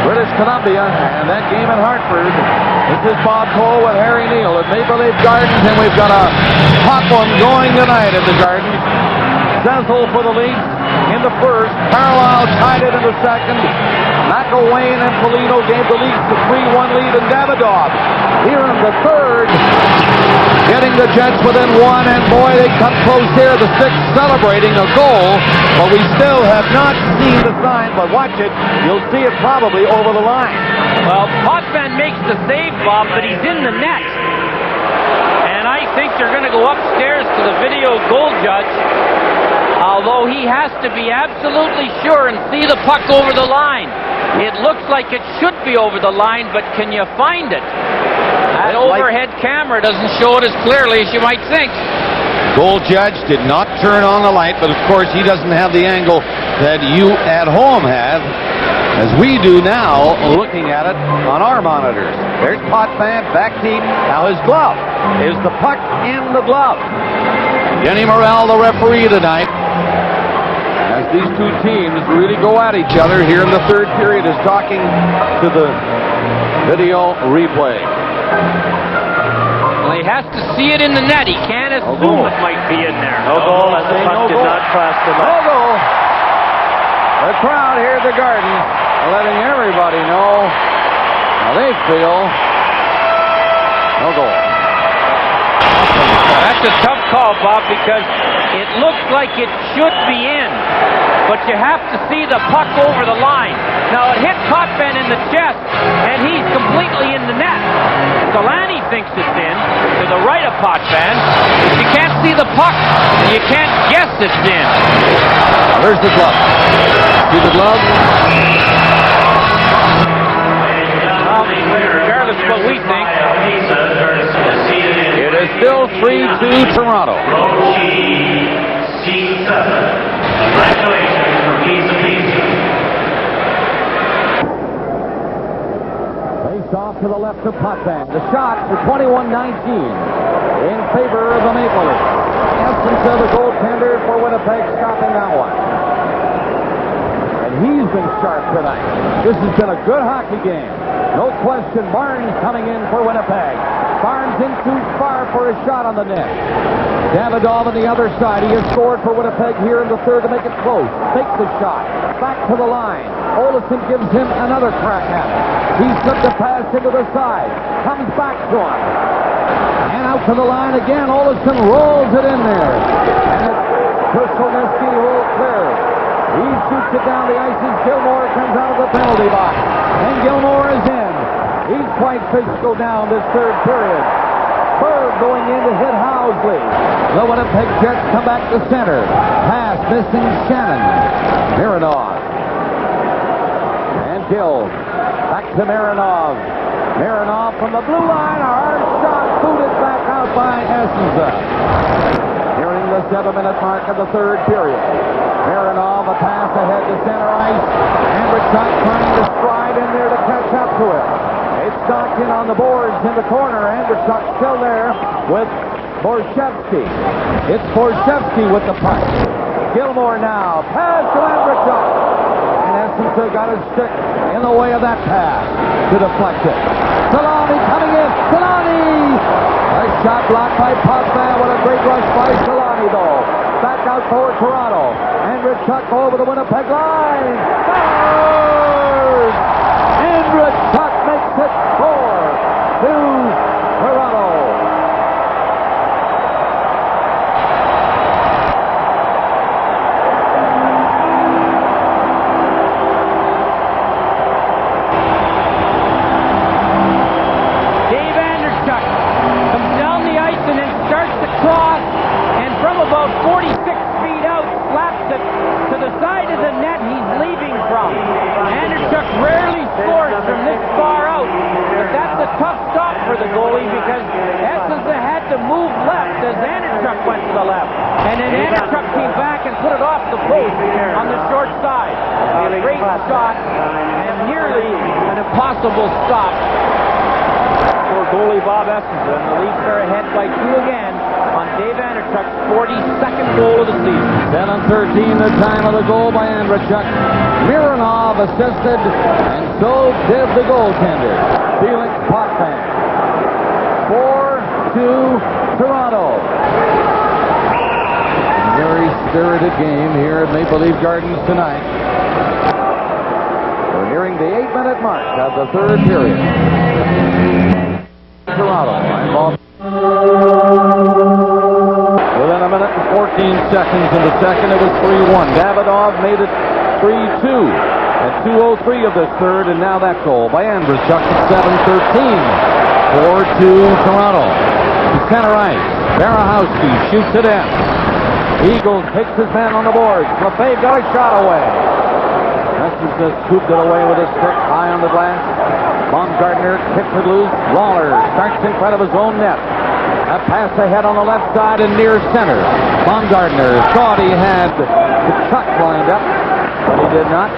British Columbia and that game in Hartford. This is Bob Cole with Harry Neal. Maple Leaf Gardens, and we've got a hot one going tonight at the Gardens. Cecil for the Leafs in the first. Carlisle tied it in the second. McElwain and Polino gave the Leafs the 3-1 lead, and Davidoff here in the third, getting the Jets within one, and boy, they come close here. The Sixth celebrating a goal, but we still have not seen the sign, but watch it. You'll see it probably over the line. Well, Potvin makes the save, Bob, but he's in the net. And I think they're going to go upstairs to the video goal judge, although he has to be absolutely sure and see the puck over the line. It looks like it should be over the line, but can you find it? That overhead camera doesn't show it as clearly as you might think. Goal judge did not turn on the light, but of course he doesn't have the angle that you at home have, as we do now, looking at it on our monitors. There's Potvin, back deep. Now his glove. Is the puck in the glove? Denny Morrell, the referee tonight, as these two teams really go at each other here in the third period, is talking to the video replay. Well, he has to see it in the net. He can't assume it might be in there. No goal as the puck did not cross the line. No goal. The crowd here at the Gardens letting everybody know how they feel. No goal. That's a tough call, Bob, because it looks like it should be in, but you have to see the puck over the line. Now, it hit Potvin in the chest, and he's completely in the net. Delaney thinks it's in, to the right of Potvin. If you can't see the puck, you can't guess it's in. Now, there's the glove. See the glove? Regardless of what we think, it is still 3-2 Toronto. Congratulations from Pizza Pizza. Face off to the left of Potvin. The shot for 21-19 in favor of the Maple Leafs. Essence of the goaltender for Winnipeg stopping that one. And he's been sharp tonight. This has been a good hockey game. No question. Barnes coming in for Winnipeg. Barnes in too far for a shot on the net. Davidoff on the other side. He has scored for Winnipeg here in the third to make it close. Takes the shot. Back to the line. Olsen gives him another crack at it. He slipped a pass into the side. Comes back to him. And out to the line again. Olsen rolls it in there. And Krasnodesky holds clear. He shoots it down the ice as Gilmore comes out of the penalty box. And Gilmore is in. He's quite physical down this third period. Berg going in to hit Housley. The Winnipeg Jets come back to center. Pass missing Shannon. Mironov. And Gill. Back to Mironov. Mironov from the blue line. A hard shot booted back out by Essenza. Nearing the 7-minute mark of the third period. Mironov, a pass ahead to center ice. Andrechuk trying to stride in there to catch up to it. It's knocked in on the boards in the corner. Andrechuk still there with Borshevsky. It's Borshevsky with the puck. Gilmore now. Pass to Andrechuk. And Essenza got his stick in the way of that pass to deflect it. Solani coming in. Solani! A shot blocked by Potvin. What a great rush by Solani, though. Back out for Toronto. Andrechuk over the Winnipeg line. Scores! Andrechuk makes it 4-2 Toronto. Dave Andrechuk comes down the ice and then starts to cross, and from about 46 feet out, slaps it to the side of the net he's leaving from. Andrechuk rarely scores from this far out, but that's a tough stop for the goalie because Essenza had to move left as Andrechuk went to the left. And then Andrechuk came back and put it off the post on the short side. A great shot and nearly an impossible stop for goalie Bob Essenza. And the Leafs are ahead by 2 again on Dave Andrechuk's 42nd goal of the season. 7:13 the time of the goal by Andrechuk. Mironov assisted, and so did the goaltender, Felix Potvin. 4 Toronto. Very spirited game here at Maple Leaf Gardens tonight. We're nearing the 8-minute mark of the third period. Toronto. Within a minute and 14 seconds in the second, it was 3-1. Davidoff made it 3-2 at 2:03 of this third, and now that goal by Andrusuk at 7:13. 4-2 Toronto. Center ice. Barahowski shoots it in. Eagles takes his man on the boards. Lefebvre got a shot away. Messi just scooped it away with his stick high on the glass. Baumgartner kicks it loose. Lawler starts in front of his own net. A pass ahead on the left side and near center. Baumgartner thought he had Chuck lined up, but he did not.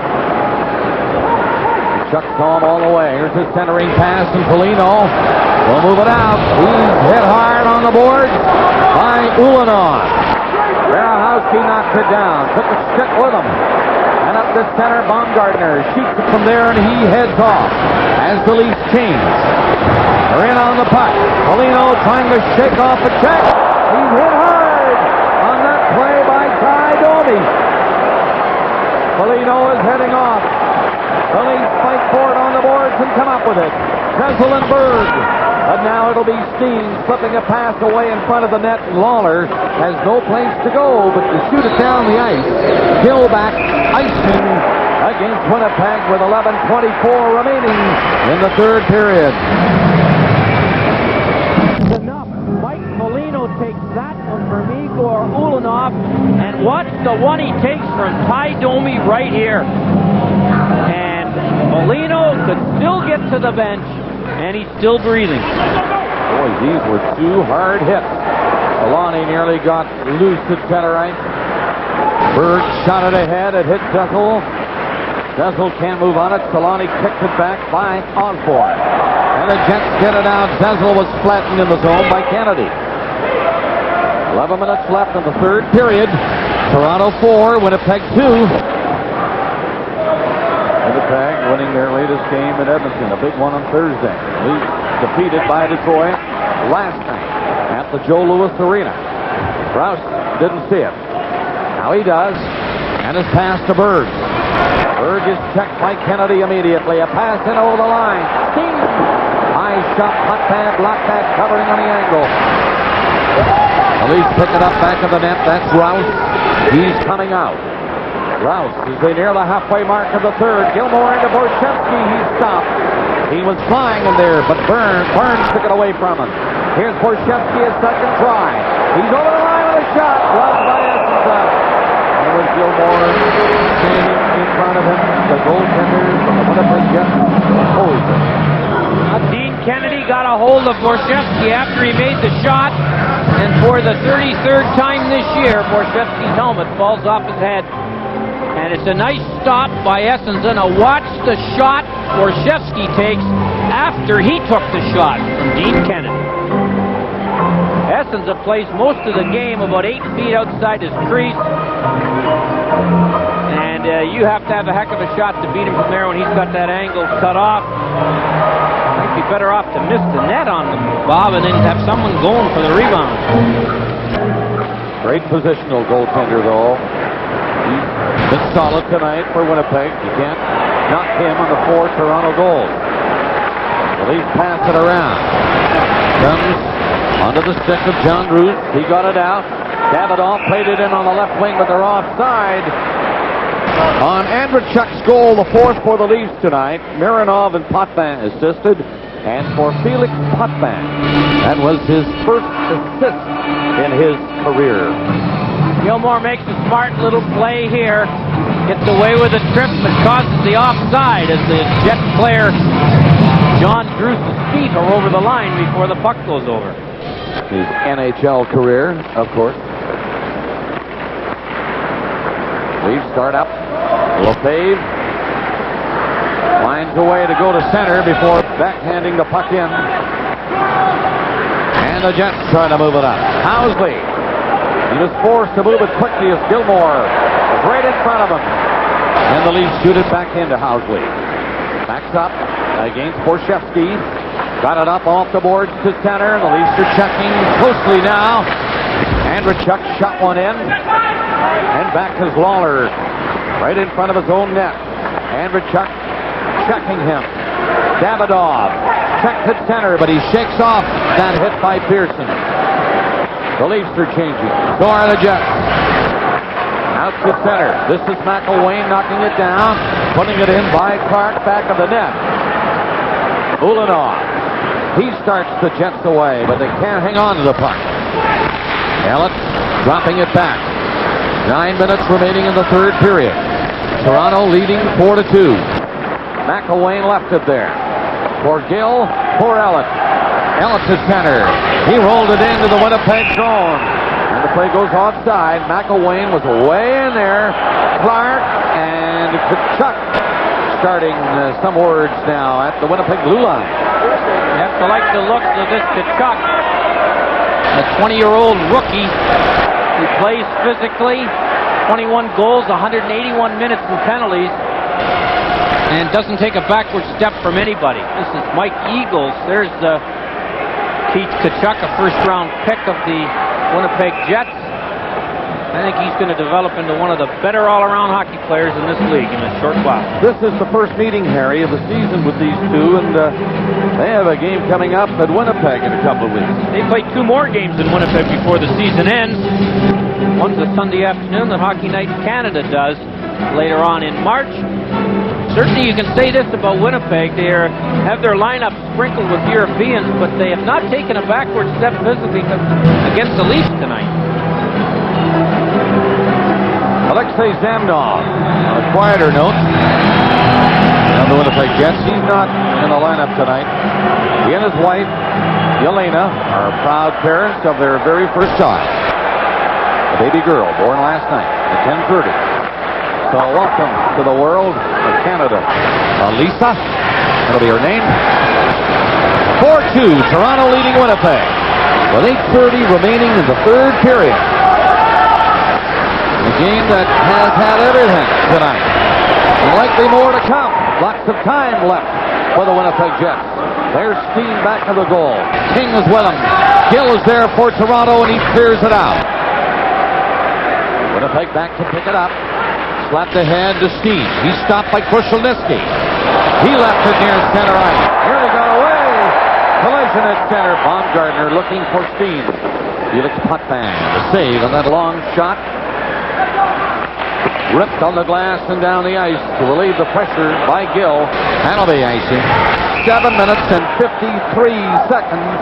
Chuck saw him all the way. Here's his centering pass, and Polino will move it out. He's hit hard on the board by Ulanov. Barahowski knocks it down. Took a stick with him. And up the center, Baumgartner shoots it from there, and he heads off as the Leafs change. They're in on the puck. Polino trying to shake off a check. He's hit hard on that play by Ty Domi. Polino is heading off. The Leafs fight for it on the boards and come up with it. Kessel and Berg. But now it'll be Steen slipping a pass away in front of the net. Lawler has no place to go but to shoot it down the ice. Gilback icing against Winnipeg with 11:24 remaining in the third period. Enough. Mike Molino takes that one from Igor Ulanov. And watch the one he takes from Ty Domi right here. And Molino could still get to the bench. And he's still breathing. Boy, these were two hard hits. Alani nearly got loose at center ice. Berg shot it ahead. It hit Kessel. Kessel can't move on it. Solani kicked it back by Osborne. And the Jets get it out. Kessel was flattened in the zone by Kennedy. 11 minutes left in the third period. Toronto 4, Winnipeg 2. Winnipeg winning their latest game in Edmonton, a big one on Thursday. Leafs defeated by Detroit last night at the Joe Louis Arena. Rouse didn't see it. Now he does, and his pass to Berg. Berg is checked by Kennedy immediately. A pass in over the line. Steen. High shot, hot pad, block pad, covering on the angle. The Leafs pick it up back of the net. That's Rouse. He's coming out. Rouse as they near the halfway mark of the third. Gilmore into Borchevsky. He's stopped. He was flying in there, but Burns took it away from him. Here's Borchevsky, a second try. He's over the line with a shot. Blocked by Essenson. And with Gilmore standing in front of him, the goaltender from the Winnipeg Jets opposed him. Dean Kennedy got a hold of Borchevsky after he made the shot. And for the 33rd time this year, Borchevsky's helmet falls off his head. And it's a nice stop by Essenson. Now watch the shot Borchevsky takes after he took the shot from Dean Kennedy. Essenson plays most of the game about 8 feet outside his crease. And you have to have a heck of a shot to beat him from there when he's got that angle cut off. Might be better off to miss the net on them, Bob, and then have someone going for the rebound. Great positional goaltender, though. He's been solid tonight for Winnipeg. You can't knock him on the 4 Toronto goals. The Leafs pass it around. Comes onto the stick of John Root. He got it out. Davidoff played it in on the left wing, but they're offside. On Andrusuk's goal, the 4th for the Leafs tonight, Mironov and Potvin assisted. And for Felix Potvin, that was his first assist in his career. Gilmore makes a smart little play here. Gets away with a trip but causes the offside as the Jet player John Druce's feet are over the line before the puck goes over. His NHL career, of course. Leafs start up. Lefebvre finds a way to go to center before backhanding the puck in. And the Jets try to move it up. Housley. He was forced to move it quickly as Gilmore was right in front of him. And the Leafs shoot it back into Housley. Backs up against Borchevsky. Got it up off the boards to center. The Leafs are checking closely now. Andrechuk shot one in. And back is Lawler. Right in front of his own net. Andrechuk checking him. Davidoff checked at center, but he shakes off that hit by Pearson. The Leafs are changing. So are the Jets. Out to center. This is McElwain knocking it down. Putting it in by Clark back of the net. Ulanov. He starts the Jets away, but they can't hang on to the puck. Elliott dropping it back. 9 minutes remaining in the third period. Toronto leading 4-2. McElwain left it there. For Gill, for Elliott. Elliott to center. He rolled it into the Winnipeg zone. And the play goes offside. McElwain was way in there. Clark and Tkachuk starting some words now at the Winnipeg blue line. You have to like the looks of this Tkachuk. A 20-year-old rookie who plays physically, 21 goals, 181 minutes in penalties, and doesn't take a backward step from anybody. This is Mike Eagles. There's Keith Tkachuk, a first-round pick of the Winnipeg Jets. I think he's going to develop into one of the better all-around hockey players in this league in a short while. This is the first meeting, Harry, of the season with these two, and they have a game coming up at Winnipeg in a couple of weeks. They play 2 more games in Winnipeg before the season ends. One's a Sunday afternoon that Hockey Night Canada does later on in March. Certainly you can say this about Winnipeg. They have their lineup sprinkled with Europeans, but they have not taken a backward step physically against the Leafs tonight. Alexei Zamnov, on a quieter note, of the Winnipeg Jets. He's not in the lineup tonight. He and his wife, Yelena, are proud parents of their very first child. A baby girl born last night at 10:30. So welcome to the world of Canada. Lisa, that'll be her name. 4-2, Toronto leading Winnipeg. With 8:30 remaining in the third period. A game that has had everything tonight. And likely more to come. Lots of time left for the Winnipeg Jets. There's steam back to the goal. King is with him. Gill is there for Toronto, and he clears it out. Winnipeg back to pick it up. Slapped ahead to Steve. He's stopped by Krushelnyski. He left it near center ice. Here they go away. Collision at center. Baumgartner looking for Steve. Felix Potvin, the save on that long shot. Ripped on the glass and down the ice to relieve the pressure by Gill. That'll be icing. 7 minutes and 53 seconds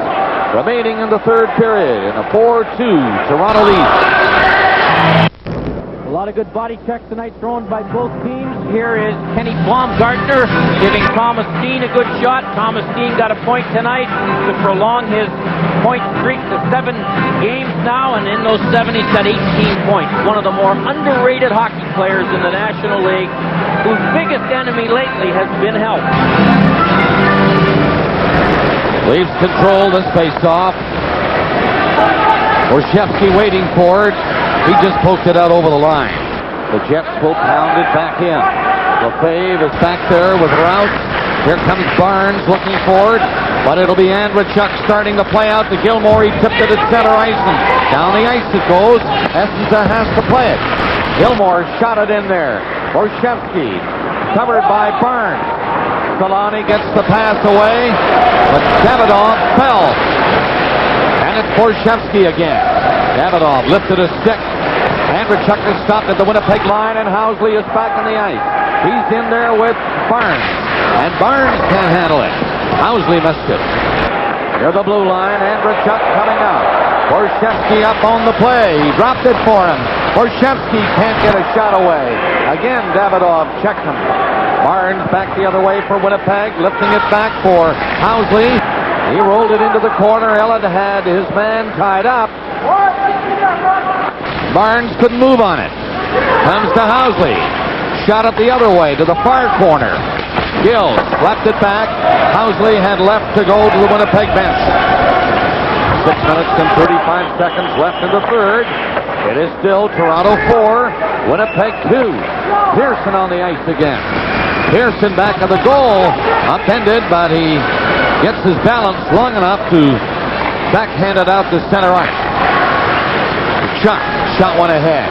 remaining in the third period in a 4-2 Toronto lead. A lot of good body checks tonight thrown by both teams. Here is Kenny Baumgartner giving Thomas Steen a good shot. Thomas Steen got a point tonight to prolong his point streak to 7 games now, and in those 7 he's got 18 points. One of the more underrated hockey players in the National League, whose biggest enemy lately has been health. Leafs control this face-off. Orshevsky waiting for it. He just poked it out over the line. The Jets will pound it back in. Lefebvre is back there with Rouse. Here comes Barnes looking for it, but it'll be Andrechuk starting the play out to Gilmore. He tipped it at center ice, and down the ice it goes. Essenza has to play it. Gilmore shot it in there. Orshevsky covered by Barnes. Solani gets the pass away, but Davidoff fell. And it's Orshevsky again. Davidoff lifted a stick. Andrechuk is stopped at the Winnipeg line, and Housley is back on the ice. He's in there with Barnes, and Barnes can't handle it. Housley missed it. Near the blue line, Andrechuk coming out. Orshevsky up on the play. He dropped it for him. Orshevsky can't get a shot away. Again, Davidoff checked him. Barnes back the other way for Winnipeg, lifting it back for Housley. He rolled it into the corner. Elliott had his man tied up. Barnes couldn't move on it. Comes to Housley. Shot it the other way to the far corner. Gill slapped it back. Housley had left to go to the Winnipeg bench. 6 minutes and 35 seconds left in the third. It is still Toronto 4, Winnipeg 2. Pearson on the ice again. Pearson back of the goal. Upended, but he gets his balance long enough to backhand it out to center ice. Chuck shot one ahead.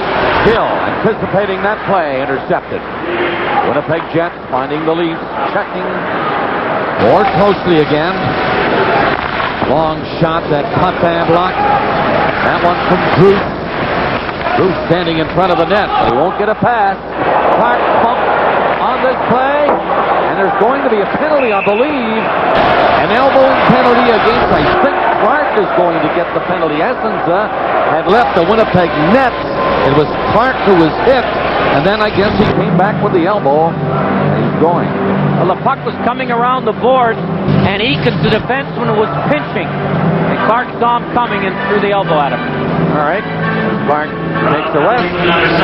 Hill anticipating that play, intercepted. Winnipeg Jets finding the Leafs, checking more closely again. Long shot that Potvin blocked. That one from Drew. Drew standing in front of the net, but he won't get a pass. Clark bumped on this play, and there's going to be a penalty, I believe. An elbowing penalty against, I think Clark is going to get the penalty. Essenza had left the Winnipeg net. It was Clark who was hit, and then I guess he came back with the elbow, and he's going. Well, the puck was coming around the boards, and Eakins, the defenseman, was pinching. And Clark saw him coming and threw the elbow at him. All right. Clark takes the rest.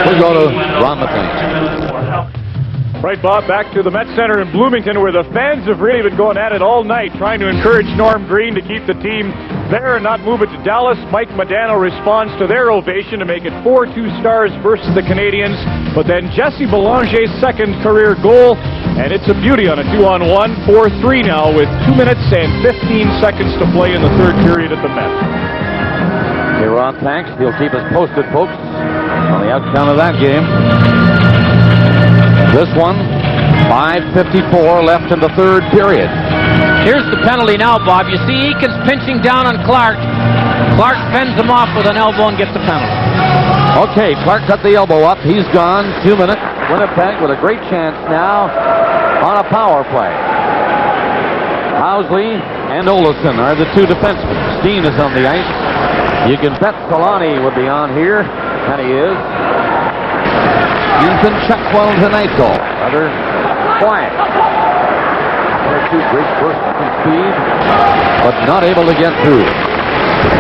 We'll go to Ron McLean. Right, Bob, back to the Met Center in Bloomington, where the fans have really been going at it all night, trying to encourage Norm Green to keep the team there and not move it to Dallas. Mike Modano responds to their ovation to make it 4-2 Stars versus the Canadians. But then Jesse Belanger's second career goal, and it's a beauty on a 2-on-1, 4-3 now with 2 minutes and 15 seconds to play in the third period at the Met. Okay, Ron, thanks. He'll keep us posted, folks, on the outcome of that game. This one, 5:54 left in the third period. Here's the penalty now, Bob. You see Eakins pinching down on Clark. Clark fends him off with an elbow and gets the penalty. Okay, Clark cut the elbow up. He's gone. 2 minutes. Winnipeg with a great chance now on a power play. Housley and Olofsson are the two defensemen. Steen is on the ice. You can bet Solani would be on here, and he is. He's been checked well tonight, though. Rather quiet. They're two great bursts of speed, but not able to get through.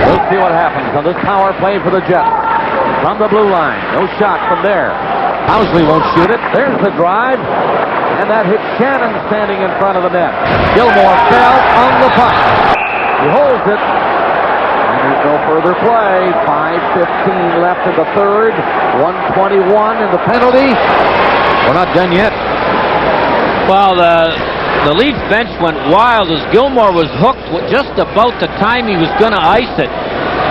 We'll see what happens on this power play for the Jets. From the blue line, no shot from there. Housley won't shoot it. There's the drive, and that hits Shannon standing in front of the net. Gilmore fell on the puck. He holds it. There's no further play. 5:15 left in the third. 1:21 in the penalty. We're not done yet. Well, the Leaf bench went wild as Gilmore was hooked with just about the time he was going to ice it.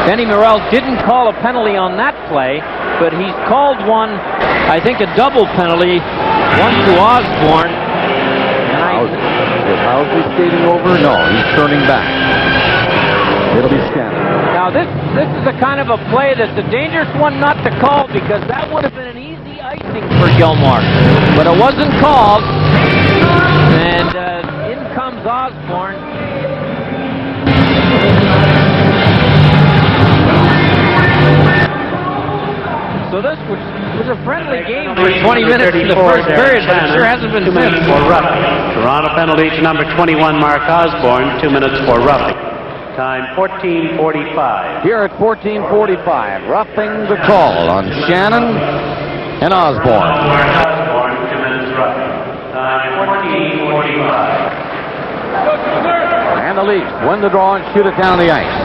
Denny Morrell didn't call a penalty on that play, but he's called one, I think a double penalty, one to Osborne. Is Housley skating over? No, he's turning back. It'll be Shannon. Now this is a kind of a play that's a dangerous one not to call, because that would have been an easy icing for Gilmore. But it wasn't called, and in comes Osborne. So this was a friendly game for 20 minutes in the first period, but it sure hasn't been 2 minutes for roughing. Toronto penalty to number 21, Mark Osborne. 2 minutes for roughing. Time 14:45. Here at 14:45, roughing the call on Shannon and Osborne. Mark Osborne, 2 minutes roughing. Time 14:45. And the Leafs win the draw and shoot it down the ice.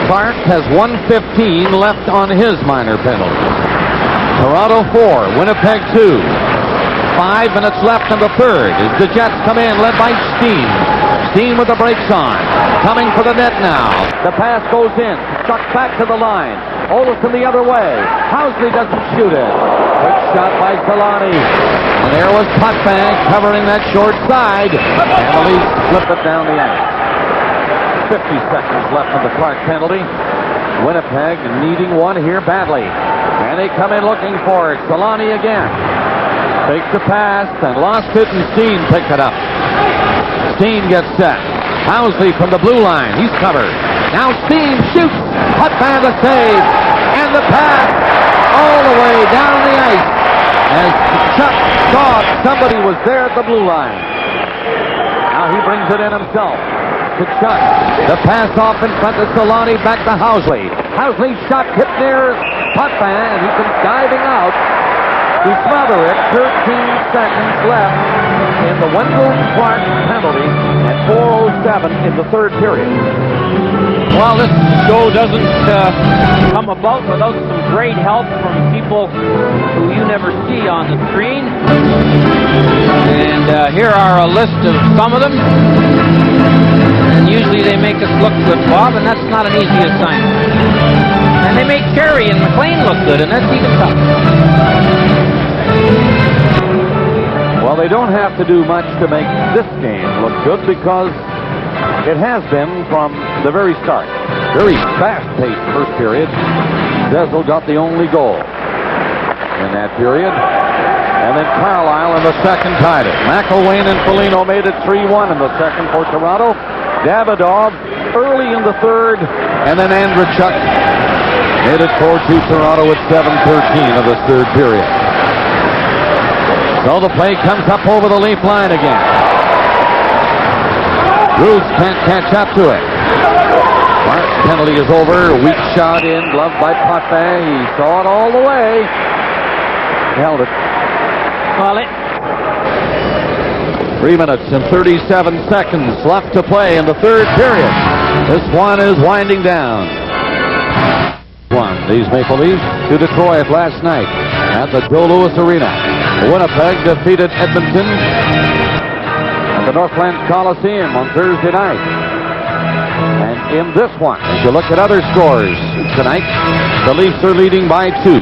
Clark has 1:15 left on his minor penalty. Toronto 4, Winnipeg 2. 5 minutes left in the third as the Jets come in, led by Steen. Steen with the brakes on. Coming for the net now. The pass goes in. Struck back to the line. Olofsson the other way. Housley doesn't shoot it. Quick shot by Solani. And there was Potvin covering that short side. And the Leafs slip it down the ice. 50 seconds left of the Clark penalty. Winnipeg needing one here badly. And they come in looking for it. Solani again. Takes the pass and lost it, and Steen picked it up. Steen gets set. Housley from the blue line. He's covered. Now Steen shoots. Potvin the save. And the pass all the way down the ice. As Chuck thought somebody was there at the blue line. Now he brings it in himself. To Chuck. The pass off in front of Solani, back to Housley. Housley shot hit near Potvin, and he comes diving out to smother it. 13 seconds left in the Wendell Clark penalty at 4:07 in the third period. Well, this show doesn't come about without some great help from people who you never see on the screen. And here are a list of some of them. And usually they make us look good, Bob, and that's not an easy assignment. And they make Kerry and McLean look good, and that's even tough. Well, they don't have to do much to make this game look good because it has been from the very start. Very fast-paced first period. Zezel got the only goal in that period. And then Carlisle in the second tied it. McElwain and Foligno made it 3-1 in the second for Toronto. Davidoff early in the third. And then Andrechuk made it 4-2 Toronto at 7:13 of the third period. So the play comes up over the leaf line again. Bruce can't catch up to it. Mark's penalty is over. Weak shot in, gloved by Potvin. He saw it all the way. Held it. Well, 3 minutes and 37 seconds left to play in the third period. This one is winding down. These Maple Leafs to Detroit last night at the Joe Louis Arena. Winnipeg defeated Edmonton at the Northlands Coliseum on Thursday night. And in this one, as you look at other scores tonight, the Leafs are leading by 2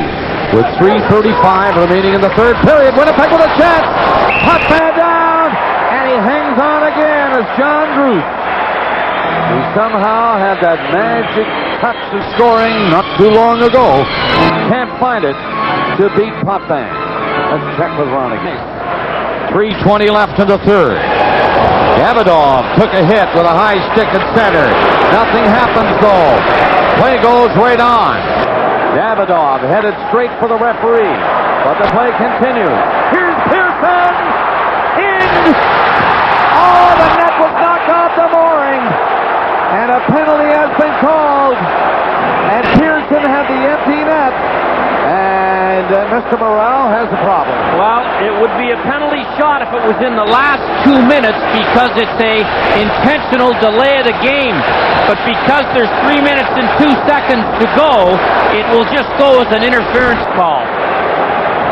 with 3:35 remaining in the third period. Winnipeg with a chance. Potvin down, and he hangs on again as John Druce, who somehow had that magic touch of scoring not too long ago, can't find it to beat Potvin. Let's check with Ronnie. 3:20 left in the third. Davidoff took a hit with a high stick at center. Nothing happens though. Play goes right on. Davidoff headed straight for the referee, but the play continues. Here's Pearson! In! Oh, the net was knocked off the mooring! And a penalty has been called. And Pearson had the empty net. And Mr. Morrell has a problem. Well, it would be a penalty shot if it was in the last 2 minutes because it's a intentional delay of the game. But because there's 3 minutes and 2 seconds to go, it will just go as an interference call.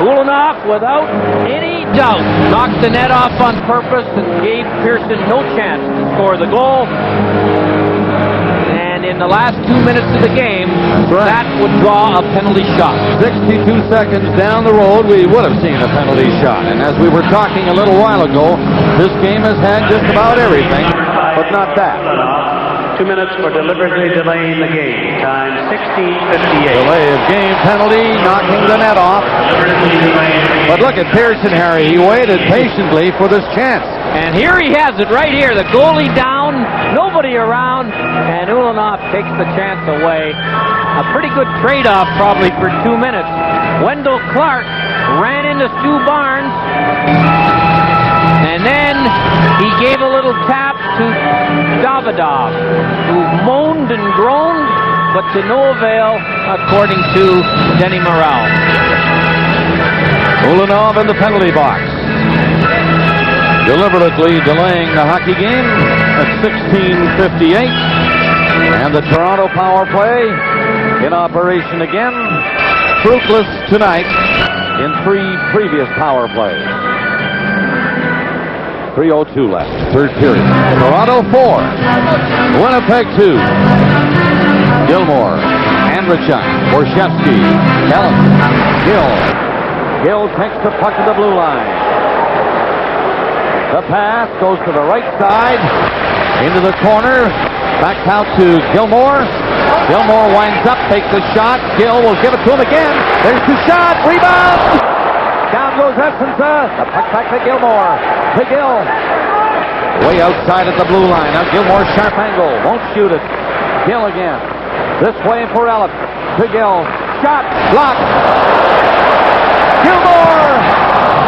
Ulanoff, without any doubt, knocked the net off on purpose and gave Pearson no chance to score the goal. And in the last 2 minutes of the game, that would draw a penalty shot. 62 seconds down the road, we would have seen a penalty shot. And as we were talking a little while ago, this game has had just about everything, but not that. 2 minutes for deliberately delaying the game. Time 16:58. Delay of game penalty, knocking the net off. But look at Pearson, Harry. He waited patiently for this chance. And here he has it right here. The goalie down, nobody around, and Ulanoff takes the chance away. A pretty good trade-off probably for 2 minutes. Wendell Clark ran into Stu Barnes, and then he gave a little tap to Davidoff, who moaned and groaned, but to no avail, according to Denny Morrell. Ulanoff in the penalty box, deliberately delaying the hockey game at 16:58. And the Toronto power play in operation again. Fruitless tonight in 3 previous power plays. 3:02 left, third period. Toronto 4, Winnipeg 2. Gilmore, Andrechuk, Borshevsky, Ellen, Gill. Gill takes the puck to the blue line. The pass goes to the right side, into the corner, back out to Gilmore. Gilmore winds up, takes a shot. Gill will give it to him again. There's the shot, rebound! Down goes Essensa. The puck back to Gilmore. To Gill. Way outside at the blue line. Now Gilmore, sharp angle. Won't shoot it. Gill again. This way for Elliott. To Gill. Shot. Blocked. Gilmore!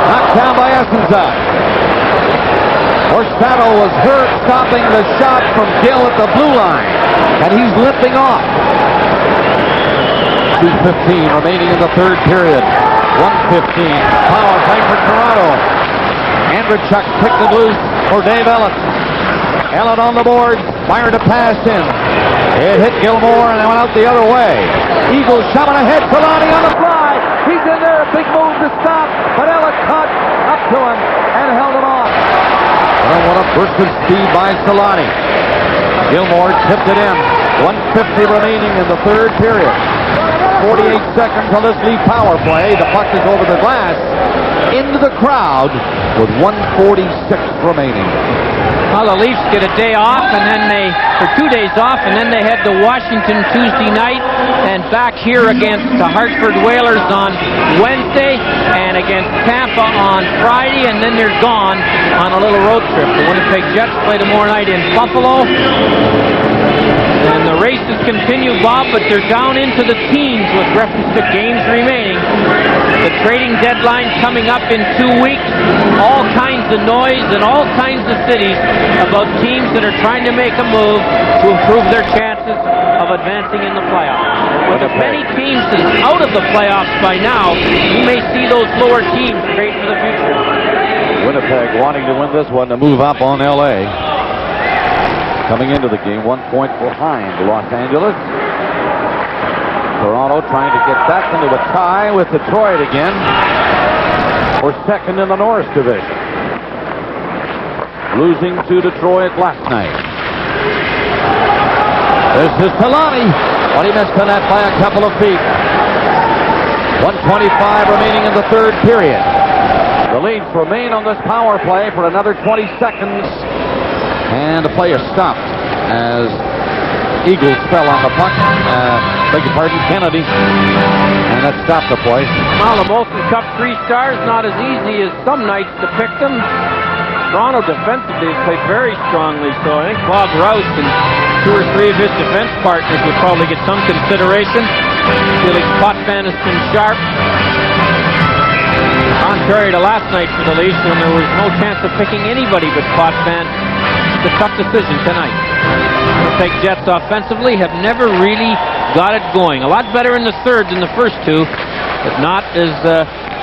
Knocked down by Essensa. Orsato was hurt stopping the shot from Gill at the blue line. And he's limping off. 2:15 remaining in the third period. 1:15. Power play for Toronto. Andrechuk picked it loose for Dave Elliott. Elliott on the board. Fired a pass in. It hit Gilmore and it went out the other way. Eagles shoving ahead. Solani on the fly. He's in there. A big move to stop. But Ella cut up to him and held him off. And what a burst of speed by Solani. Gilmore tipped it in. 1:50 remaining in the third period. 48 seconds on this Leaf power play. The puck is over the glass into the crowd with 1:46 remaining. Well, the Leafs get a day off, and then for 2 days off, and then they head to Washington Tuesday night, and back here against the Hartford Whalers on Wednesday, and against Tampa on Friday, and then they're gone on a little road trip. The Winnipeg Jets play tomorrow night in Buffalo. And the races continue, Bob, but they're down into the teens with reference to games remaining. The trading deadline coming up in 2 weeks. All kinds of noise in all kinds of cities about teams that are trying to make a move to improve their chances of advancing in the playoffs. With as many teams out of the playoffs by now, you may see those lower teams trade for the future. Winnipeg wanting to win this one to move up on L.A. Coming into the game, 1 point behind Los Angeles. Toronto trying to get back into a tie with Detroit again. For second in the Norris Division. Losing to Detroit last night. This is Solani. But he missed the net by a couple of feet. 1:25 remaining in the third period. The Leafs remain on this power play for another 20 seconds. And the play is stopped as Eagles fell on the puck. Beg your pardon, Kennedy. And that stopped the play. Well, the Molson Cup 3 stars, not as easy as some nights to pick them. Toronto defensively has played very strongly, so I think Bob Rouse and 2 or 3 of his defense partners would probably get some consideration. Felix Potvin has been sharp. Contrary to last night for the Leafs, when there was no chance of picking anybody but Potvin. A tough decision tonight. The Winnipeg Jets offensively have never really got it going. A lot better in the third than the first two, but not as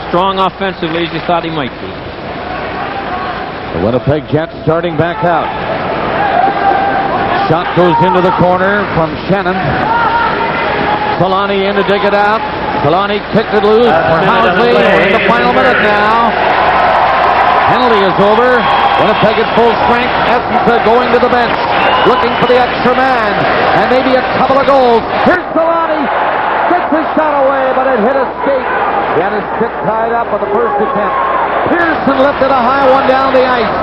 strong offensively as you thought he might be. The Winnipeg Jets starting back out. Shot goes into the corner from Shannon. Solani in to dig it out. Solani kicked it loose for Housley. We're in the final minute now. Penalty is over. Winnipeg at full strength. Essensa going to the bench, looking for the extra man, and maybe a couple of goals. Here's Solani. Gets his shot away, but it hit a skate. He had his stick tied up on the first attempt. Pearson lifted a high one down the ice.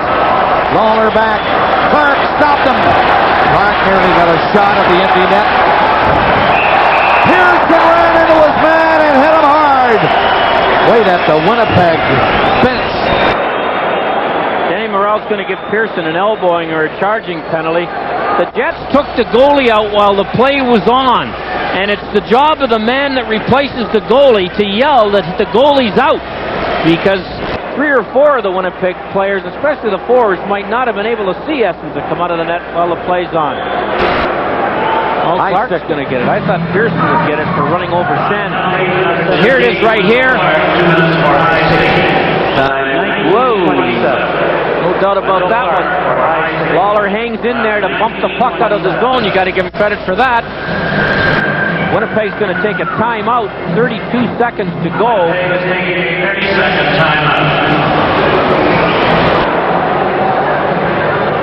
Lawler back. Clark stopped him. Clark nearly got a shot at the empty net. Pearson ran into his man and hit him hard. Wait at the Winnipeg bench. Morrell's going to give Pearson an elbowing or a charging penalty. The Jets took the goalie out while the play was on, and it's the job of the man that replaces the goalie to yell that the goalie's out, because 3 or 4 of the Winnipeg players, especially the forwards, might not have been able to see Essensa come out of the net while the play's on. Oh, Clark's going to get it. I thought Pearson would get it for running over Shannon. So here it is right here. Whoa. No doubt about that one. Lawler hangs in there to bump the puck out of the zone. You got to give him credit for that. Winnipeg's going to take a timeout. 32 seconds to go. 30-second timeout.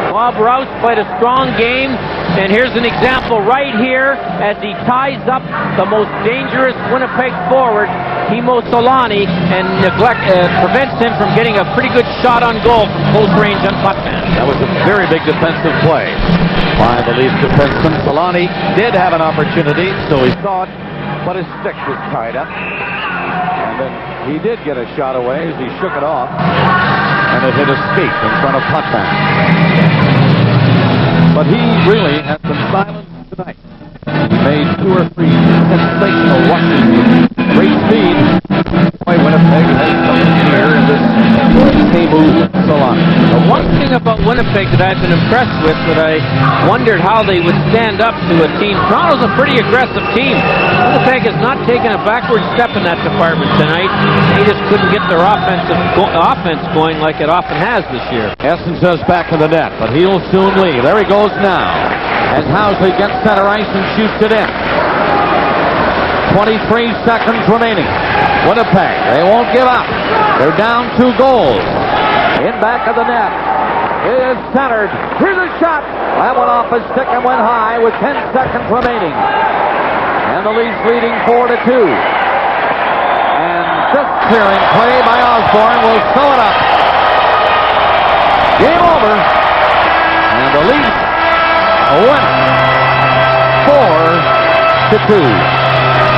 Bob Rouse played a strong game, and here's an example right here as he ties up the most dangerous Winnipeg forward, Timo Solani, and prevents him from getting a pretty good shot on goal from close range on Potvin. That was a very big defensive play by the Leafs defenseman. Solani did have an opportunity, so he saw it, but his stick was tied up. And then he did get a shot away as he shook it off, and it hit a skate in front of Potvin. But he really has been silent tonight. He made 2 or 3 sensational rushes. Great speed. Boy, Winnipeg has something here in this Table Salon. The one thing about Winnipeg that I've been impressed with, that I wondered how they would stand up to a team. Toronto's a pretty aggressive team. Winnipeg has not taken a backward step in that department tonight. They just couldn't get their offense going like it often has this year. Essensa's back in the net, but he'll soon leave. There he goes now. As Housley gets center ice and shoots it in. 23 seconds remaining. Winnipeg, they won't give up. They're down 2 goals. In back of the net. It is centered. Here's a shot. That went off his stick and went high with 10 seconds remaining. And the Leafs leading 4-2. And this clearing play by Osborne will sew it up. Game over. And the Leafs win 4-2.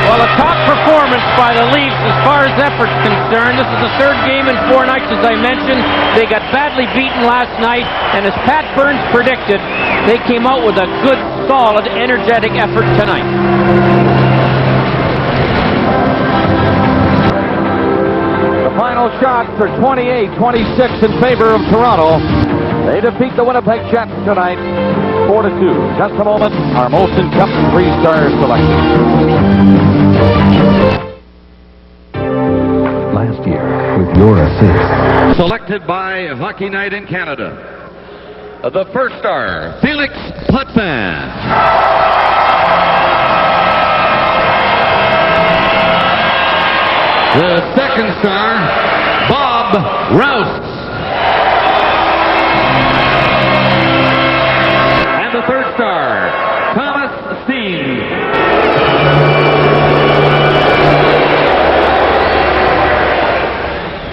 Well, a top performance by the Leafs as far as effort's concerned. This is the 3rd game in 4 nights, as I mentioned. They got badly beaten last night, and as Pat Burns predicted, they came out with a good, solid, energetic effort tonight. The final shots are 28-26 in favor of Toronto. They defeat the Winnipeg Jets tonight, 4-2. Just a moment, our Molson Cup 3-star selection. Last year, with your assist. Selected by Hockey Night in Canada. The first star, Felix Potvin. The second star, Bob Rouse. And the third star, Thomas Steen.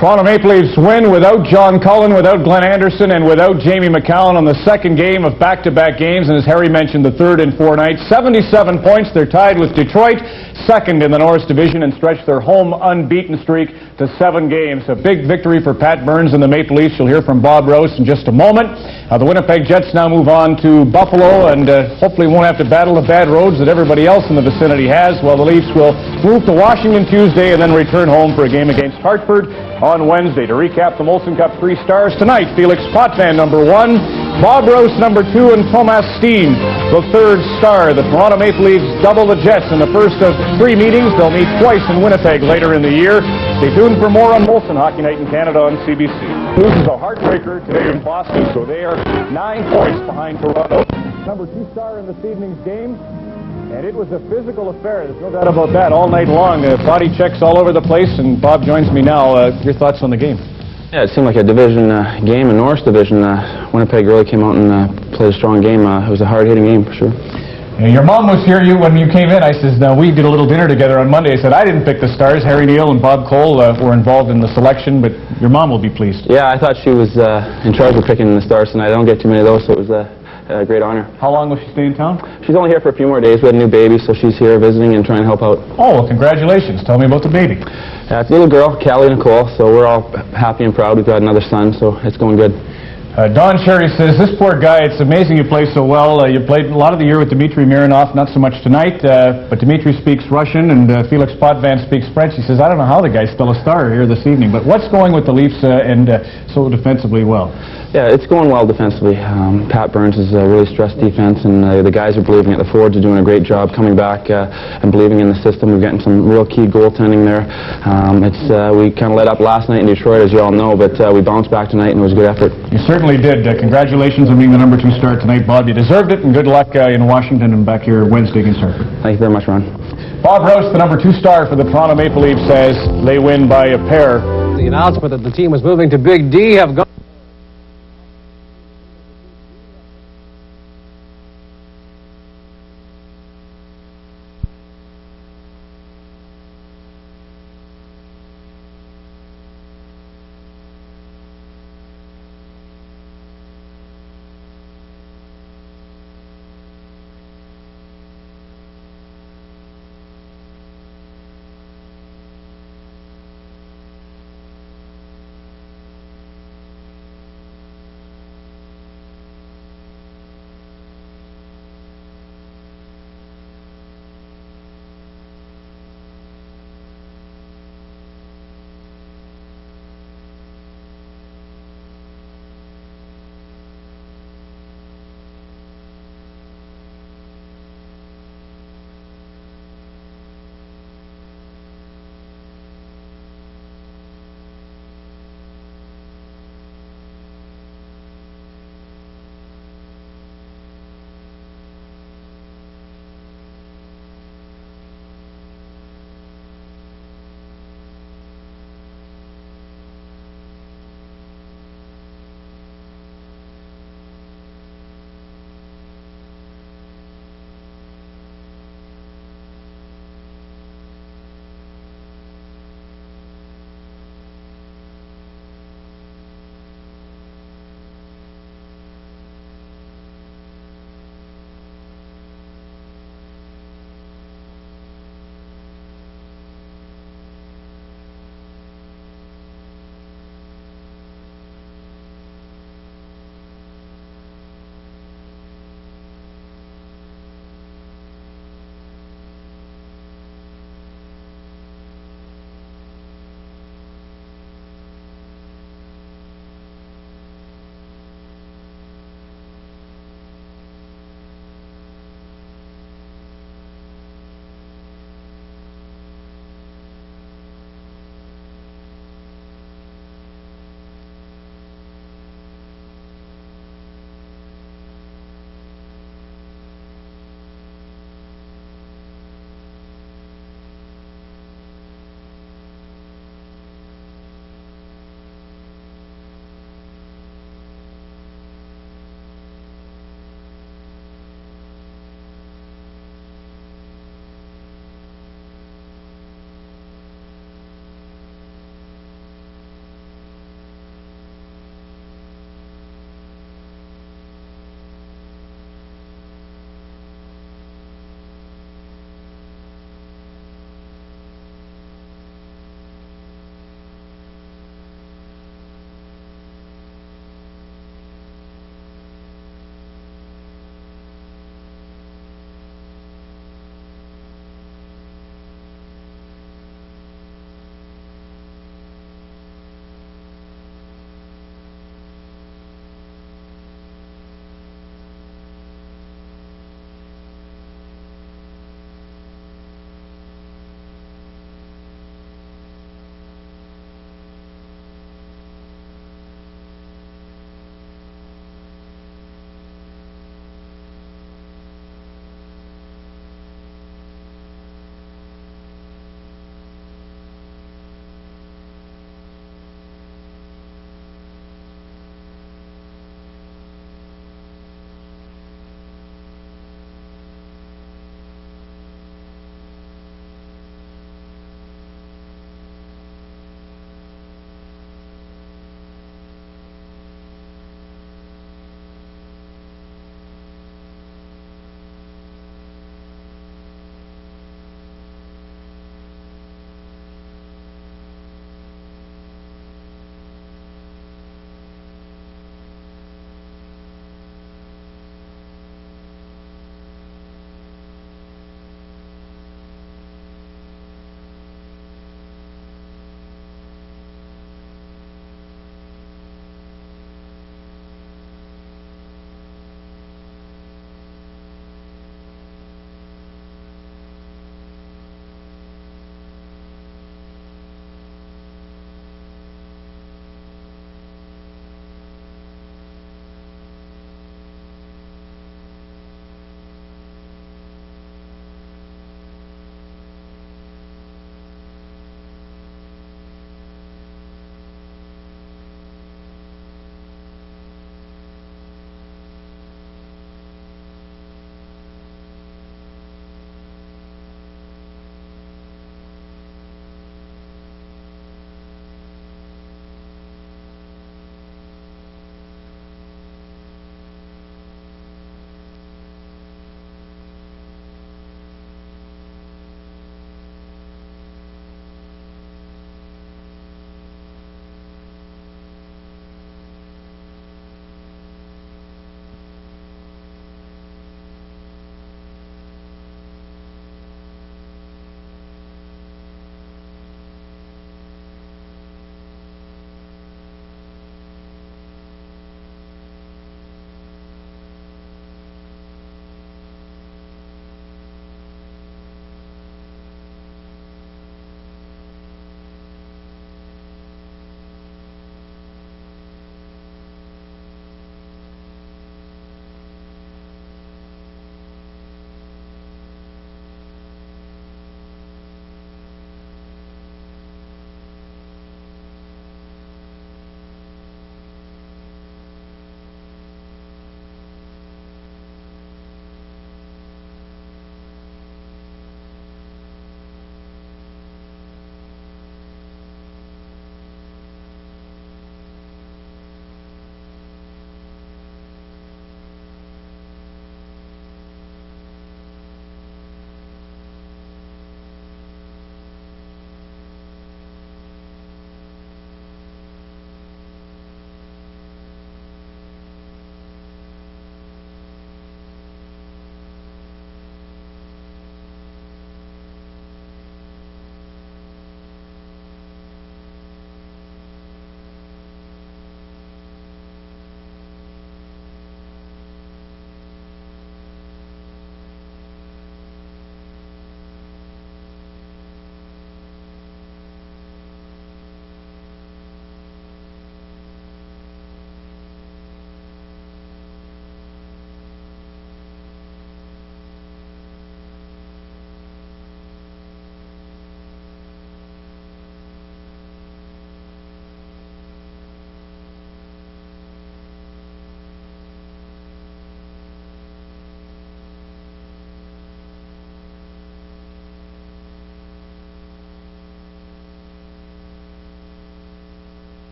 Toronto Maple Leafs win without John Cullen, without Glenn Anderson, and without Jamie McCallum on the 2nd game of back-to-back games, and as Harry mentioned, the 3rd in 4 nights. 77 points. They're tied with Detroit, 2nd in the Norris Division, and stretch their home unbeaten streak to 7 games. A big victory for Pat Burns and the Maple Leafs. You'll hear from Bob Rouse in just a moment. The Winnipeg Jets now move on to Buffalo, and hopefully won't have to battle the bad roads that everybody else in the vicinity has, while the Leafs will move to Washington Tuesday and then return home for a game against Hartford on Wednesday. To recap the Molson Cup 3 stars tonight, Felix Potvin, number 1, Bob Rouse, number 2, and Thomas Steen, the 3rd star. The Toronto Maple Leafs double the Jets in the first of 3 meetings. They'll meet twice in Winnipeg later in the year. Stay tuned for more on Molson Hockey Night in Canada on CBC. This is a heartbreaker today in Boston, so they are 9 points behind Toronto. Number 2 star in this evening's game. And it was a physical affair, there's no doubt about that, all night long. Body checks all over the place, and Bob joins me now. Your thoughts on the game? Yeah, it seemed like a division game, a Norris division. Winnipeg really came out and played a strong game. It was a hard-hitting game, for sure. Your mom was here when you came in. I says, we did a little dinner together on Monday. I said, I didn't pick the stars. Harry Neal and Bob Cole were involved in the selection, but your mom will be pleased. Yeah, I thought she was in charge of picking the stars tonight. I don't get too many of those, so it was a great honor. How long will she stay in town? She's only here for a few more days. We had a new baby, so she's here visiting and trying to help out. Oh, well, congratulations. Tell me about the baby. It's a little girl, Callie Nicole, so we're all happy and proud. We've got another son, so it's going good. Don Cherry says, this poor guy, it's amazing you play so well. You played a lot of the year with Dmitry Mironov, not so much tonight, but Dmitry speaks Russian and Felix Potvin speaks French. He says, I don't know how the guy's still a star here this evening, but what's going with the Leafs and so defensively well? Yeah, it's going well defensively. Pat Burns is a really stressed defense, and the guys are believing it. The forwards are doing a great job coming back and believing in the system. We're getting some real key goaltending there. We kind of let up last night in Detroit, as you all know, but we bounced back tonight, and it was a good effort. You certainly did. Congratulations on being the number 2 star tonight, Bob. You deserved it, and good luck in Washington and back here Wednesday against Hartford. Thank you very much, Ron. Bob Rouse, the number 2 star for the Toronto Maple Leafs, says they win by a pair. The announcement that the team was moving to Big D have gone.